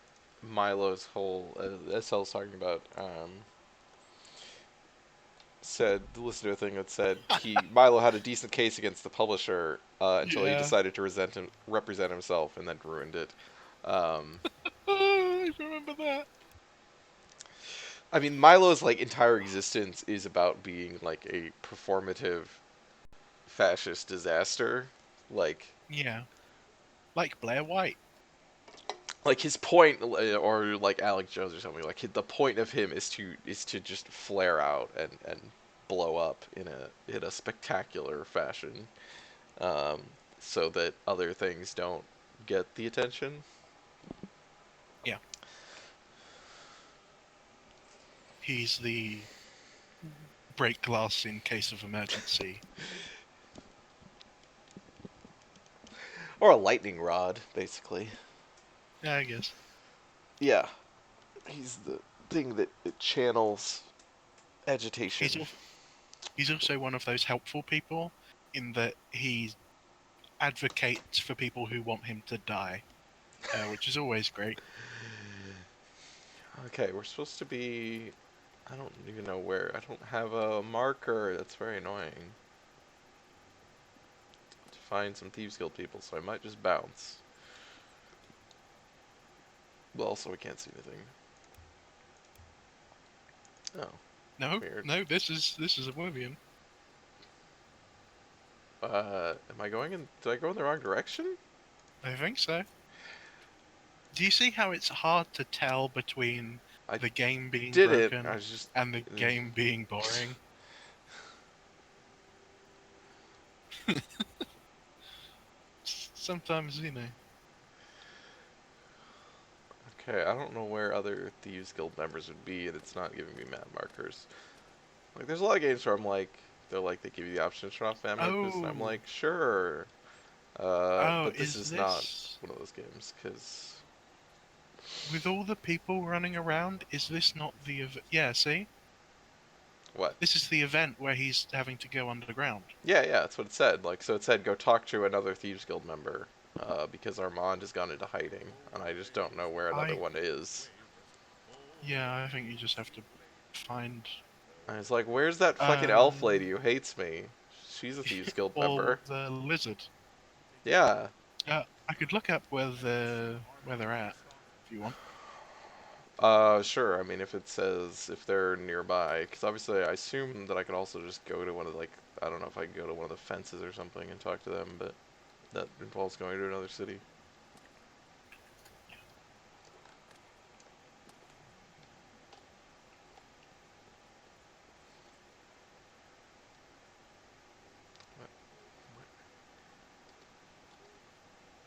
Milo's whole SL's talking about said listened to a thing that said Milo had a decent case against the publisher until he Yeah. decided to represent himself and then ruined it. Um, I remember that. I mean, Milo's like entire existence is about being like a performative fascist disaster. Like, Yeah, like Blair White. like his point, or like Alex Jones or something. Like the point of him is to just flare out and blow up in a spectacular fashion, um, so that other things don't get the attention. Yeah, he's the break glass in case of emergency. Or a lightning rod, basically. Yeah, I guess. Yeah, he's the thing that it channels agitation. He's also one of those helpful people in that he advocates for people who want him to die, which is always great. Okay, we're supposed to be. I don't even know where. I don't have a marker. That's very annoying. To find some Thieves Guild people, so I might just bounce. Well, also, we can't see anything. Oh. No, Weird. no, this is Oblivion. Am I going in? Did I go in the wrong direction? I think so. Do you see how it's hard to tell between I the game being did it. broken I was just. and the game being boring? Sometimes, you know. Okay, I don't know where other Thieves Guild members would be, and it's not giving me map markers. Like, there's a lot of games where I'm like, they give you the option to turn off map markers, and I'm Oh. like, sure. Oh, But this is not one of those games, because... with all the people running around, is this not the yeah, see? What? This is the event where he's having to go underground. Yeah, that's what it said. Like, so it said, go talk to another Thieves Guild member, because Armand has gone into hiding, and I just don't know where another one is. Yeah, I think you just have to find... And it's like, where's that fucking elf lady who hates me? She's a Thieves Guild member. Or the lizard. Yeah. I could look up where they're at, if you want. Sure. I mean, if it says if they're nearby, because obviously I assume that I could also just go to one of, like, I don't know if I can go to one of the fences or something and talk to them, but that involves going to another city.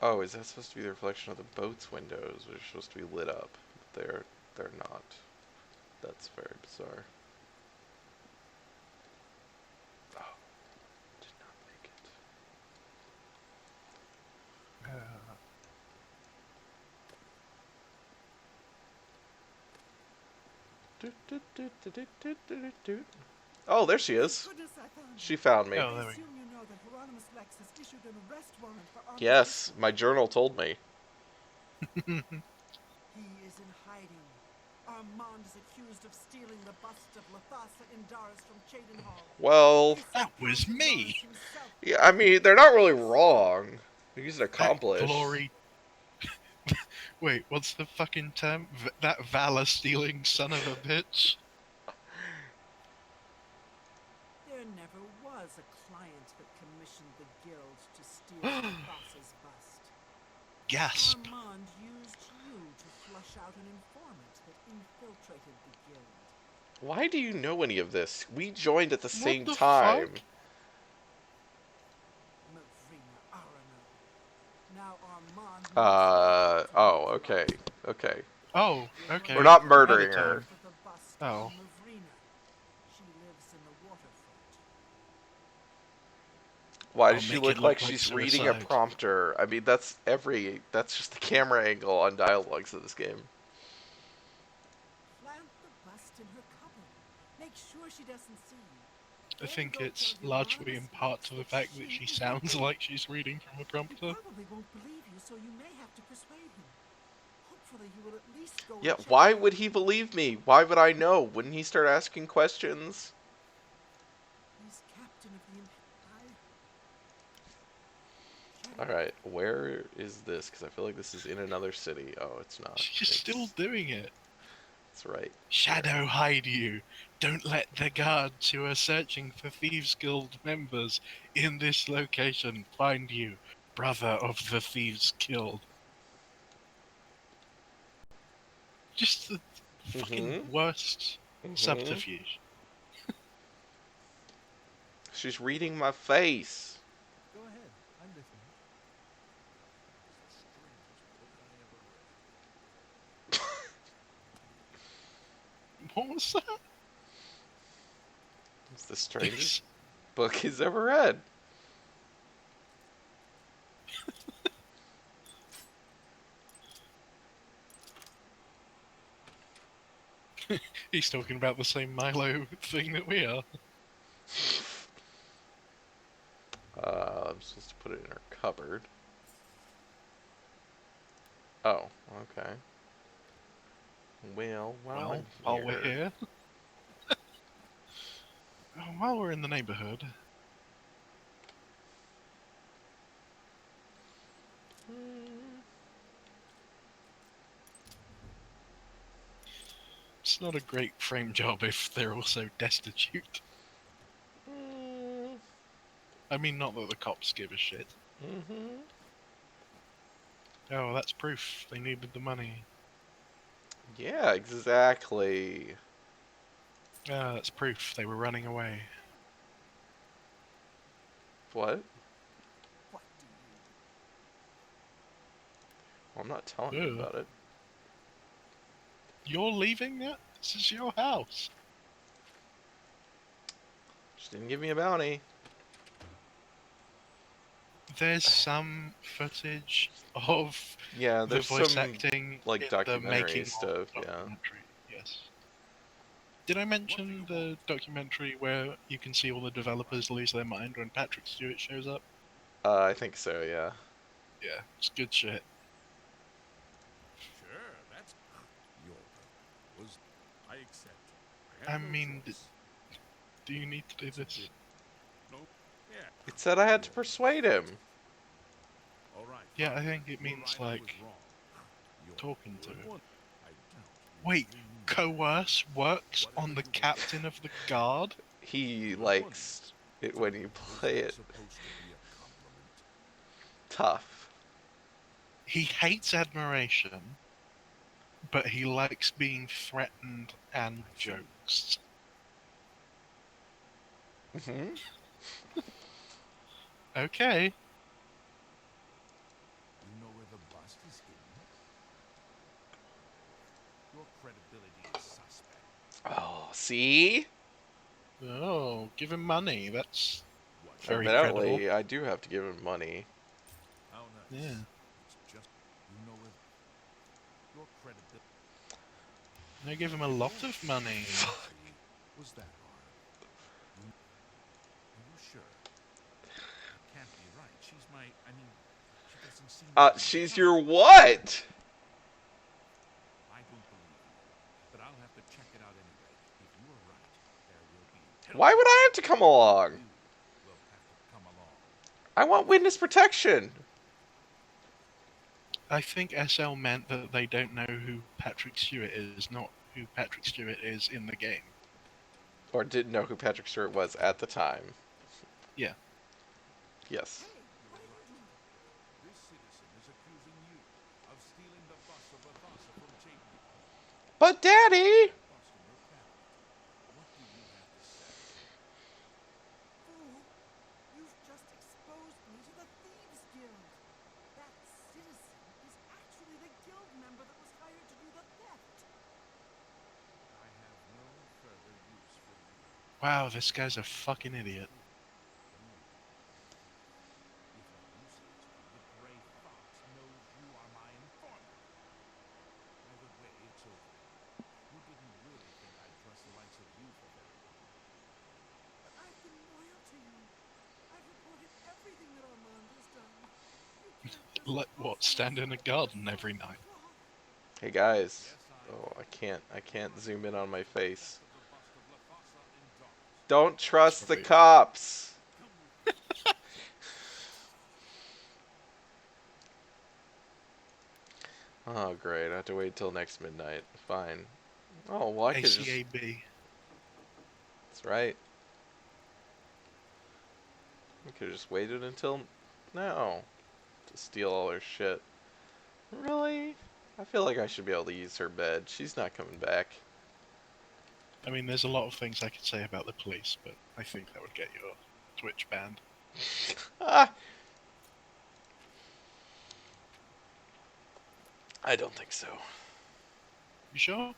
Oh, is that supposed to be the reflection of the boat's windows, which are supposed to be lit up? But they're not. That's very bizarre. Oh, did not make it. Oh, there she is. Goodness, I found you. She found me. Oh, I there we assume you know that Hieronymus Lex has issued an arrest warrant for Arthur Yes, Dixon. my journal told me. He is in hiding. Armand is accused of stealing the bust of Lathasa Indaris from Cheydinhall. Well, He said That was Count me. Indaris himself yeah, I mean, they're not really wrong. He's an That accomplice. glory... Wait, what's the fucking term? That valor-stealing son of a bitch? There never was a client that commissioned the guild to steal Lathasa's bust. Gasp. Armand used you to flush out an informant that infiltrated the guild. Why do you know any of this? We joined at the same the time. fuck? Mavrina Arano. Now Armand Oh, okay. Okay. Oh, okay. We're not Another murdering her. time. Oh. Mavrina. She lives in the waterfront. Why I'll does she make it look like look like she's reading a suicide. prompter? I mean, that's just the camera angle on dialogues of this game. Plant the bust in her cupboard. Make sure she doesn't see you. I Then think go it's tell largely in Uranus part Max to the fact that she is the sounds thief. like she's reading from a He prompter. probably won't believe you, so you may have to persuade him. Hopefully he will at least go Yeah, and check why it would out. he believe me? Why would I know? Wouldn't he start asking questions? He's captain of the Shut it. Alright, where is this? Because I feel like this is in another city. Oh, it's not. She's still doing it. It's right. Shadow hide you. Don't let the guards who are searching for Thieves Guild members in this location find you, brother of the Thieves Guild. Just the fucking worst subterfuge. She's reading my face. Go ahead. I'm listening. What was that? It's the strangest book he's ever read. He's talking about the same Milo thing that we are. I'm supposed to put it in her cupboard. Oh, okay. Well, Well, while we're here. While we're in the neighborhood. It's not a great frame job if they're also destitute. I mean, not that the cops give a shit. Oh, that's proof. They needed the money. Yeah, exactly. That's proof. They were running away. What? What do you? Well, I'm not telling you about it. You're leaving it? This is your house. She didn't give me a bounty. There's some footage of Yeah, the there's voice some acting like in the documentary making stuff. of the Yeah. documentary. Yes. Did I mention the documentary where you can see all the developers lose their mind when Patrick Stewart shows up? I think so. Yeah. Yeah, it's good shit. Sure, that's your was. I accept. I mean, do you need to do this? Nope. Yeah. It said I had to persuade him. All right. Yeah, fine. I think it You're means, right, I like, was wrong. You're talking to good him. one. I doubt. Wait, coerce works on the captain of the guard? He likes it when you play it Supposed to be a compliment. tough. He hates admiration, but he likes being threatened and jokes. Okay. You know where the bust is hidden? Your credibility is suspect. Oh, see? Oh, give him money. That's What? very credible. Evidently, I do have to give him money. How nice. Yeah. It's just you know where your credibility. They give him a lot of money. Was that hard? Are you sure? That can't be right. She's my. I mean, she doesn't seem. She's your what? I don't believe you, but I'll have to check it out anyway. If you are right, there will be. Why would I have to come along? You will have to come along. I want witness protection. I think SL meant that they don't know who Patrick Stewart is, not who Patrick Stewart is in the game. Or didn't know who Patrick Stewart was at the time. Yeah. Yes. This citizen is accusing you of stealing the bust of Athasa from Chapin. But Daddy! Bust in your cabinet. What do you have to say? Fool! You've just exposed me to the Thieves Guild. That citizen is actually the guild member that was hired to do the theft. I have no Wow, this guy's a fucking idiot. If what you say is true, the gray fox knows you are my informant. Either way, it's over. You didn't really think I'd trust the likes of you for very long. But I've been loyal to you. I've reported everything that Armand has done. You can't just Let what, offer stand in a yourself to garden the every son of night? God. Hey guys. Yes, I Oh, do. I can't Plus, zoom I in on my also have a face. test of the bust of Lafasa in Doris. Don't It's trust the probably cops. Come with me. Oh, great. I have to wait till next midnight. Fine. Oh, well, I could just. ACAB. That's right. I could have just waited until now to steal all her shit. Really? I feel like I should be able to use her bed. She's not coming back. I mean, there's a lot of things I could say about the police, but I think that would get your Twitch banned. Ah! I don't think so. You sure?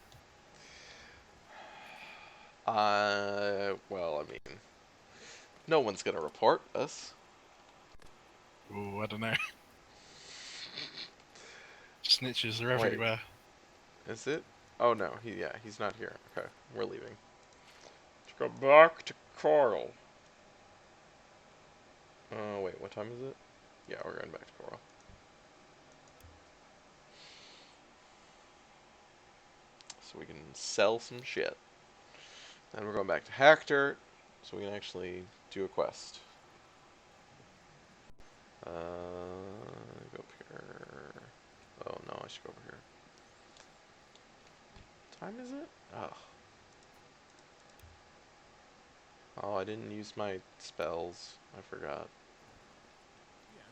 Well, I mean, no one's gonna report us. Ooh, I don't know. Snitches are Wait. everywhere. Is it? Oh no, he's not here. Okay, we're leaving. Let's go back to Coral. Wait, what time is it? Yeah, we're going back to Coral. So we can sell some shit. Then we're going back to Hector, so we can actually do a quest. Go up here. Oh no, I should go over here. What time is it? Oh. Oh, I didn't use my spells. I forgot. Yes.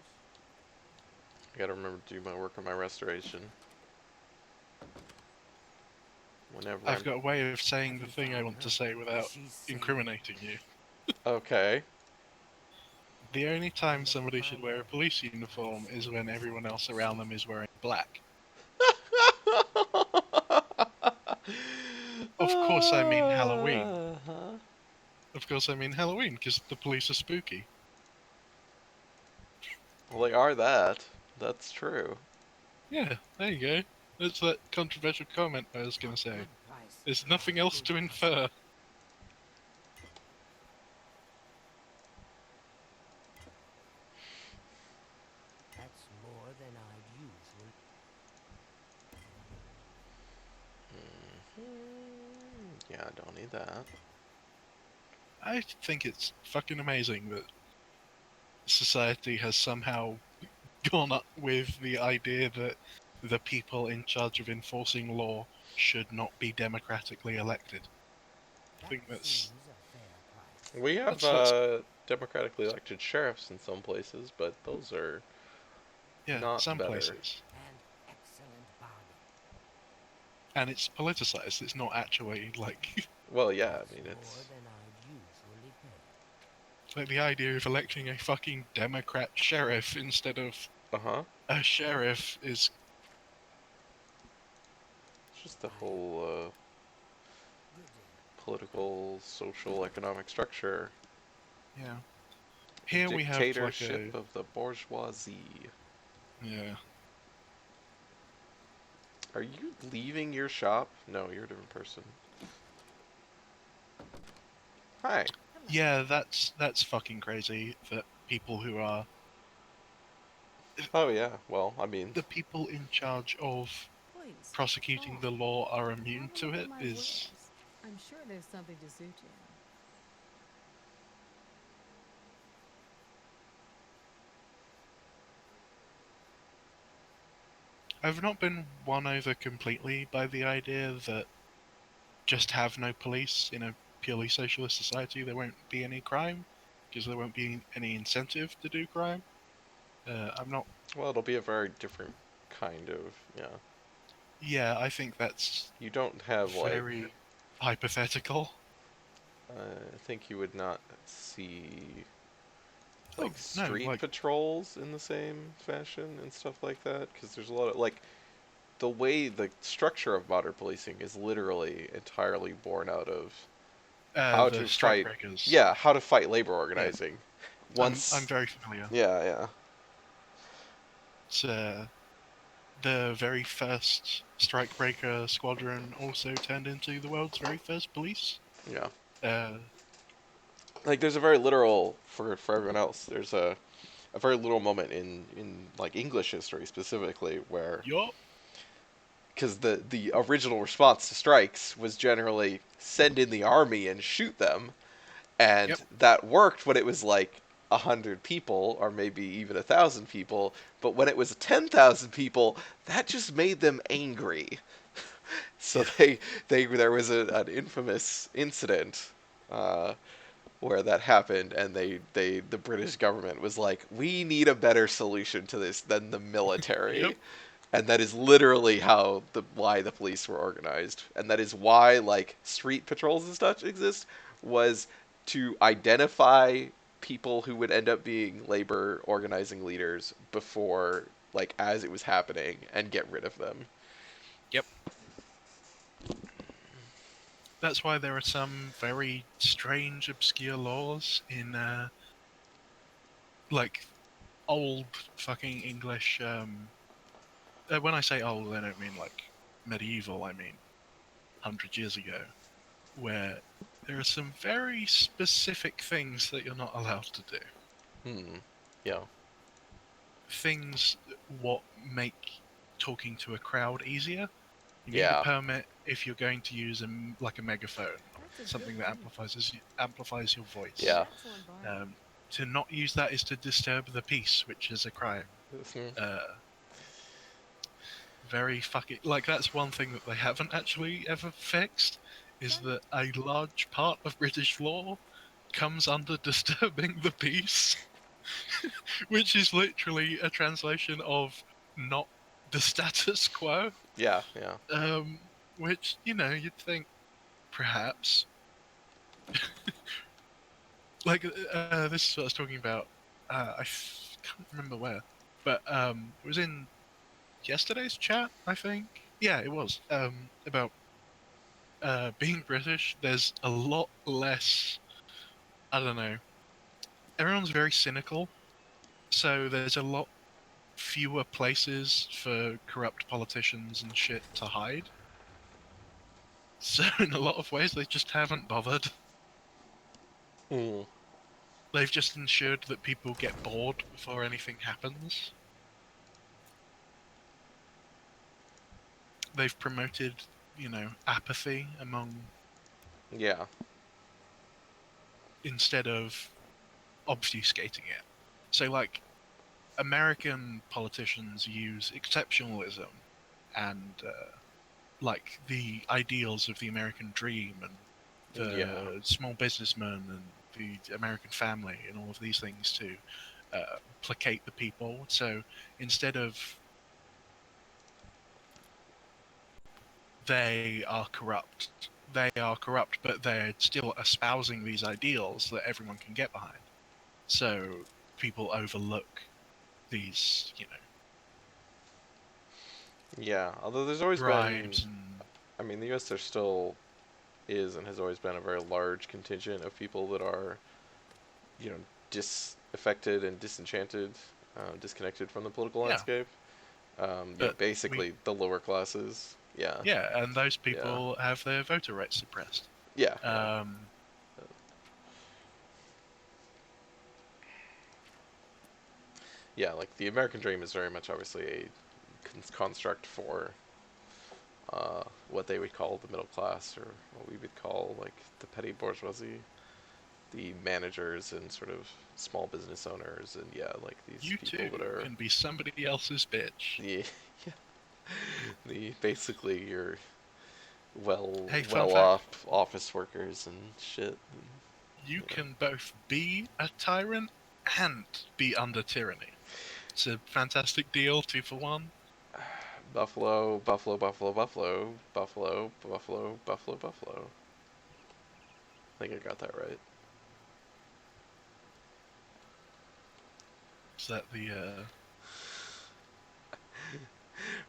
I gotta remember to do my work on my restoration. Whenever I've I'm... got a way of saying Have the you thing I found want to her? say without She's safe. incriminating you. Okay. The only Have you time ever somebody should found wear her? a police uniform is when everyone else around them is wearing black. Of course I mean Halloween. Uh-huh. Of course I mean Halloween, because the police are spooky. Well, they are that. That's true. Yeah, there you go. That's that controversial comment I was gonna say. Good price. There's nothing else Good to infer. customer. That's more than I'd usually. Yeah, I don't need that. I think it's fucking amazing that society has somehow gone up with the idea that the people in charge of enforcing law should not be democratically elected. I think That that's seems a fair price. We have that's democratically elected sheriffs in some places, but those are yeah, not some better. places. An excellent bargain. And it's politicized. It's not actually like Well, yeah, That's I mean, more it's... than I'd usually pay. like the idea of electing a fucking Democrat sheriff instead of Uh-huh. a sheriff is It's just the whole Good day. political, social, economic structure. yeah. Here we have like Dictatorship a of the bourgeoisie. yeah. Are you leaving your shop? No, you're a different person. Hi. Yeah, that's fucking crazy that people who are Oh, yeah. Well, I mean... the people in charge of Please, prosecuting go the on. law are immune Have a to look at it my is wares. I'm sure there's something to suit you. I've not been won over completely by the idea that just have no police in a purely socialist society there won't be any crime because there won't be any incentive to do crime. I'm not. Well, it'll be a very different kind of... Yeah. Yeah, I think that's You don't have, like... very hypothetical. I think you would not see... Oh like no, street like patrols in the same fashion and stuff like that, because there's a lot of like the way the structure of modern policing is literally entirely born out of how The to strike fight. breakers. Yeah, how to fight labor Yeah. organizing. I'm very familiar. Yeah, yeah, It's, the very first strikebreaker squadron also turned into the world's very first police. yeah. Uh, Like there's a very literal for everyone else. There's a very little moment in like English history specifically where yup. because the original response to strikes was generally send in the army and shoot them, and Yep. that worked when it was like 100 people or maybe even 1,000 people. But when it was 10,000 people, that just made them angry. So Yeah. they there was an infamous incident uh, where that happened, and the British government was like, we need a better solution to this than the Yep. military. And that is literally how why the police were organized, and that is why like street patrols and stuff exist, was to identify people who would end up being labor organizing leaders before, like, as it was happening, and get rid of them. Yep. That's why there are some very strange, obscure laws in like old fucking English. When I say old, I don't mean like medieval. I mean 100 years ago, where there are some very specific things that you're not allowed to do. Hmm. Yeah. Things what make talking to a crowd easier. You need a Yeah. permit if you're going to use like a megaphone or That's a good something that point. amplifies your voice. Yeah. Natural environment. To not use that is to disturb the peace, which is a crime. Mhm. Uh, very fucking like that's one thing that they haven't actually ever fixed is that a large part of British law comes under disturbing the peace, which is literally a translation of not the status quo. Yeah. Yeah. Um, which you'd think perhaps like this is what I was talking about. Can't remember where, but it was in yesterday's chat, I think. Yeah, it was about being British. There's a lot less. I don't know. Everyone's very cynical, so there's a lot fewer places for corrupt politicians and shit to hide. So in a lot of ways, they just haven't bothered. Hmm. They've just ensured that people get bored before anything happens. They've promoted, apathy among Yeah. instead of obfuscating it. So, like, American politicians use exceptionalism and, like, the ideals of the American dream and Yeah. the small businessman and the American family and all of these things to placate the people. So instead of they are corrupt, but they're still espousing these ideals that everyone can get behind. So people overlook these, Yeah. Although there's always been, bribes and I mean, the U.S. there still is and has always been a very large contingent of people that are, disaffected and disenchanted, disconnected from the political yeah. landscape. But Basically the lower classes. Yeah. and those Yeah. people have their voter rights suppressed. Yeah. Yeah. Um, Yeah. Like the American dream is very much obviously a construct for what they would call the middle class, or what we would call like the petty bourgeoisie, the managers and sort of small business owners, and yeah, like these you people too that are can be somebody else's bitch. the the basically your well Hey, fun well fact. off office workers and shit. You can both be a tyrant and be under tyranny. It's a fantastic deal, 2 for 1. Buffalo, Buffalo, Buffalo, Buffalo, Buffalo, Buffalo, Buffalo, Buffalo. I think I got that right. Is that the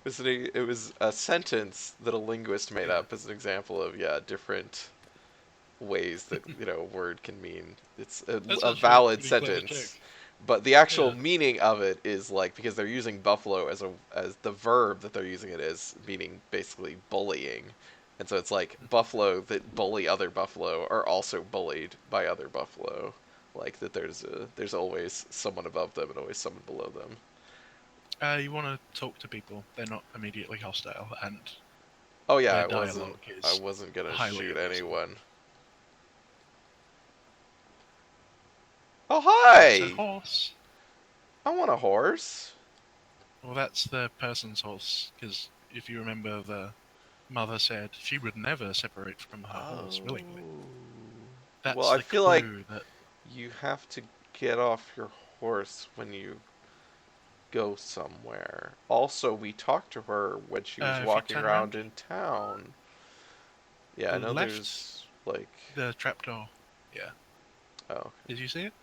It was a sentence that a linguist made yeah. up as an example of, yeah, different ways that word can mean. It's That's a actually a valid pretty clever joke. sentence, but the actual Yeah. meaning of it is like because they're using buffalo as the verb that they're using it as meaning basically bullying, and so it's like buffalo that bully other buffalo are also bullied by other buffalo, like that there's always someone above them and always someone below them. You want to talk to people; they're not immediately hostile, and Oh yeah, their dialogue I is wasn't gonna highly shoot amusing. anyone. Oh That's a hi! horse. I want a horse. Well, that's the person's horse, because if you remember, the mother said she would never separate from her horse Oh. willingly. Well, That's I the feel like clue that you have to get off your horse when you go somewhere. Also, we talked to her when she was if you walking turn around around, in town. Yeah, I know left there's like the trapdoor. Yeah, oh, did you see it?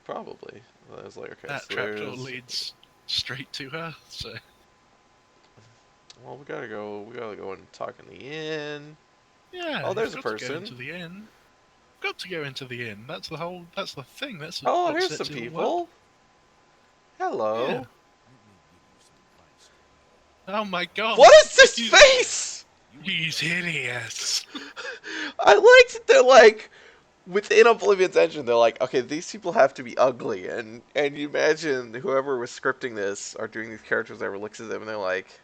probably. I was like, okay, That so trapdoor there's leads straight to her. So well, we gotta go and talk in the inn. yeah, Oh, you've there's a got to go person. into the inn. Got to go into the inn. That's the whole. That's the thing. That's Oh, what here's some sets it all up. people. Hello. Yeah. Let me give you some advice, Oh my god. What is this He's- face? He's hideous. I liked that they're like within Oblivion's engine. They're like, okay, these people have to be ugly, and you imagine whoever was scripting this or doing these characters ever looks at them and they're like,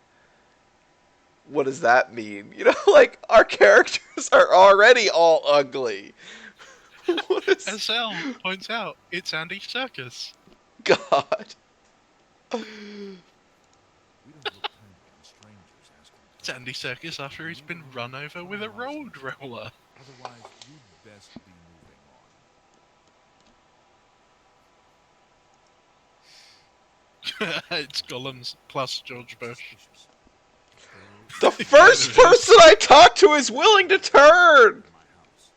what does that mean? Like our characters are already all ugly. What is As Sal points out, it's Andy Serkis. God? We don't look kindly on strangers asking It's Andy Serkis after he's been run over with a road roller. Otherwise, you'd best be moving on. It's Gollums plus George Bush. Suspicious. The first person I talk to is willing to turn. My house.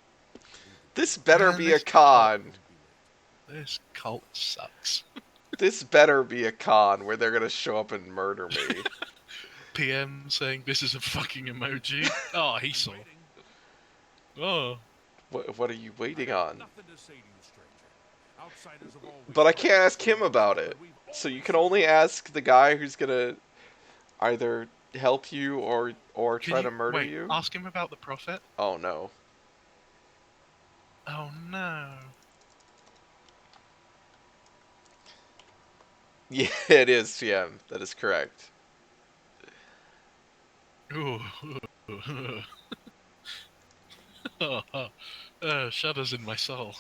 This better Man, be a this con. Won't be late. This cult sucks. This better be a con where they're gonna show up and murder me. PM saying this is a fucking emoji. Oh, he saw. Waiting. Oh, What are you waiting I got on? nothing to say to you, stranger. Outsiders have always But I tried can't to ask him steal us, about but it. we've So you always can only ask the guy who's gonna either help you or can try you to murder wait? you. Ask him about the prophet. Oh no. Oh no. Yeah, it is TM. That is correct. Ooh. Shudders in my soul.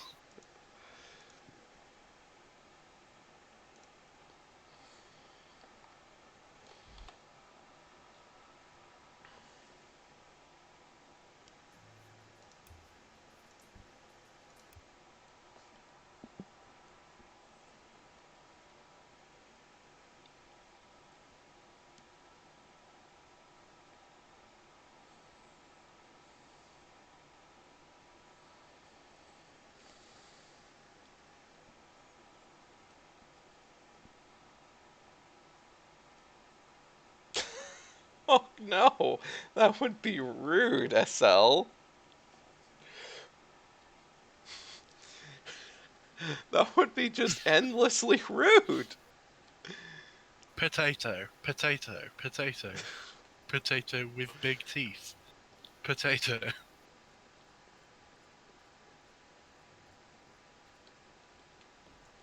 Oh no, that would be rude, SL. That would be just endlessly rude. Potato, potato, potato, potato with big teeth. Potato.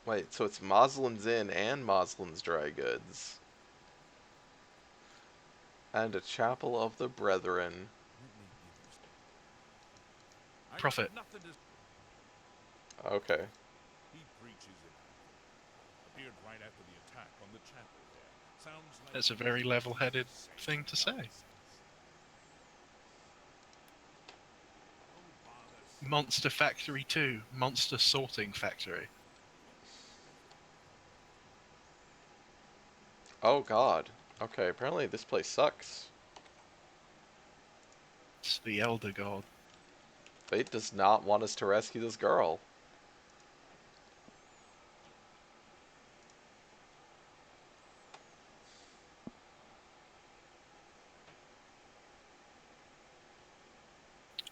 Wait, so it's Moslin's Inn and Moslin's Dry Goods. And a Chapel of the Brethren. Let me give you some. I Prophet. got nothing to. Okay. He preaches it. Appeared right after the attack on the chapel there. Sounds like That's a he very was level-headed insane thing to say. nonsense. Oh, bother. Monster Factory 2. Monster Sorting Factory. Oh god. Okay, apparently this place sucks. It's the Elder God. Fate does not want us to rescue this girl.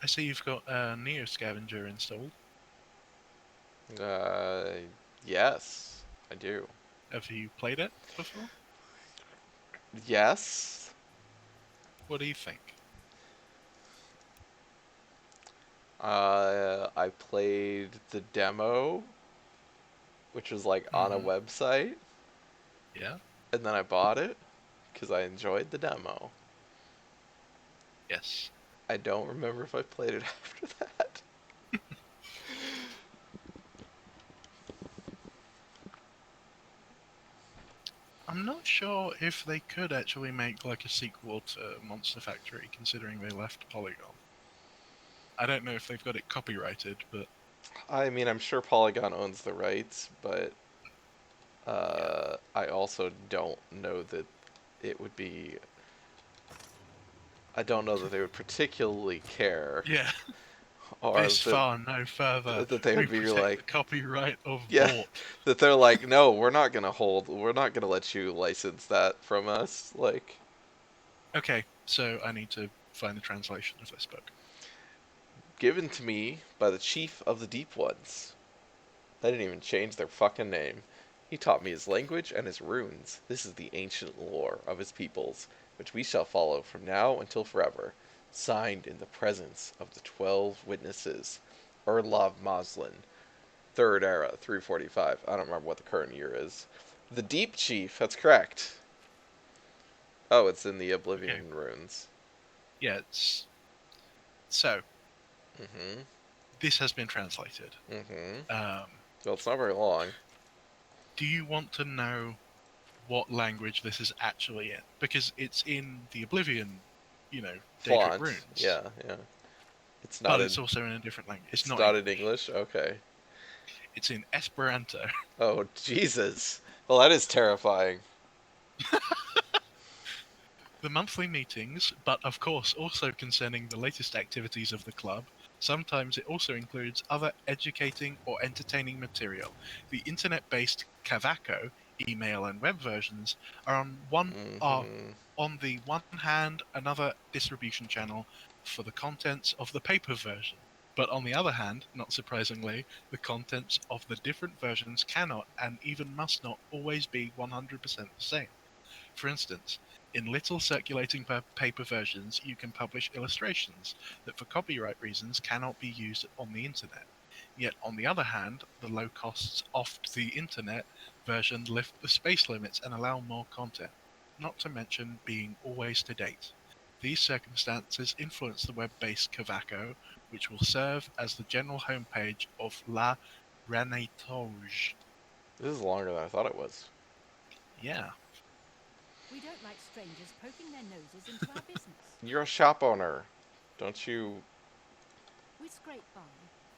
I see you've got Neo Scavenger installed. Yes, I do. Have you played it before? Yes. What do you think? I played the demo, which was like on a Mhm. website, Yeah. and then I bought it because I enjoyed the demo. Yes. I don't remember if I played it after that. I'm not sure if they could actually make like a sequel to Monster Factory, considering they left Polygon. I don't know if they've got it copyrighted, but I mean, I'm sure Polygon owns the rights, but yeah. I also don't know that it would be. I don't know that they would particularly care, Yeah. or This far, no further. that they We would be protect the like, copyright of yeah, Vought. that they're like, no, we're not gonna let you license that from us. Like, Okay, so I need to find the translation of this book. given to me by the chief of the Deep Ones. They didn't even change their fucking name. He taught me his language and his runes. This is the ancient lore of his peoples, which we shall follow from now until forever. Signed in the presence of the 12 witnesses. Erlov Moslin. Third era, 345. I don't remember what the current year is. The Deep Chief, that's correct. Oh, it's in the Okay. Oblivion runes. Yeah, it's so Mm-hmm. this has been translated. Mm-hmm. Um, Well, it's not very long. do you want to know what language this is actually in? Because it's in the Oblivion, Daedric Font. runes, Yeah, yeah. It's but not it's in also in a different language. It's it's not not in English. English? Okay. It's in Esperanto. Oh, Jesus. Well, that is terrifying. The monthly meetings, but of course also concerning the latest activities of the club. Sometimes it also includes other educating or entertaining material. The internet-based Kavako email and web versions are Mm-hmm. on the one hand another distribution channel for the contents of the paper version. But on the other hand, not surprisingly, the contents of the different versions cannot and even must not always be 100% the same. For instance, in little circulating paper versions, you can publish illustrations that for copyright reasons cannot be used on the internet. Yet, on the other hand, the low costs of the internet version lift the space limits and allow more content, not to mention being always to date. These circumstances influence the web-based Kavako, which will serve as the general homepage of La Ranetage. This is longer than I thought it was. Yeah. We don't like strangers poking their noses into our business. You're a shop owner. Don't you... We scrape by.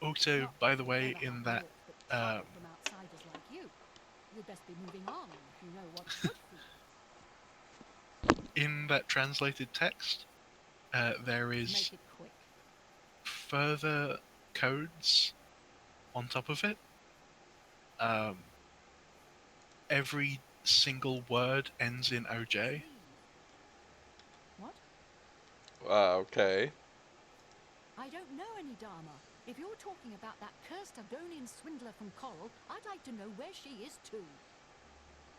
Also, Not by that the we way, ever in have that naught but trouble um, from outsiders like you. You'd best be moving on if you know what's good for you. in that translated text, there is Make it quick. further codes on top of it. Um, every single word ends in OJ. What? Okay. I don't know any Dharma. If you're talking about that cursed Agonian swindler from Coral, I'd like to know where she is too.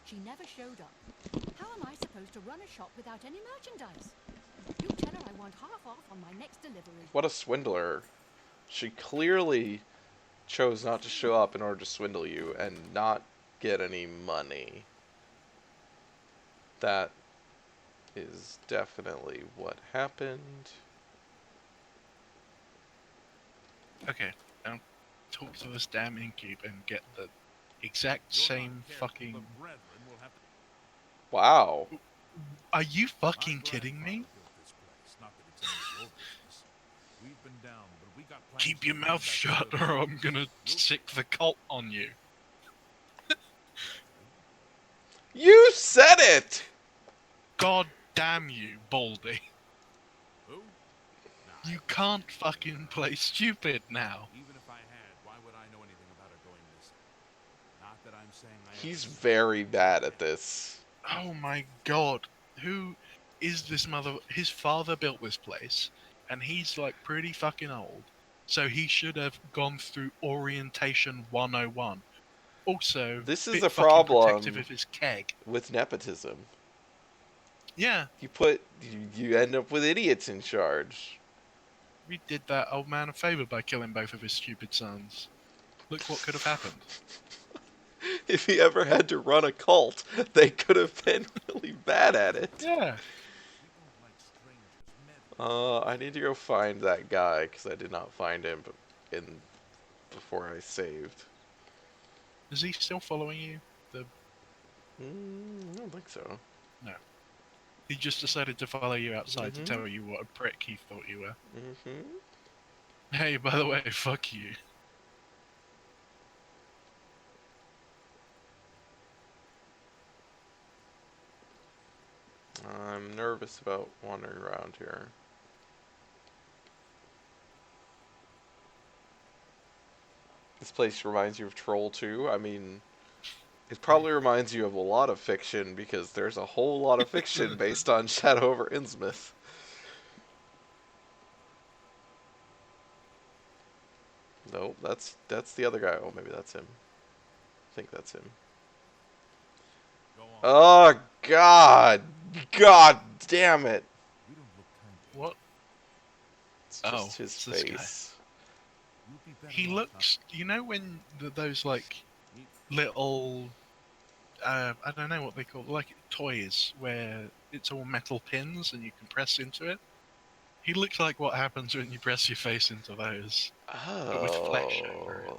She never showed up. How am I supposed to run a shop without any merchandise? You tell her I want half off on my next delivery. What a swindler. She clearly chose not to show up in order to swindle you and not get any money. That is definitely what happened. Okay, now talk to this damn innkeep and get the exact You're not same careful, fucking. the brethren will have to. Wow. Are you fucking My kidding me? grandfather built this place. Not that it's any of your business. We've been down, but we got plans Keep to your bring mouth back shut, service. or I'm gonna We'll sick the cult on you. You said it! God damn you, Baldy. Who? Nah, You I- can't fucking play stupid now. Even if I had, why would I know anything about her going missing? Not that I'm saying I. He's ever- very bad at this. Oh my god. Who is this mother? His father built this place. and he's like pretty fucking old. So he should have gone through orientation 101. Also, This is bit a fucking protective problem of his keg. with nepotism. Yeah, You end up with idiots in charge. we did that old man a favor by killing both of his stupid sons. Look what could have happened. If he ever had to run a cult, they could have been really bad at it. Yeah. We don't like strangers meddling. I need to go find that guy because I did not find him before I saved. Is he still following you? I don't think so. No. He just decided to follow you outside to Mhm. tell you what a prick he thought you were. Mm-hmm. Hey, by the way, fuck you. I'm nervous about wandering around here. This place reminds you of Troll 2. I mean, it probably reminds you of a lot of fiction because there's a whole lot of fiction based on Shadow over Innsmouth. Nope, that's the other guy. Oh, maybe that's him. I think that's him. Go on. Oh, God damn it. You don't look kind of. What? It's Oh, just his it's this guy. face. You'd be better He off looks. You know when those like not- little, I don't know what they call, like toys where it's all metal pins and you can press into it. He looks like what happens when you press your face into those, but with flesh over it. Oh.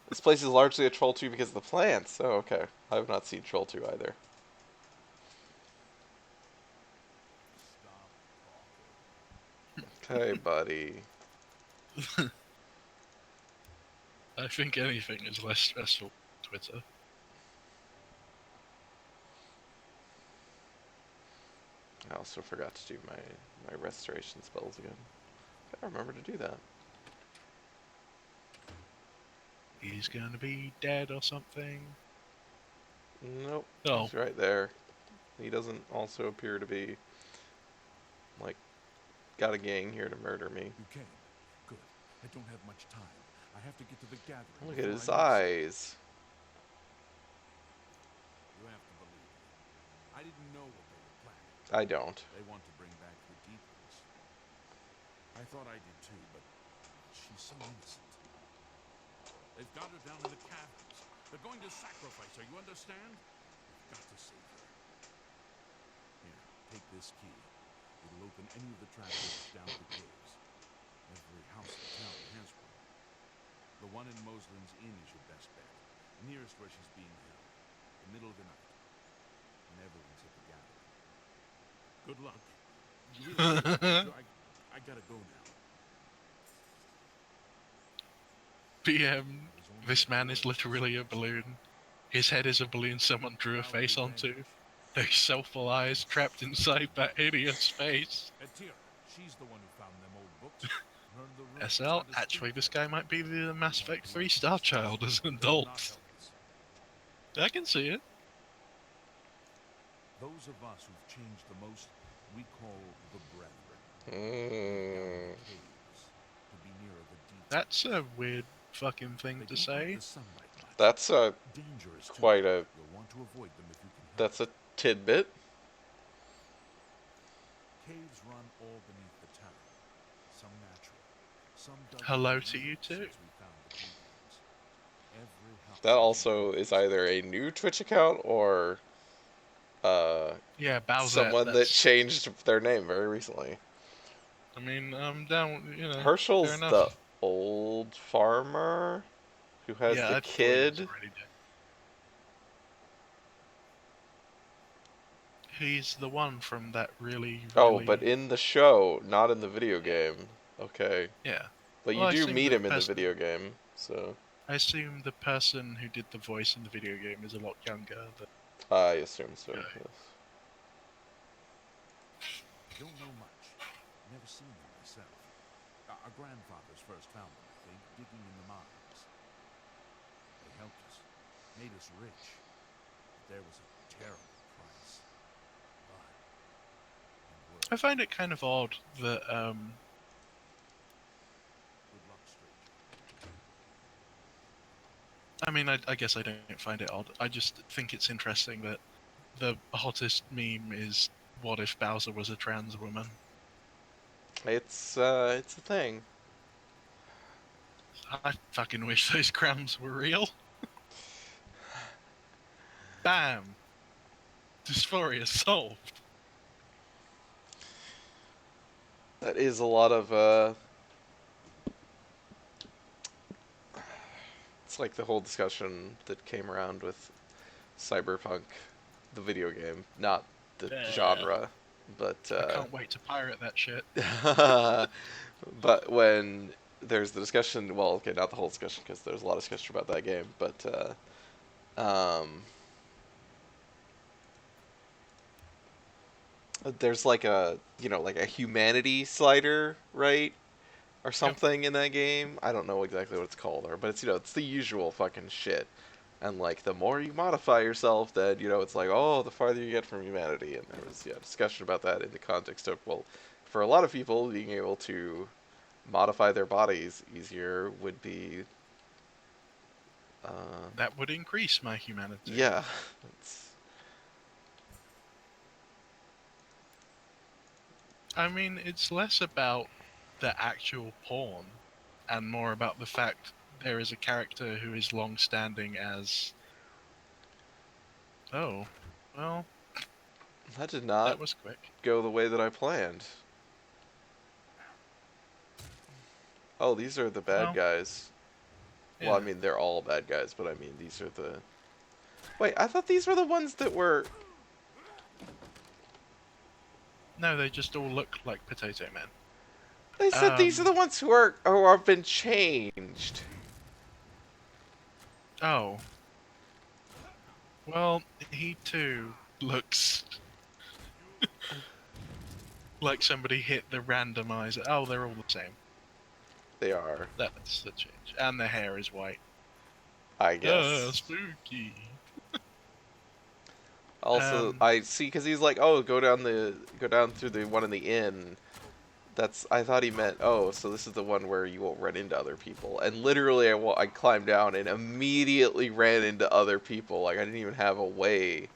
This place is largely a Troll 2 because of the plants. Oh, okay. I have not seen Troll 2 either. Stop talking. Okay, buddy. I think anything is less stressful than Twitter. I also forgot to do my restoration spells again. Gotta remember to do that. He's gonna be dead or something. Nope. Oh. He's right there. He doesn't also appear to be, like, got a gang here to murder me. You came. Good. I don't have much time. I have to get to the gathering. Look at before his I miss it. eyes. You have to believe me. I didn't know what they were planning. I don't. They want to bring back the deacons. I thought I did too, but she's so innocent. They've got her down in the caverns. They're going to sacrifice her, you understand? We've got to save her. Here, take this key. It'll open any of the trapdoors down the caves. Every house in town has one. The one in Moslin's Inn is your best bet. Nearest where she's being held. The middle of the night. When everyone's at the gathering. Good luck. You really I gotta go now. PM, this man is literally a balloon. His head is a balloon someone drew a face onto. Those soulful eyes trapped inside that hideous face. Etira, she's the one who found them old books. Learned the rules, SL, how to actually speak this them. guy might be the Mass Effect 3 Star Child as an They'll not adult. help us. I can see it. Those of us who've changed the most, we call the Brethren. Mm. Down in the caves, to be nearer the deep. That's a weird fucking They thing to don't like say. the sunlight much. That's Dangerous too. quite a You'll want to avoid them if you can help. that's a tidbit. Caves run all beneath the town. Some natural, some dug Hello in to you years too. since we found the deacons. Every house That has also been is either a new Twitch account or Yeah, Bowser. someone that that's, changed their name very recently. I mean, I'm down, you know. fair Herschel's enough. the old farmer who has yeah, the I thought he was kid. already dead. He's the one from that really, Oh, really... but in the show, not in the video game. Okay. Yeah. But Well, I you do assume meet the him in the person- video game, so I assume the person who did the voice in the video game is a lot younger. But I assume so. Okay. Yes. Don't know much. Never seen them myself. Our grandfathers first found them, I think, digging in the mines. They helped us, made us rich. But there was a terrible price. Blood and worse. I find it kind of odd that Good luck, stranger. I mean, I guess I don't find it odd. I just think it's interesting that the hottest meme is, "What if Bowser was a trans woman?" It's a thing. I fucking wish those crowns were real. Bam! Dysphoria solved. That is a lot of it's like the whole discussion that came around with Cyberpunk, the video game, not the Yeah. genre, but I can't wait to pirate that shit. but when there's the discussion, well, okay, not the whole discussion because there's a lot of discussion about that game, but there's like a like a humanity slider, right? Or something in that game. I don't know exactly what it's called, or but it's it's the usual fucking shit. And like the more you modify yourself, then it's like, oh, the farther you get from humanity. And there was discussion about that in the context of, well, for a lot of people, being able to modify their bodies easier would be That would increase my humanity. yeah. It's, I mean, it's less about the actual porn and more about the fact there is a character who is long-standing as. Oh, well, that did not that was quick. go the way that I planned. Oh, these are the bad Well, guys. Well, I yeah. mean, they're all bad guys, but I mean, these are the... Wait, I thought these were the ones that were... No, they just all look like Potato Man. They said these are the ones who have been changed. Oh. Well, he too looks like somebody hit the randomizer. Oh, they're all the same. They are, That's the change. And the hair is white. I guess. Spooky. Also, I see because he's like, oh, go down through the one in the inn. I thought he meant, oh, so this is the one where you won't run into other people. And literally, I climbed down and immediately ran into other people. Like I didn't even have a way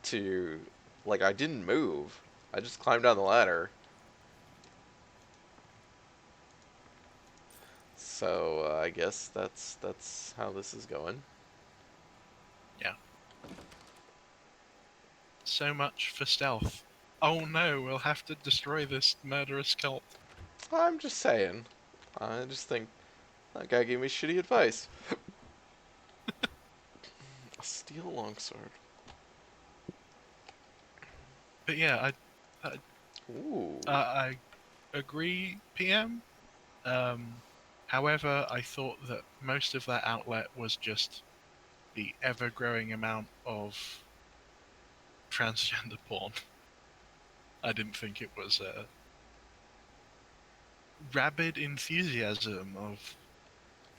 to, like I didn't move. I just climbed down the ladder. So I guess that's how this is going. Yeah. So much for stealth. Oh no, we'll have to destroy this murderous cult. I'm just saying. I just think that guy gave me shitty advice. A steel longsword. But yeah, Ooh. I agree, PM. However, I thought that most of that outlet was just the ever-growing amount of transgender porn. I didn't think it was a rabid enthusiasm of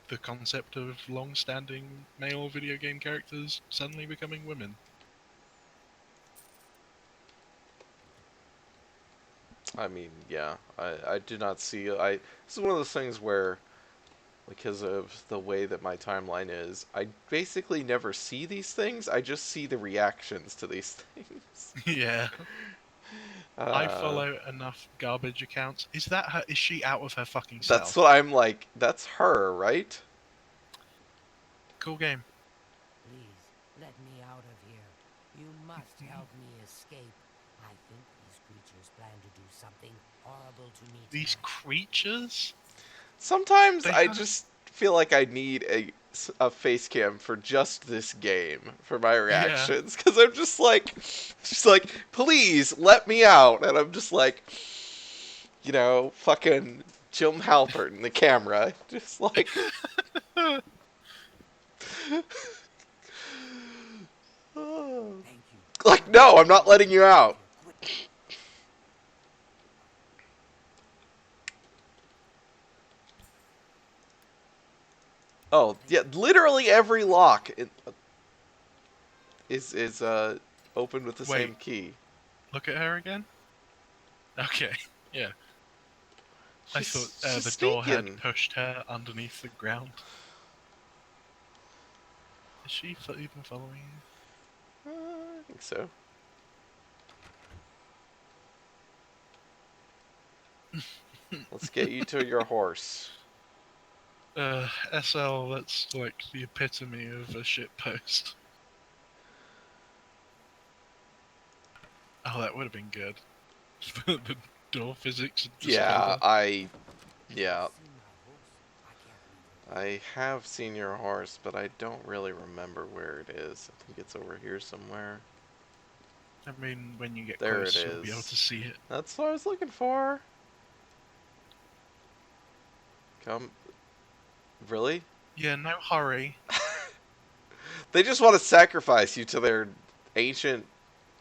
the concept of long-standing male video game characters suddenly becoming women. I mean, yeah. I did not see. This is one of those things where, because of the way that my timeline is, I basically never see these things. I just see the reactions to these things. Yeah. I follow enough garbage accounts. Is that her? Is she out of her fucking That's self? what I'm like. That's her, right? Cool game. Please, let me out of here. You must help me escape. I think these creatures plan to do something horrible to me These tonight. creatures? Sometimes They I have- just feel like I need a face cam for just this game for my reactions because I'm just like, please let me out, and I'm just like, fucking Jim Halpert in the camera, just like. Thank you. Like, no, I'm not letting you out. Quick. Oh, yeah, literally every lock is opened with the Wait. same key. look at her again? Okay, yeah. I thought She's the door had sneaking. pushed her underneath the ground. Is she even following you? I think so. Let's get you to your horse. SL, that's like the epitome of a shit post. Oh, that would have been good. The door physics had just killed Yeah, her. yeah, Seen my horse. I can't leave her. I have seen your horse, but I don't really remember where it is. I think it's over here somewhere. I mean, when you get There it close, you'll be able to is. see it. That's what I was looking for. Come. Really? Yeah, no hurry. They just want to sacrifice you to their ancient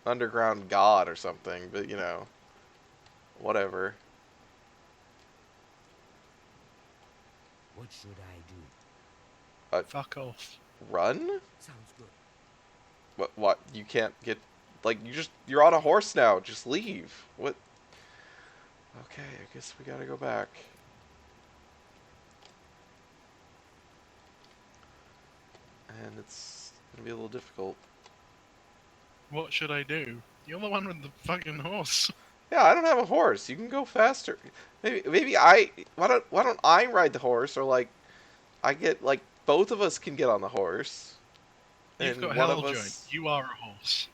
underground god or something, but you know, whatever. What should I do? Fuck off. Run? Sounds good. What? You can't get, like, you're on a horse now. Just leave. What? Okay, I guess we gotta go back. And it's gonna be a little difficult. What should I do? You're the one with the fucking horse. Yeah, I don't have a horse. You can go faster. Maybe why don't I ride the horse, or like I get, like, both of us can get on the horse. You've And got one hell of joint. us. You are a horse.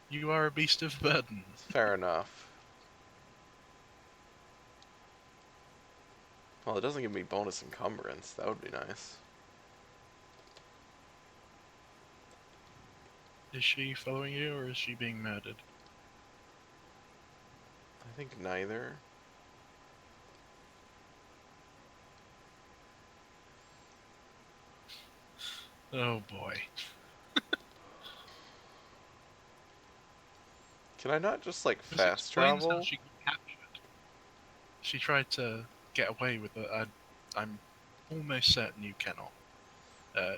You are a beast of burden. Fair enough. Well, it doesn't give me bonus encumbrance. That would be nice. Is she following you, or is she being murdered? I think neither. Oh boy. Can I not just, like, This fast explains how travel? she got captured. She tried to get away with it. I'm almost certain you cannot.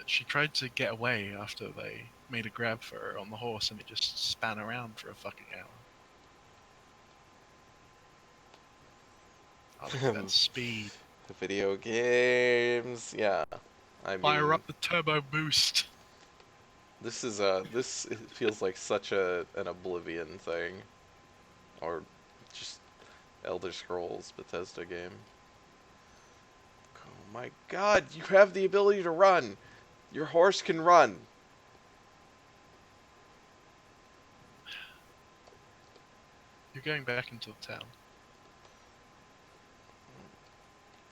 She tried to get away after they made a grab for her on the horse, and it just span around for a fucking hour. I think that's speed. The video games, yeah. I mean, Fire up the turbo boost. this it feels like such an Oblivion thing, or just Elder Scrolls Bethesda game. Oh my God! You have the ability to run. Your horse can run. You're going back into the town.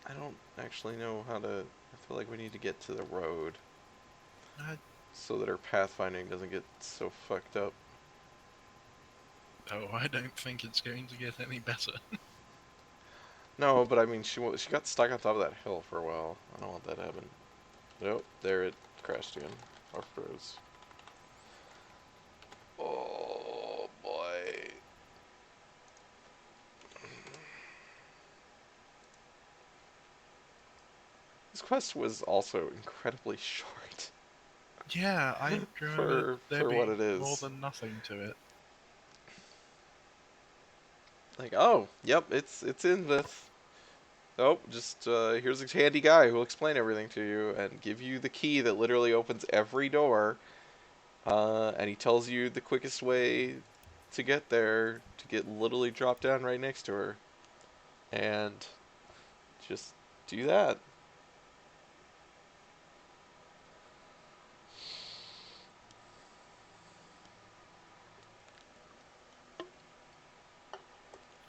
I don't actually know how to. I feel like we need to get to the road Uh, so that our pathfinding doesn't get so fucked up. Oh, I don't think it's going to get any better. No, but I mean, she got stuck on top of that hill for a while. I don't want that to happen. Nope, there it crashed again. Or froze. Oh boy. This quest was also incredibly short. Yeah, I remember there for what being it is. more than nothing to it. Like, oh, yep, it's in this. Oh, just here's a handy guy who'll explain everything to you and give you the key that literally opens every door. And he tells you the quickest way to get there, to get literally dropped down right next to her. And just do that.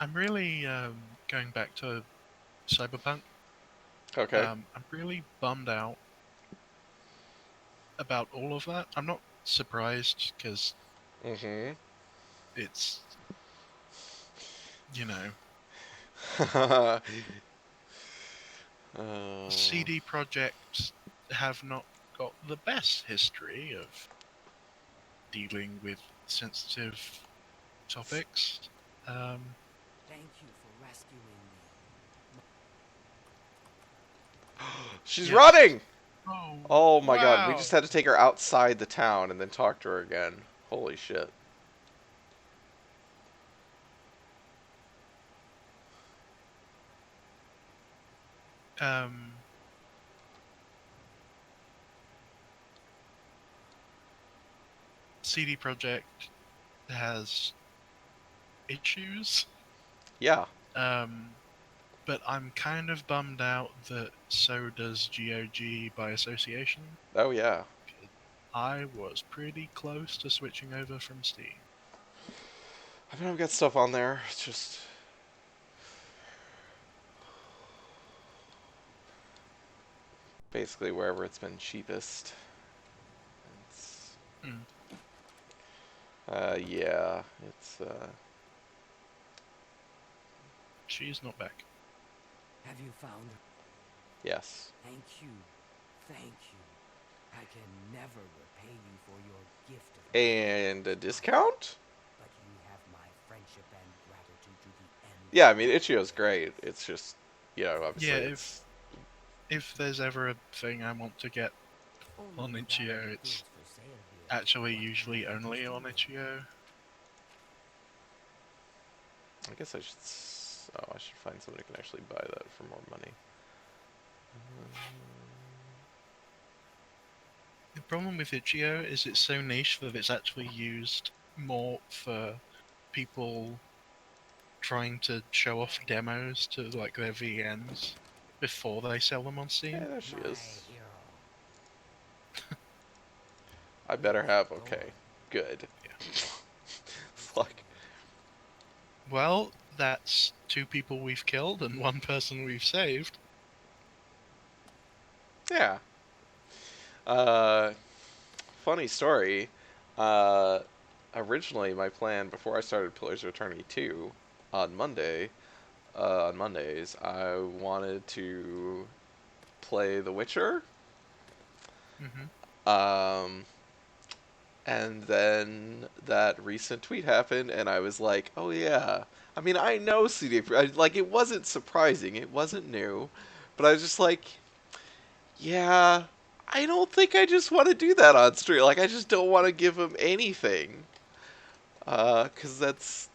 I'm really going back to Cyberpunk. Okay. I'm really bummed out about all of that. I'm not surprised because Mm-hmm. it's, you know, CD Projekt have not got the best history of dealing with sensitive topics. Thank you for rescuing me. She's Yes. running! Oh, Oh my God, we wow. just had to take her outside the town and then talk to her again. Holy shit. CD Projekt has issues. Yeah. But I'm kind of bummed out that so does GOG by association. Oh yeah. I was pretty close to switching over from Steam. I mean, I've got stuff on there. It's just basically wherever it's been cheapest. It's, Mm. yeah, it's She's not back. Have you found her? yes. Thank you. Thank you. I can never repay you for your gift of And a discount? but you have my friendship and gratitude to the end. Yeah, I mean, Ichio's great. It's just, you know, obviously Yeah, it's if there's ever a thing I want to get on Only Itch.io, valuable it's goods for sale here. actually What usually can I do only for on you? Itch.io. I guess I should. Oh, I should find someone who can actually buy that for more money. The problem with Itch.io is it's so niche that it's actually used more for people trying to show off demos to like their VNs before they sell them on Yeah, Steam. there she My is. hero. I better Yes, have. go Okay, on. good. Yeah. Fuck. Well, that's 2 people we've killed and 1 person we've saved. Yeah. Uh, funny story. Uh, originally my plan before I started Pillars of Eternity 2 on Mondays, I wanted to play The Witcher. Hmm. Um, and then that recent tweet happened, and I was like, oh yeah. I mean, I know like, it wasn't surprising, it wasn't new, but I was just like, yeah, I don't think I just want to do that on stream. Like, I just don't want to give him anything. Because that's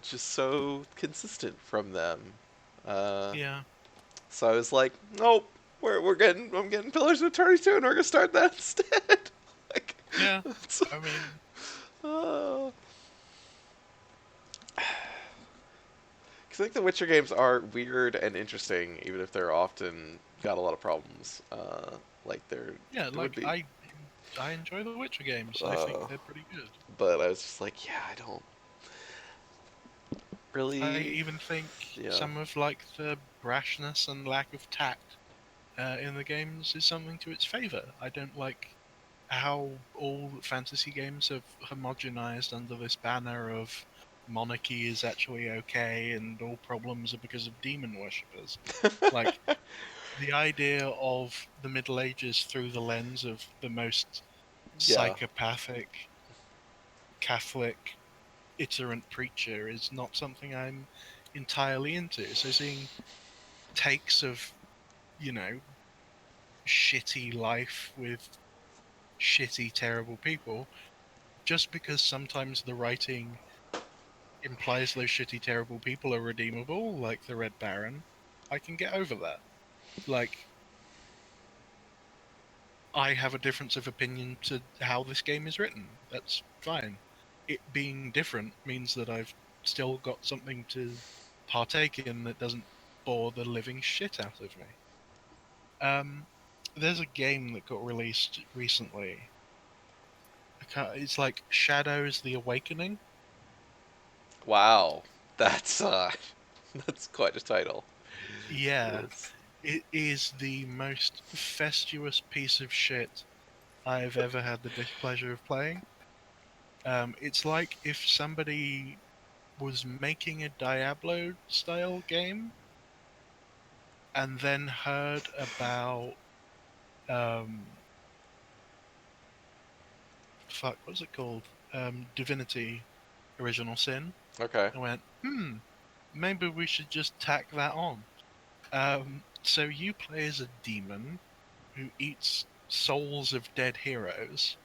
just so consistent from them. Uh, Yeah. so I was like, nope, I'm getting Pillars of Eternity 2, and we're gonna start that instead. Like, Yeah. it's, I mean, uh, because I think the Witcher games are weird and interesting, even if they're often got a lot of problems. Like yeah, there would like be, I enjoy the Witcher games. I think uh, they're pretty good. but I was just like, yeah, I don't I really, even think yeah, some of like the brashness and lack of tact in the games is something to its favor. I don't like how all fantasy games have homogenized under this banner of monarchy is actually okay and all problems are because of demon worshippers. Like the idea of the Middle Ages through the lens of the most yeah, psychopathic Catholic iterant preacher is not something I'm entirely into. So seeing takes of, you know, shitty life with shitty, terrible people, just because sometimes the writing implies those shitty, terrible people are redeemable, like the Red Baron, I can get over that. Like, I have a difference of opinion to how this game is written. That's fine. It being different means that I've still got something to partake in that doesn't bore the living shit out of me. Um, there's a game that got released recently. It's like Shadows: The Awakening. wow, that's that's quite a title. Yeah, It's, it is the most festuous piece of shit I've ever had the displeasure of playing. It's like if somebody was making a Diablo style game and then heard about um what's it called? Divinity Original Sin okay, and went, maybe we should just tack that on. So you play as a demon who eats souls of dead heroes,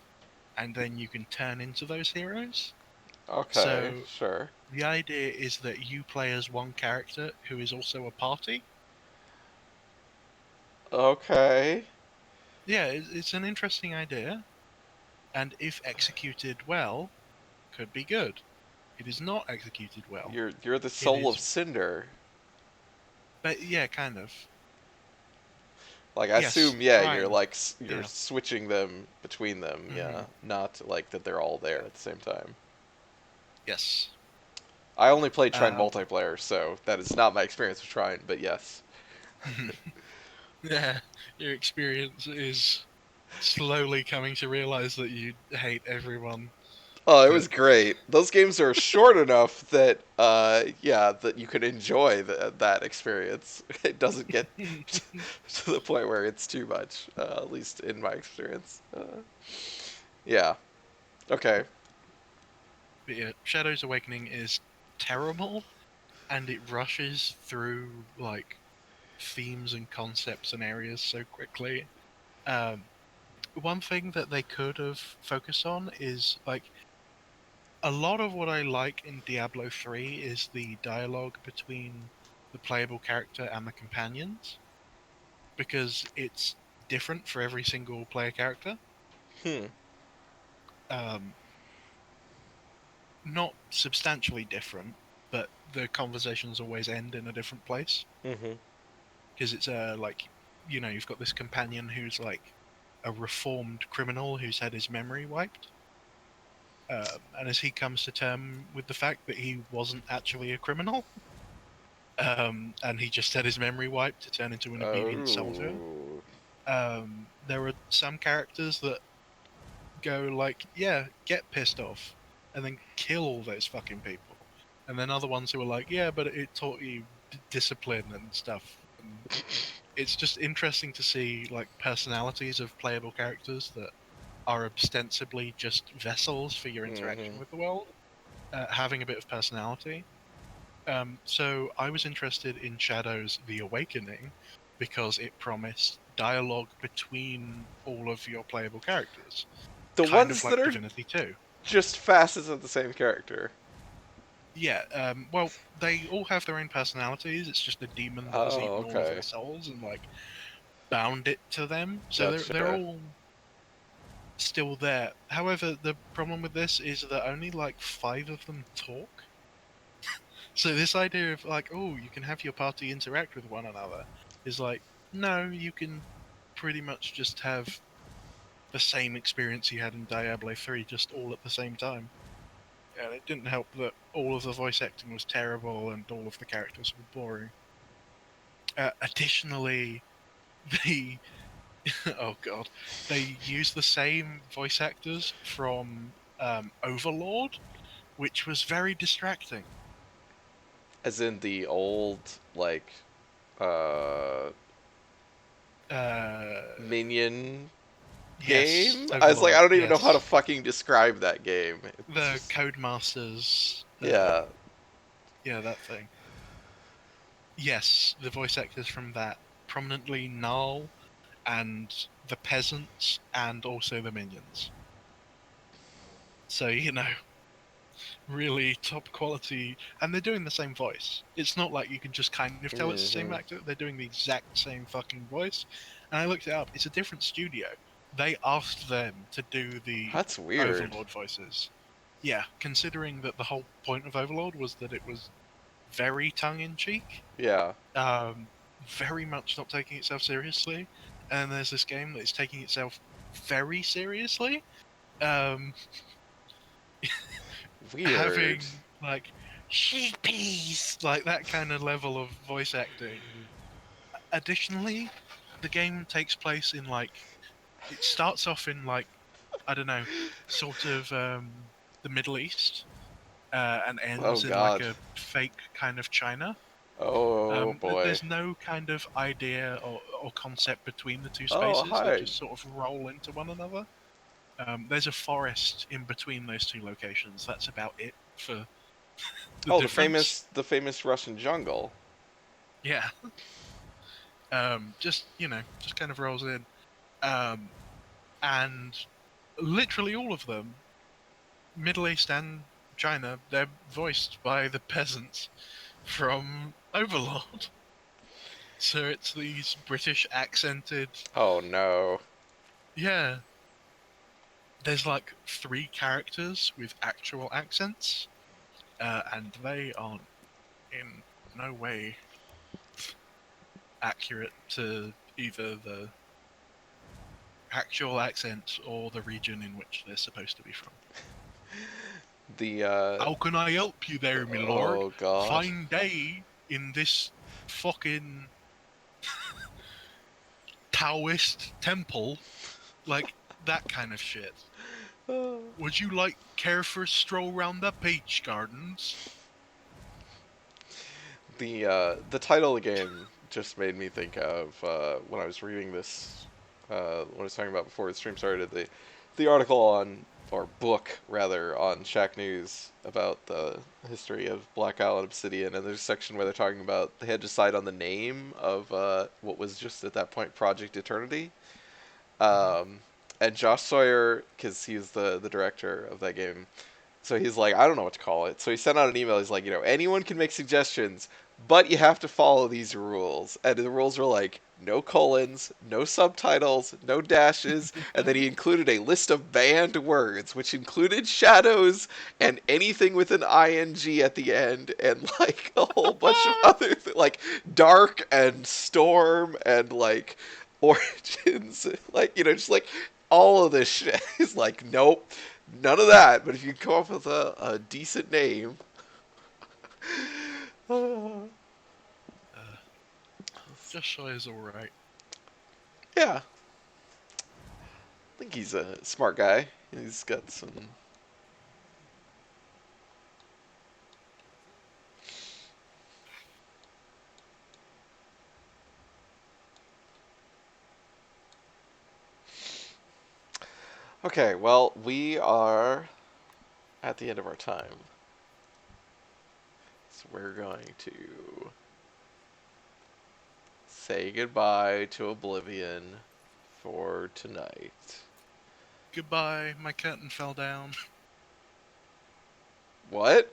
and then you can turn into those heroes. okay, So sure. the idea is that you play as one character who is also a party, Okay. Yeah, it's an interesting idea, and if executed well, could be good. It is not executed well. You're the It soul of is, Cinder. but yeah, kind of. Like I Yes, assume, yeah, you're trying. like you're Yeah. switching them between them, yeah, Mhm. not like that they're all there Yeah. at the same time. Yes. I only played Trine Um, multiplayer, so that is not my experience with Trine, but yes. yeah, your experience is slowly coming to realize that you hate everyone. Oh, it That was great. Those games are short enough that, yeah, that you can enjoy that experience. It doesn't get to the point where it's too much, at least in my experience. Yeah. Okay. But yeah, Shadow's Awakening is terrible, and it rushes through like themes and concepts and areas so quickly. Um, One thing that they could have focused on is like a lot of what I like in Diablo 3 is the dialogue between the playable character and the companions, because it's different for every single player character. Hmm. Um, Not substantially different, but the conversations always end in a different place. Mm-hmm. Because it's like, you've got this companion who's like a reformed criminal who's had his memory wiped. And as he comes to term with the fact that he wasn't actually a criminal, and he just had his memory wiped to turn into an obedient soldier, Oh. there are some characters that go like, yeah, get pissed off, and then kill all those fucking people. And then other ones who are like, yeah, but it taught you discipline and stuff. And it's just interesting to see like personalities of playable characters that are ostensibly just vessels for your Mm-hmm. interaction with the world, having a bit of personality. So I was interested in Shadows: The Awakening because it promised dialogue between all of your playable characters, The kind of ones that like are Divinity 2. just facets of the same character. Yeah, well, they all have their own personalities. It's just a demon that has Oh, eaten all of okay. their souls and like bound it to them. So they're Gotcha. all still there. However, the problem with this is that only like 5 of them talk. So this idea of like, oh, you can have your party interact with one another is like, no, you can pretty much just have the same experience you had in Diablo 3, just all at the same time. And it didn't help that all of the voice acting was terrible and all of the characters were boring. Additionally, they oh god, they use the same voice actors from Overlord, which was very distracting. As in the old, like, uh, Uh, Minion yes, game? I was like, I Overlord. don't even know how to Yes, fucking describe that game. It's the just, Codemasters. yeah. Yeah, that thing. Yes, the voice actors from that prominently Null and the peasants and also the minions. So really top quality, and they're doing the same voice. It's not like you can just kind of tell it's the same Mm-hmm. actor. They're doing the exact same fucking voice. And I looked it up. It's a different studio. They asked them to do the That's weird. Overlord voices. Yeah, considering that the whole point of Overlord was that it was very tongue in cheek, Yeah. um, very much not taking itself seriously. And there's this game that is taking itself very seriously. Um, Weird. Having like sheepies, like that kind of level of voice acting. Additionally, the game takes place in like it starts off in like I don't know, sort of the Middle East, and Oh, ends in like God. a fake kind of China. Oh, boy. There's no kind of idea or concept between the two Oh, spaces. They hi. just sort of roll into one another. There's a forest in between those two locations. That's about it for the Oh, the difference. famous Russian jungle. Yeah. Just kind of rolls in. Um, and literally all of them, Middle East and China, they're voiced by the peasants from Overlord. So it's these British accented. Oh no. Yeah. There's like 3 characters with actual accents, and they are in no way accurate to either the actual accent or the region in which they're supposed to be from. The How can I help you there, my lord? oh god. Fine day in this fucking Taoist temple. Like, that kind of shit. Would you like care for a stroll round the peach gardens? The title of the game just made me think of when I was reading this what I was talking about before the stream started, the article on, or book rather, on Shack News about the history of Black Isle Obsidian, and there's a section where they're talking about they had to decide on the name of what was just at that point Project Eternity. Um, and Josh Sawyer, because he's the director of that game, so he's like, I don't know what to call it. So he sent out an email. He's like, anyone can make suggestions, but you have to follow these rules. And the rules were like, no colons, no subtitles, no dashes, and then he included a list of banned words, which included shadows and anything with an ing at the end, and like a whole bunch of other like dark and storm and like origins, like just like all of this shit. He's like, nope, none of that. But if you come up with a decent name, Josh Sawyer's alright. yeah, I think he's a smart guy. He's got some. Okay, well, we are at the end of our time. So we're going to say goodbye to Oblivion for tonight. Goodbye, my curtain fell down. What?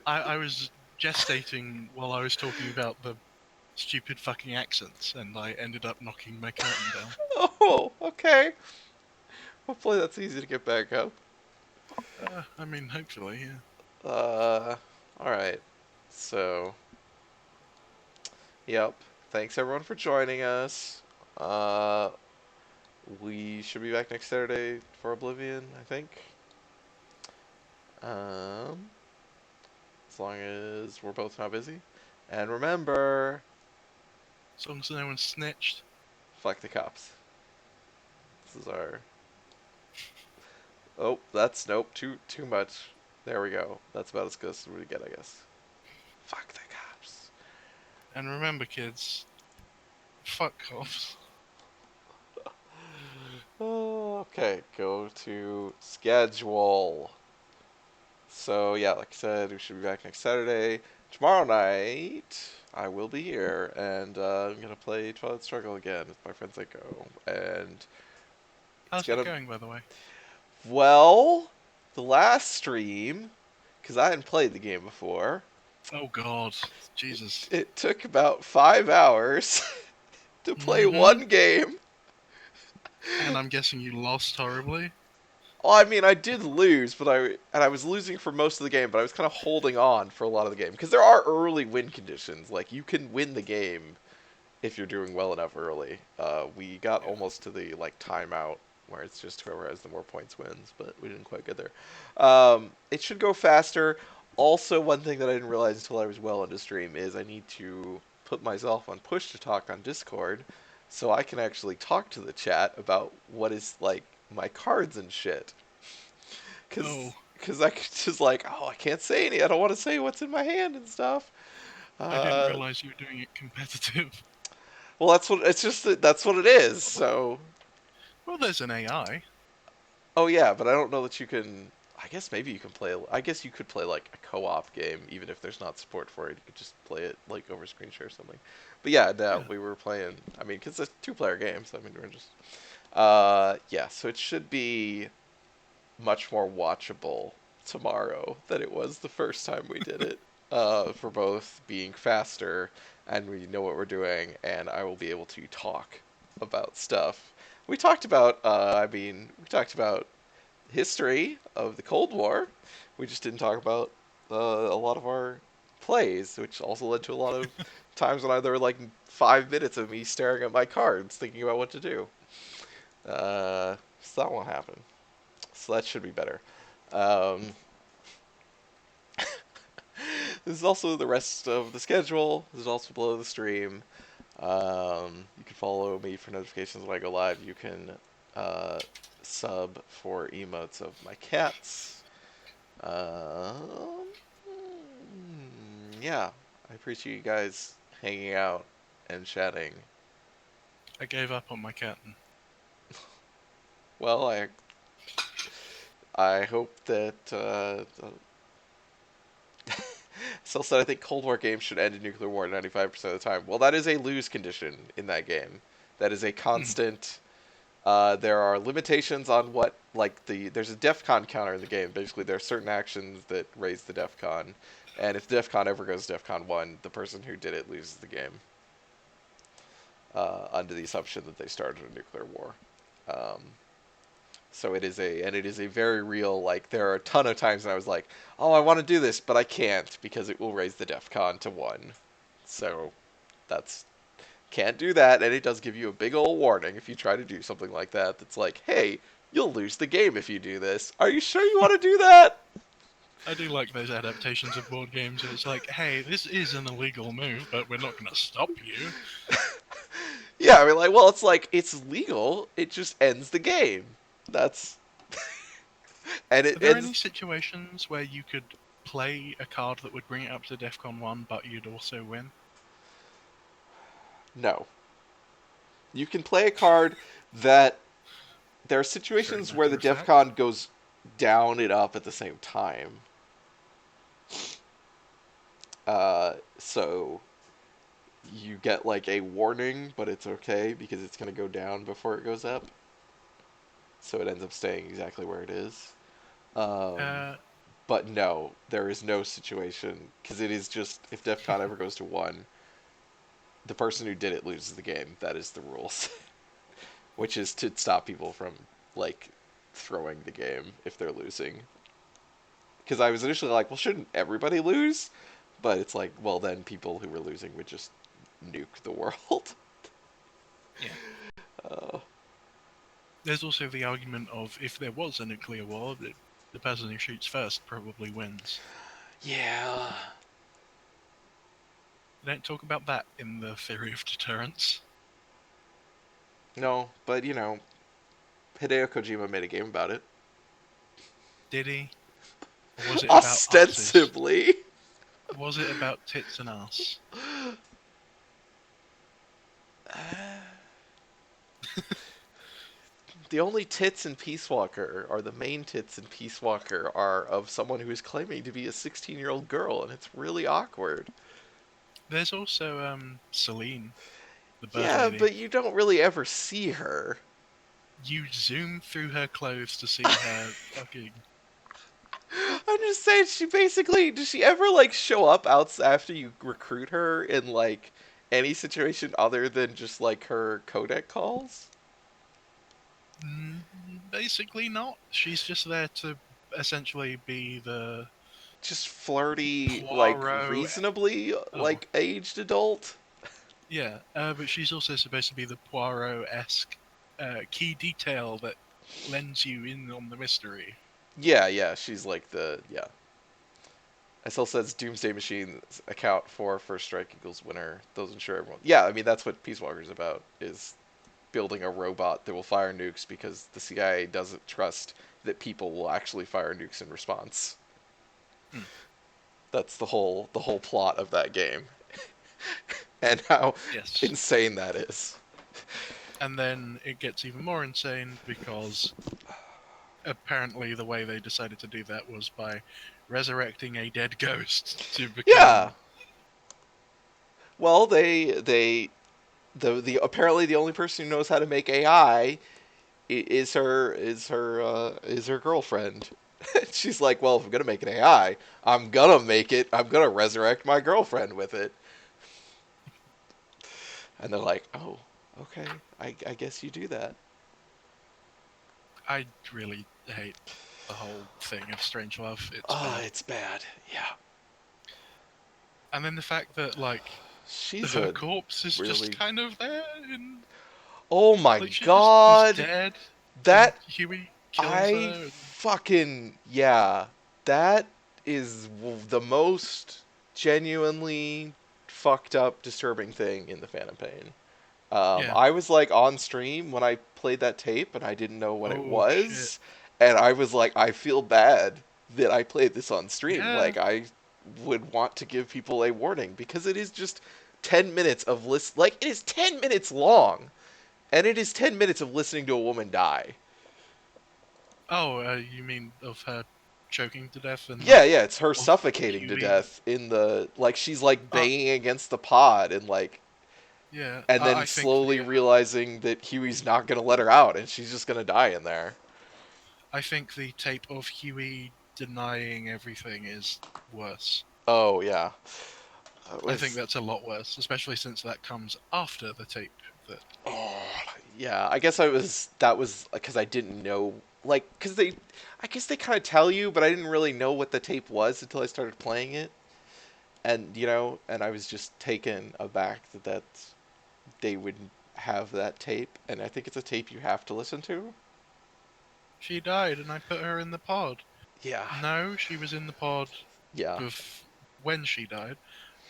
I was gestating while I was talking about the stupid fucking accents, and I ended up knocking my curtain down. Oh, okay. Hopefully that's easy to get back up. I mean, hopefully, yeah. Alright. So, yep. Thanks everyone for joining us. We should be back next Saturday for Oblivion, I think. As long as we're both not busy. And remember, As long as no one's snitched. fuck the cops. This is our. Oh, that's nope. Too much. There we go. That's about as good as we get, I guess. Fuck the cops. And remember, kids, fuck cops. Oh, okay, go to schedule. So yeah, like I said, we should be back next Saturday. Tomorrow night, I will be here, and I'm gonna play Twilight Struggle again with my friends Echo. And How's it going, by the way? well, the last stream, because I hadn't played the game before, Oh god, Jesus. it took about 5 hours to play Mhm. one game. And I'm guessing you lost horribly. Well, I mean, I did lose, but I was losing for most of the game, but I was kind of holding on for a lot of the game because there are early win conditions. Like you can win the game if you're doing well enough early. We got almost to the like timeout where it's just whoever has the more points wins, but we didn't quite get there. It should go faster. Also, one thing that I didn't realize until I was well into stream is I need to put myself on push to talk on Discord so I can actually talk to the chat about what is like my cards and shit. Cause I could just like, oh, I can't say any. I don't want to say what's in my hand and stuff. I didn't realize you were doing it competitive. Well, that's what it's just that's what it is. So. Well, there's an AI. Oh yeah, but I don't know that you can. I guess maybe you can play. I guess you could play like a co-op game, even if there's not support for it. You could just play it like over screen share or something. But yeah, no, we were playing. I mean, because it's a 2-player game, so I mean, we're just. Yeah, so it should be much more watchable tomorrow than it was the first time we did it. for both being faster and we know what we're doing, and I will be able to talk about stuff. We talked about, we talked about history of the Cold War. We just didn't talk about a lot of our plays, which also led to a lot of times when there were like 5 minutes of me staring at my cards, thinking about what to do. So that won't happen. So that should be better. Um, this is also the rest of the schedule. This is also below the stream. You can follow me for notifications when I go live. You can uh, sub for emotes of my cats. Um, yeah, I appreciate you guys hanging out and chatting. I gave up on my cat. Well, I hope that Still said I think Cold War games should end in nuclear war 95% of the time. Well, that is a lose condition in that game. That is a constant. There are limitations on what, like, there's a DEFCON counter in the game. Basically, there are certain actions that raise the DEFCON, and if DEFCON ever goes DEFCON 1, the person who did it loses the game. Under the assumption that they started a nuclear war. Um, so it is a very real, like, there are a ton of times when I was like, oh, I want to do this, but I can't because it will raise the DEFCON to 1. So that's can't do that, and it does give you a big old warning if you try to do something like that. That's like, hey, you'll lose the game if you do this. Are you sure you want to do that? I do like those adaptations of board games where it's like, hey, this is an illegal move, but we're not going to stop you. Yeah, I mean, like, well, it's like, it's legal, it just ends the game. That's... and Are it there any ends... situations where you could play a card that would bring it up to DEFCON 1, but you'd also win? No. You can play a card that... There are Very situations where matter the of fact. DEFCON goes down and up at the same time. So you get like a warning, but it's okay because it's going to go down before it goes up. So it ends up staying exactly where it is. Uh, But no, there is no situation because it is just if DEFCON ever goes to 1, the person who did it loses the game. That is the rules, which is to stop people from like throwing the game if they're losing. Because I was initially like, well, shouldn't everybody lose? But it's like, well, then people who were losing would just nuke the world. yeah. Uh, There's also the argument of if there was a nuclear war, the person who shoots first probably wins. yeah. They don't talk about that in the theory of deterrence. No, but you know, Hideo Kojima made a game about it. Did he? Or was it about asses? Ostensibly. Was it about tits and ass? The only tits in Peace Walker, or the main tits in Peace Walker, are of someone who is claiming to be a 16-year-old girl, and it's really awkward. There's also Celine, the bird Yeah, lady. but you don't really ever see her. You zoom through her clothes to see her fucking... I'm just saying, does she ever, like, show up out after you recruit her in, like, any situation other than just, like, her codec calls? Basically not. She's just there to essentially be the Just flirty, like, Poirot. reasonably, like, aged adult? Yeah, but she's also supposed to be the Poirot-esque key detail that lends you in on the mystery. Yeah, she's like yeah. SL says Doomsday Machines account for first strike equals winner. Those ensure everyone. Yeah, I mean, that's what Peace Walker's about, is building a robot that will fire nukes because the CIA doesn't trust that people will actually fire nukes in response. That's the whole plot of that game. And how Yes. insane that is. And then it gets even more insane because apparently the way they decided to do that was by resurrecting a dead ghost to become... Yeah. Well, the apparently the only person who knows how to make AI is her girlfriend. She's like, well, if I'm gonna make an AI, I'm gonna resurrect my girlfriend with it. And they're like, oh, okay, I guess you do that. I really hate the whole thing of Strange Love. It's Ah, bad. it's bad. Yeah. And then the fact that, like, She's her a corpse is just really. kind of there, and, Oh my like, she just is god! dead, and That. Huey kills I her, and fucking. Yeah. That is the most genuinely fucked up, disturbing thing in the Phantom Pain. yeah. I was like on stream when I played that tape and I didn't know what it Oh, shit. was. And I was like, I feel bad that I played this on stream. Yeah. Like, I would want to give people a warning because it is just 10 minutes of list. Like, it is 10 minutes long. And it is 10 minutes of listening to a woman die. Oh, you mean of her choking to death and, Yeah, like, yeah, it's her of suffocating to Huey. death in the. Like, she's like Uh, banging against the pod and like. yeah, And then I think slowly realizing that Huey's not gonna let her out and she's just gonna die in there. I think the tape of Huey denying everything is worse. Oh, yeah. I think that's a lot worse, especially since that comes after the tape. That Oh, yeah. I guess that was because I didn't know, like, because I guess they kind of tell you, but I didn't really know what the tape was until I started playing it, and and I was just taken aback that they would have that tape, and I think it's a tape you have to listen to. she died, and I put her in the pod. Yeah, No, she was in the pod yeah, when she died.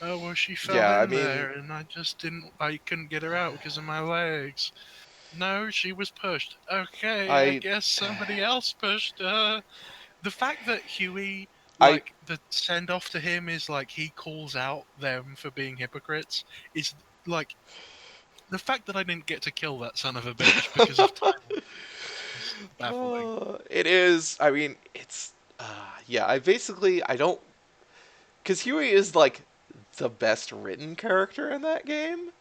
Oh well, she fell yeah. I in mean, there, and I couldn't get her out because of my legs. No, she was pushed. Okay, I I, guess somebody else pushed her. The fact that Huey, I, like, the send off to him is like he calls out them for being hypocrites is like the fact that I didn't get to kill that son of a bitch because of time is baffling. it is. I mean, it's. Yeah, I don't. Because Huey is like the best written character in that game,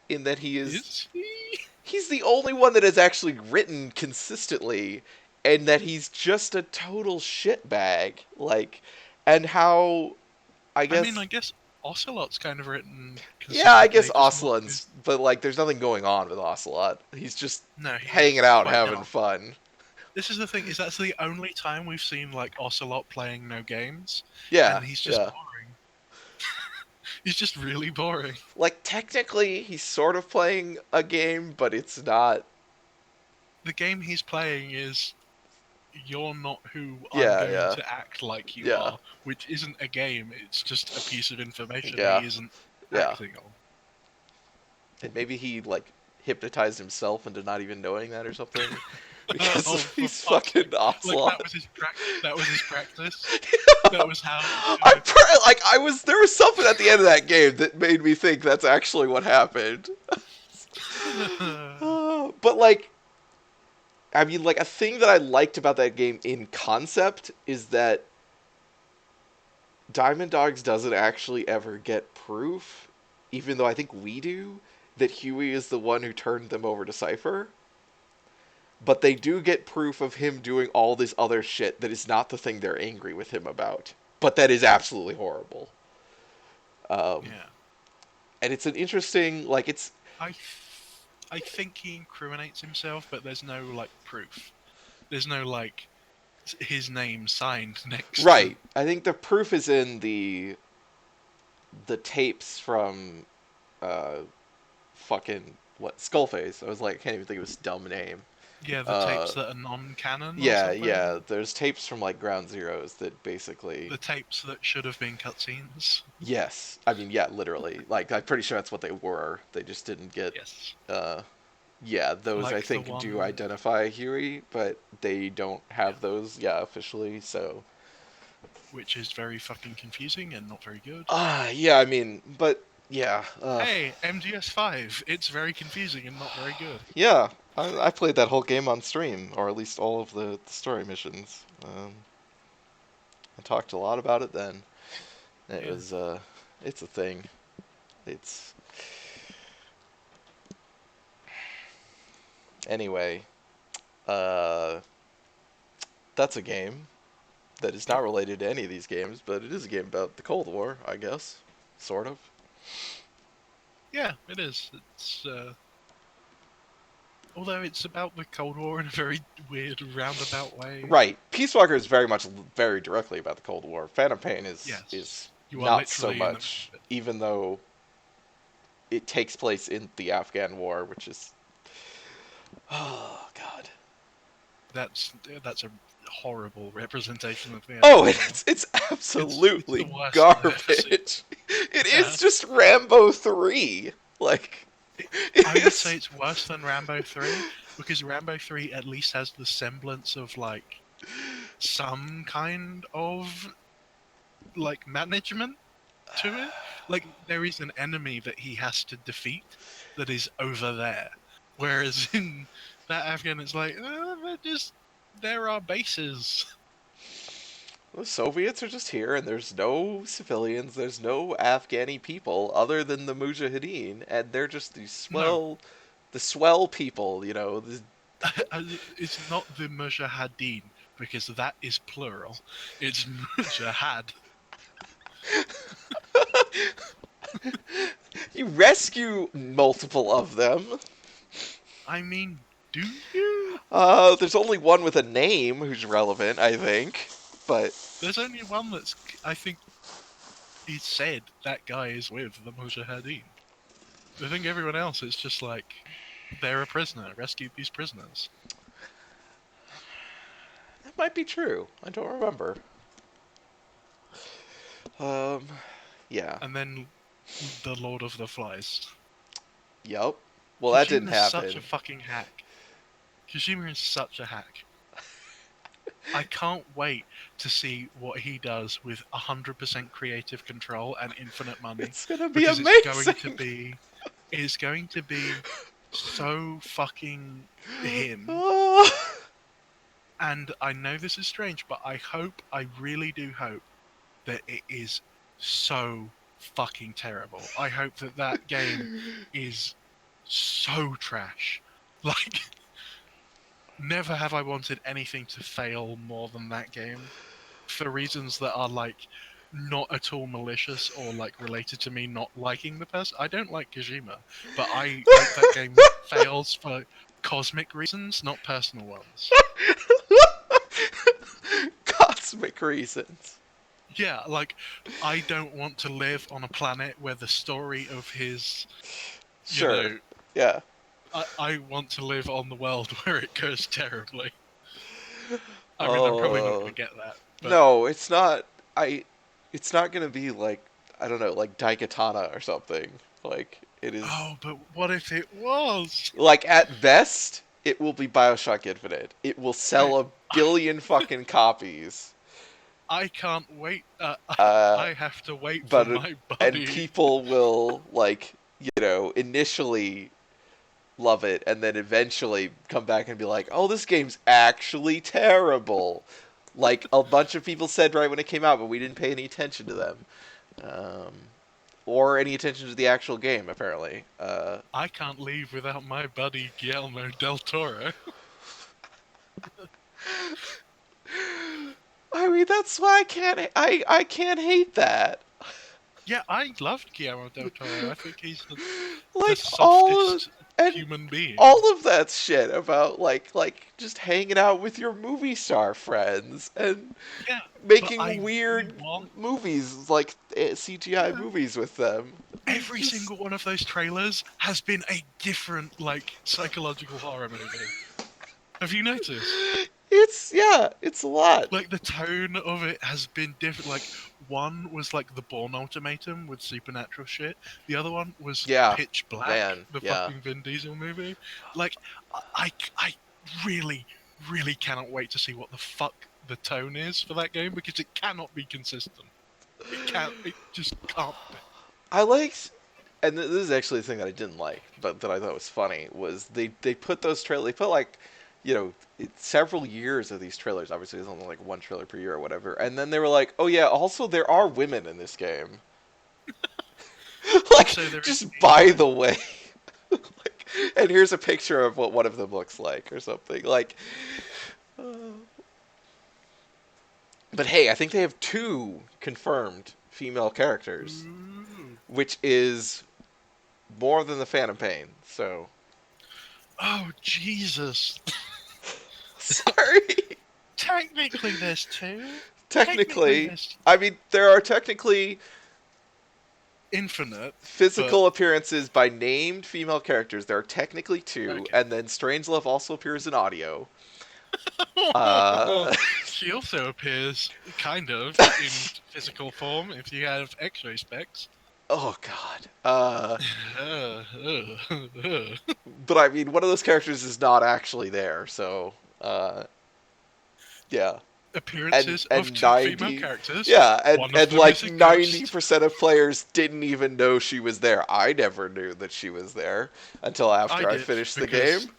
in that Is he? he's the only one that is actually written consistently, and that he's just a total shitbag. Like, and how I I mean, guess I guess Ocelot's kind of written yeah, I consistently, guess just not Ocelot's, his. but like, there's nothing going on with Ocelot. He's just No, he hanging is out, quite having dull. fun. This is the thing, is that's the only time we've seen like Ocelot playing no games, Yeah, and he's just yeah. boring. He's just really boring. Like technically, he's sort of playing a game, but it's not. The game he's playing is you're not who I'm Yeah, going yeah, to act like you yeah, are, which isn't a game, it's just a piece of information yeah, he isn't yeah. acting on. And maybe he like hypnotized himself into not even knowing that or something, because Oh, for he's fuck's fucking sake. Like Ocelot. that was his practice. That was how There was something at the end of that game that made me think that's actually what happened. But like, I mean, like a thing that I liked about that game in concept is that Diamond Dogs doesn't actually ever get proof, even though I think we do, that Huey is the one who turned them over to Cypher. But they do get proof of him doing all this other shit that is not the thing they're angry with him about, but that is absolutely horrible. yeah. And it's an interesting, like, it's I th- I think he incriminates himself, but there's no like proof. There's no like his name signed next to. right. I think the proof is in the tapes from uh fucking what Skullface. I was like, I can't even think of his dumb name. Yeah, the Uh, tapes that are non-canon or yeah, something. yeah. There's tapes from like Ground Zeroes that basically. The tapes that should have been cutscenes. Yes, I mean, yeah, literally. Like, I'm pretty sure that's what they were. They just didn't get. Yes. Yeah, those I Like the think do one. identify Huey, but they don't Yeah. have those, yeah, officially. So. Which is very fucking confusing and not very good. Yeah, I mean, but yeah. Hey, MGS5, it's very confusing and not very good. Yeah, I played that whole game on stream, or at least all of the story missions. I talked a lot about it then. It Yeah. was, it's a thing. It's. Anyway, uh, that's a game. that is not related to any of these games, but it is a game about the Cold War, I guess. Sort of. Yeah, it is. It's although it's about the Cold War in a very weird roundabout way. Right. Peace Walker is very much, very directly about the Cold War. Phantom Pain is Yes, you are not so literally in the much, middle of even though it takes place in the Afghan War, which is, oh god. That's a horrible representation of the Oh, Afghan War. it's It's the absolutely worst I've ever seen. garbage. It Yeah. is just Rambo 3. Like, I would say it's worse than Rambo 3 because Rambo 3 at least has the semblance of like some kind of like management to it. Like there is an enemy that he has to defeat that is over there. Whereas in that Afghan it's like there are bases. the Soviets are just here, and there's no civilians, there's no Afghani people other than the Mujahideen, and they're just No. the swell people, you know. It's not the Mujahideen because that is plural. It's Mujahad. You rescue multiple of them. I mean, do you? There's only one with a name who's relevant, I think, but There's only one that's, I think, he said that guy is with the Mujahideen. I think everyone else is just like, they're a prisoner, rescue these prisoners. that might be true. I don't remember. Yeah. And then the Lord of the Flies. Yup. Well, that didn't Kojima's such a happen. fucking hack. Kojima is such a hack. I can't wait to see what he does with 100% creative control and infinite money. It's gonna be Because amazing. it's going to be so fucking him. Oh. And I know this is strange, but I really do hope that it is so fucking terrible. I hope that that game is so trash. Like, never have I wanted anything to fail more than that game. For reasons that are, like, not at all malicious or, like, related to me not liking the person. I don't like Kojima, but I hope that game fails for cosmic reasons, not personal ones. Cosmic reasons. Yeah, like, I don't want to live on a planet where the story of his, Sure. Yeah. I want to live on the world where it goes terribly. I mean, I'm probably not going to get that. But No, it's not. It's not gonna be like, I don't know, like Daikatana or something. Like it is. oh, but what if it was? Like at best, it will be Bioshock Infinite. It will sell a billion fucking copies. I can't wait. Uh, I have to wait for but my and buddy. people will like, initially love it and then eventually come back and be like, "Oh, this game's actually terrible." Like a bunch of people said right when it came out, but we didn't pay any attention to them. Um, or any attention to the actual game, apparently. I can't leave without my buddy Guillermo del Toro. I mean, that's why I can't hate that. Yeah, I loved Guillermo del Toro. I think he's the Like softest and human being. all of that shit about like just hanging out with your movie star friends and Yeah, but making I weird really want movies like CGI Yeah. movies with them. every Just- single one of those trailers has been a different, like, psychological horror movie. Have you noticed? It's a lot. Like, the tone of it has been different. Like, one was like the Bourne Ultimatum with supernatural shit. The other one was Yeah, Pitch Black, man, the yeah. fucking Vin Diesel movie. Like, I really, really cannot wait to see what the fuck the tone is for that game because it cannot be consistent. It just can't be. I liked, and this is actually the thing that I didn't like, but that I thought was funny was they put those trailers. They put like, several years of these trailers. Obviously, there's only like one trailer per year or whatever. And then they were like, "Oh yeah, also there are women in this game." Like, So there just is- by the way, like, and here's a picture of what one of them looks like or something. Like, but But hey, I think they have 2 confirmed female characters, Ooh. which is more than the Phantom Pain. So, Oh, Jesus. sorry. Technically, there's 2. Technically, Technically, there's I mean, there are technically infinite, but physical appearances by named female characters. There are technically 2, okay. and then Strangelove also appears in audio. Uh, She also appears, kind of, in physical form if you have X-ray specs. oh God. Uh, uh. But I mean, one of those characters is not actually there, so yeah. Appearances of And 2 female 90, characters. yeah, One of and them is like a 90% ghost. of players didn't even know she was there. I never knew that she was there until I after I did, finished the because game.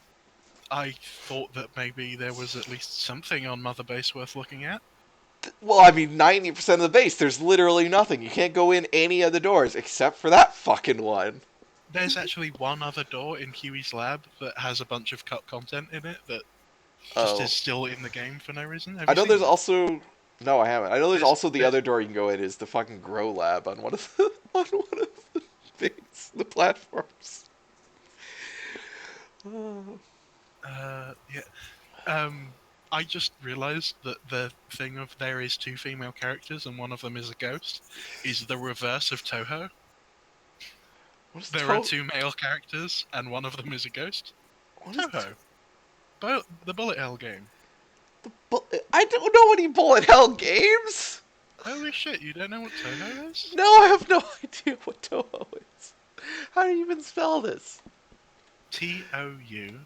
I thought that maybe there was at least something on Mother Base worth looking at. Well, I mean, 90% of the base, there's literally nothing. You can't go in any of the doors except for that fucking one. There's actually one other door in Huey's lab that has a bunch of cut content in it that just Oh. is still in the game for no reason. Have I you know seen there's that? also. No, I haven't. I know there's also the There's- other door you can go in is the fucking grow lab on one of the on one of the things, the platforms. Oh. Yeah. I just realised that the thing of there is 2 female characters and one of them is a ghost is the reverse of Toho. What is There are 2 male characters and one of them is a ghost. What is Toho. The Bullet Hell game. I don't know any bullet hell games. Holy shit, you don't know what Toho is? No, I have no idea what Toho is. How do you even spell this? Touhou.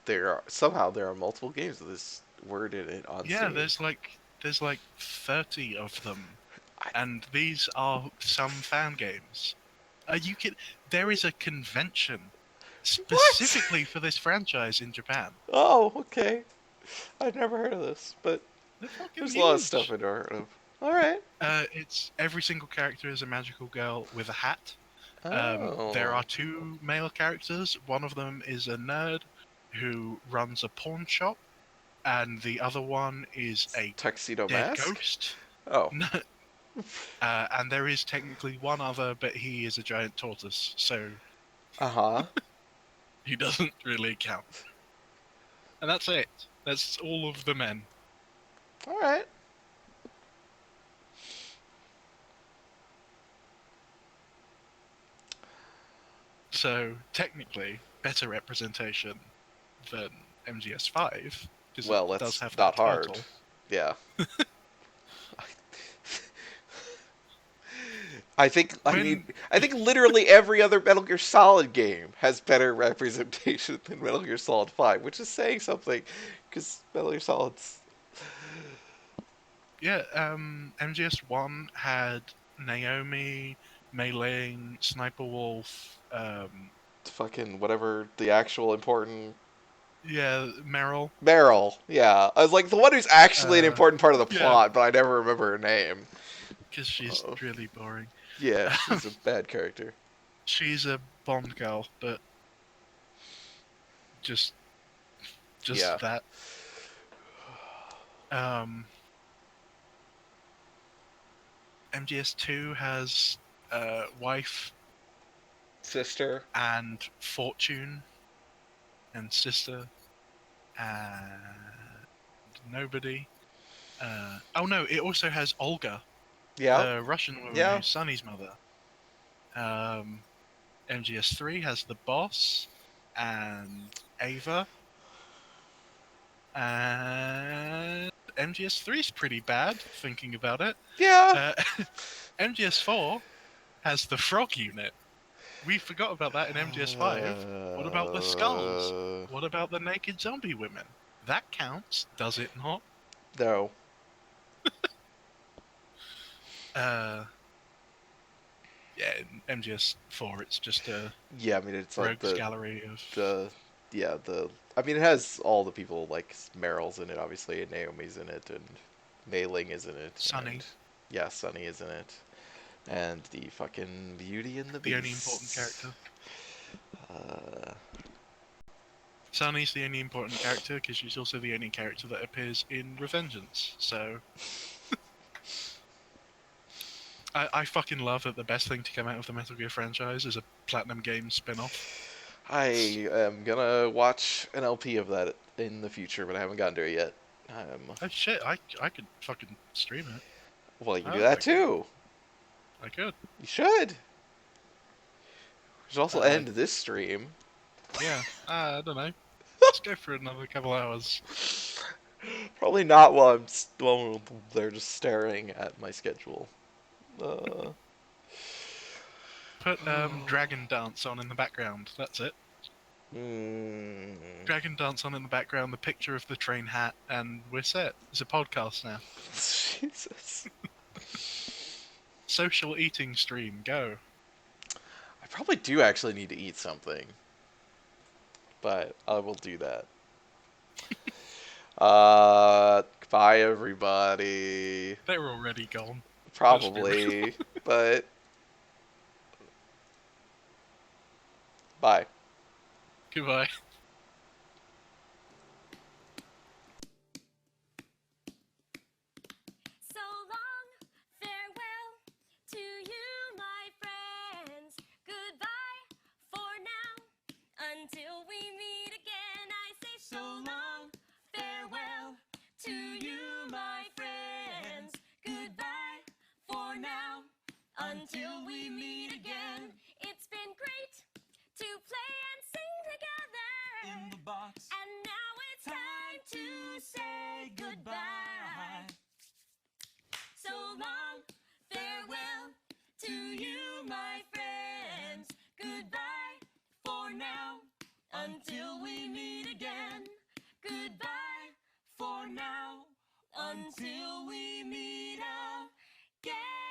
There are multiple games with this word in it on Yeah, Steam. there's like 30 of them, I- and these are some fan games. There is a convention specifically for this franchise in Japan. Oh, okay. I've never heard of this, but They're fucking there's a lot of huge. stuff I've never heard of. All right. It's every single character is a magical girl with a hat. Oh. There are 2 male characters. One of them is a nerd who runs a pawn shop, and the other one is a Tuxedo dead Mask. ghost. Oh. No. And there is technically one other, but he is a giant tortoise, so Uh huh. he doesn't really count. And that's it. That's all of the men. All right. So technically, better representation than MGS5, because Well, it does that's have not that hard. turtle. Yeah. I think literally every other Metal Gear Solid game has better representation than Metal Gear Solid 5, which is saying something, because Metal Gear Solid's Yeah, MGS1 had Naomi, Mei Ling, Sniper Wolf, fucking whatever the actual important Meryl. Meryl. Yeah, I was like the one who's actually an Uh, important part of the yeah. plot, but I never remember her name. Because she's Oh. really boring. Yeah, she's a bad character. She's a Bond girl, but just Yeah. that. MGS2 has wife Sister. and fortune and sister and nobody. Oh no, it also has Olga, Yeah. the Russian woman Yeah. who's Sunny's mother. MGS3 has the boss and Ava. And MGS3 is pretty bad, thinking about it. Yeah. MGS4 has the frog unit. We forgot about that in MGS5. What about the skulls? What about the naked zombie women? That counts, does it not? No. Yeah, in MGS4 it's just a Yeah, I mean it's like rogues gallery of... I mean it has all the people like Meryl's in it obviously and Naomi's in it and Mei Ling is in it. Sunny. And, yeah, Sunny is in it. And the fucking Beauty and the Beast. The only important character. Sunny's the only important character because she's also the only character that appears in Revengeance. So I fucking love that the best thing to come out of the Metal Gear franchise is a Platinum Games spin-off. I am gonna watch an LP of that in the future, but I haven't gotten to it yet. Oh shit, I could fucking stream it. Well, you can I do love that too. I could. You should. We should also Uh, end this stream. Yeah, I don't know. Let's go for another couple hours. Probably not while while they're just staring at my schedule. Put Dragon Dance on in the background. That's it. Dragon Dance on in the background, the picture of the train hat, and we're set. It's a podcast now. Jesus. Social eating stream, go. I probably do actually need to eat something. But I will do that. Bye everybody. They're already gone. Probably, but bye. Goodbye. So long, farewell to you, my friends. Goodbye for now, until we meet again. I say so long, farewell to you, my friends. Goodbye for now, until we meet again. It's been great to play and sing together In the box. and now it's time to say goodbye. So long, farewell to you, my friends. Goodbye for now, until we meet again. Goodbye for now, until we meet again.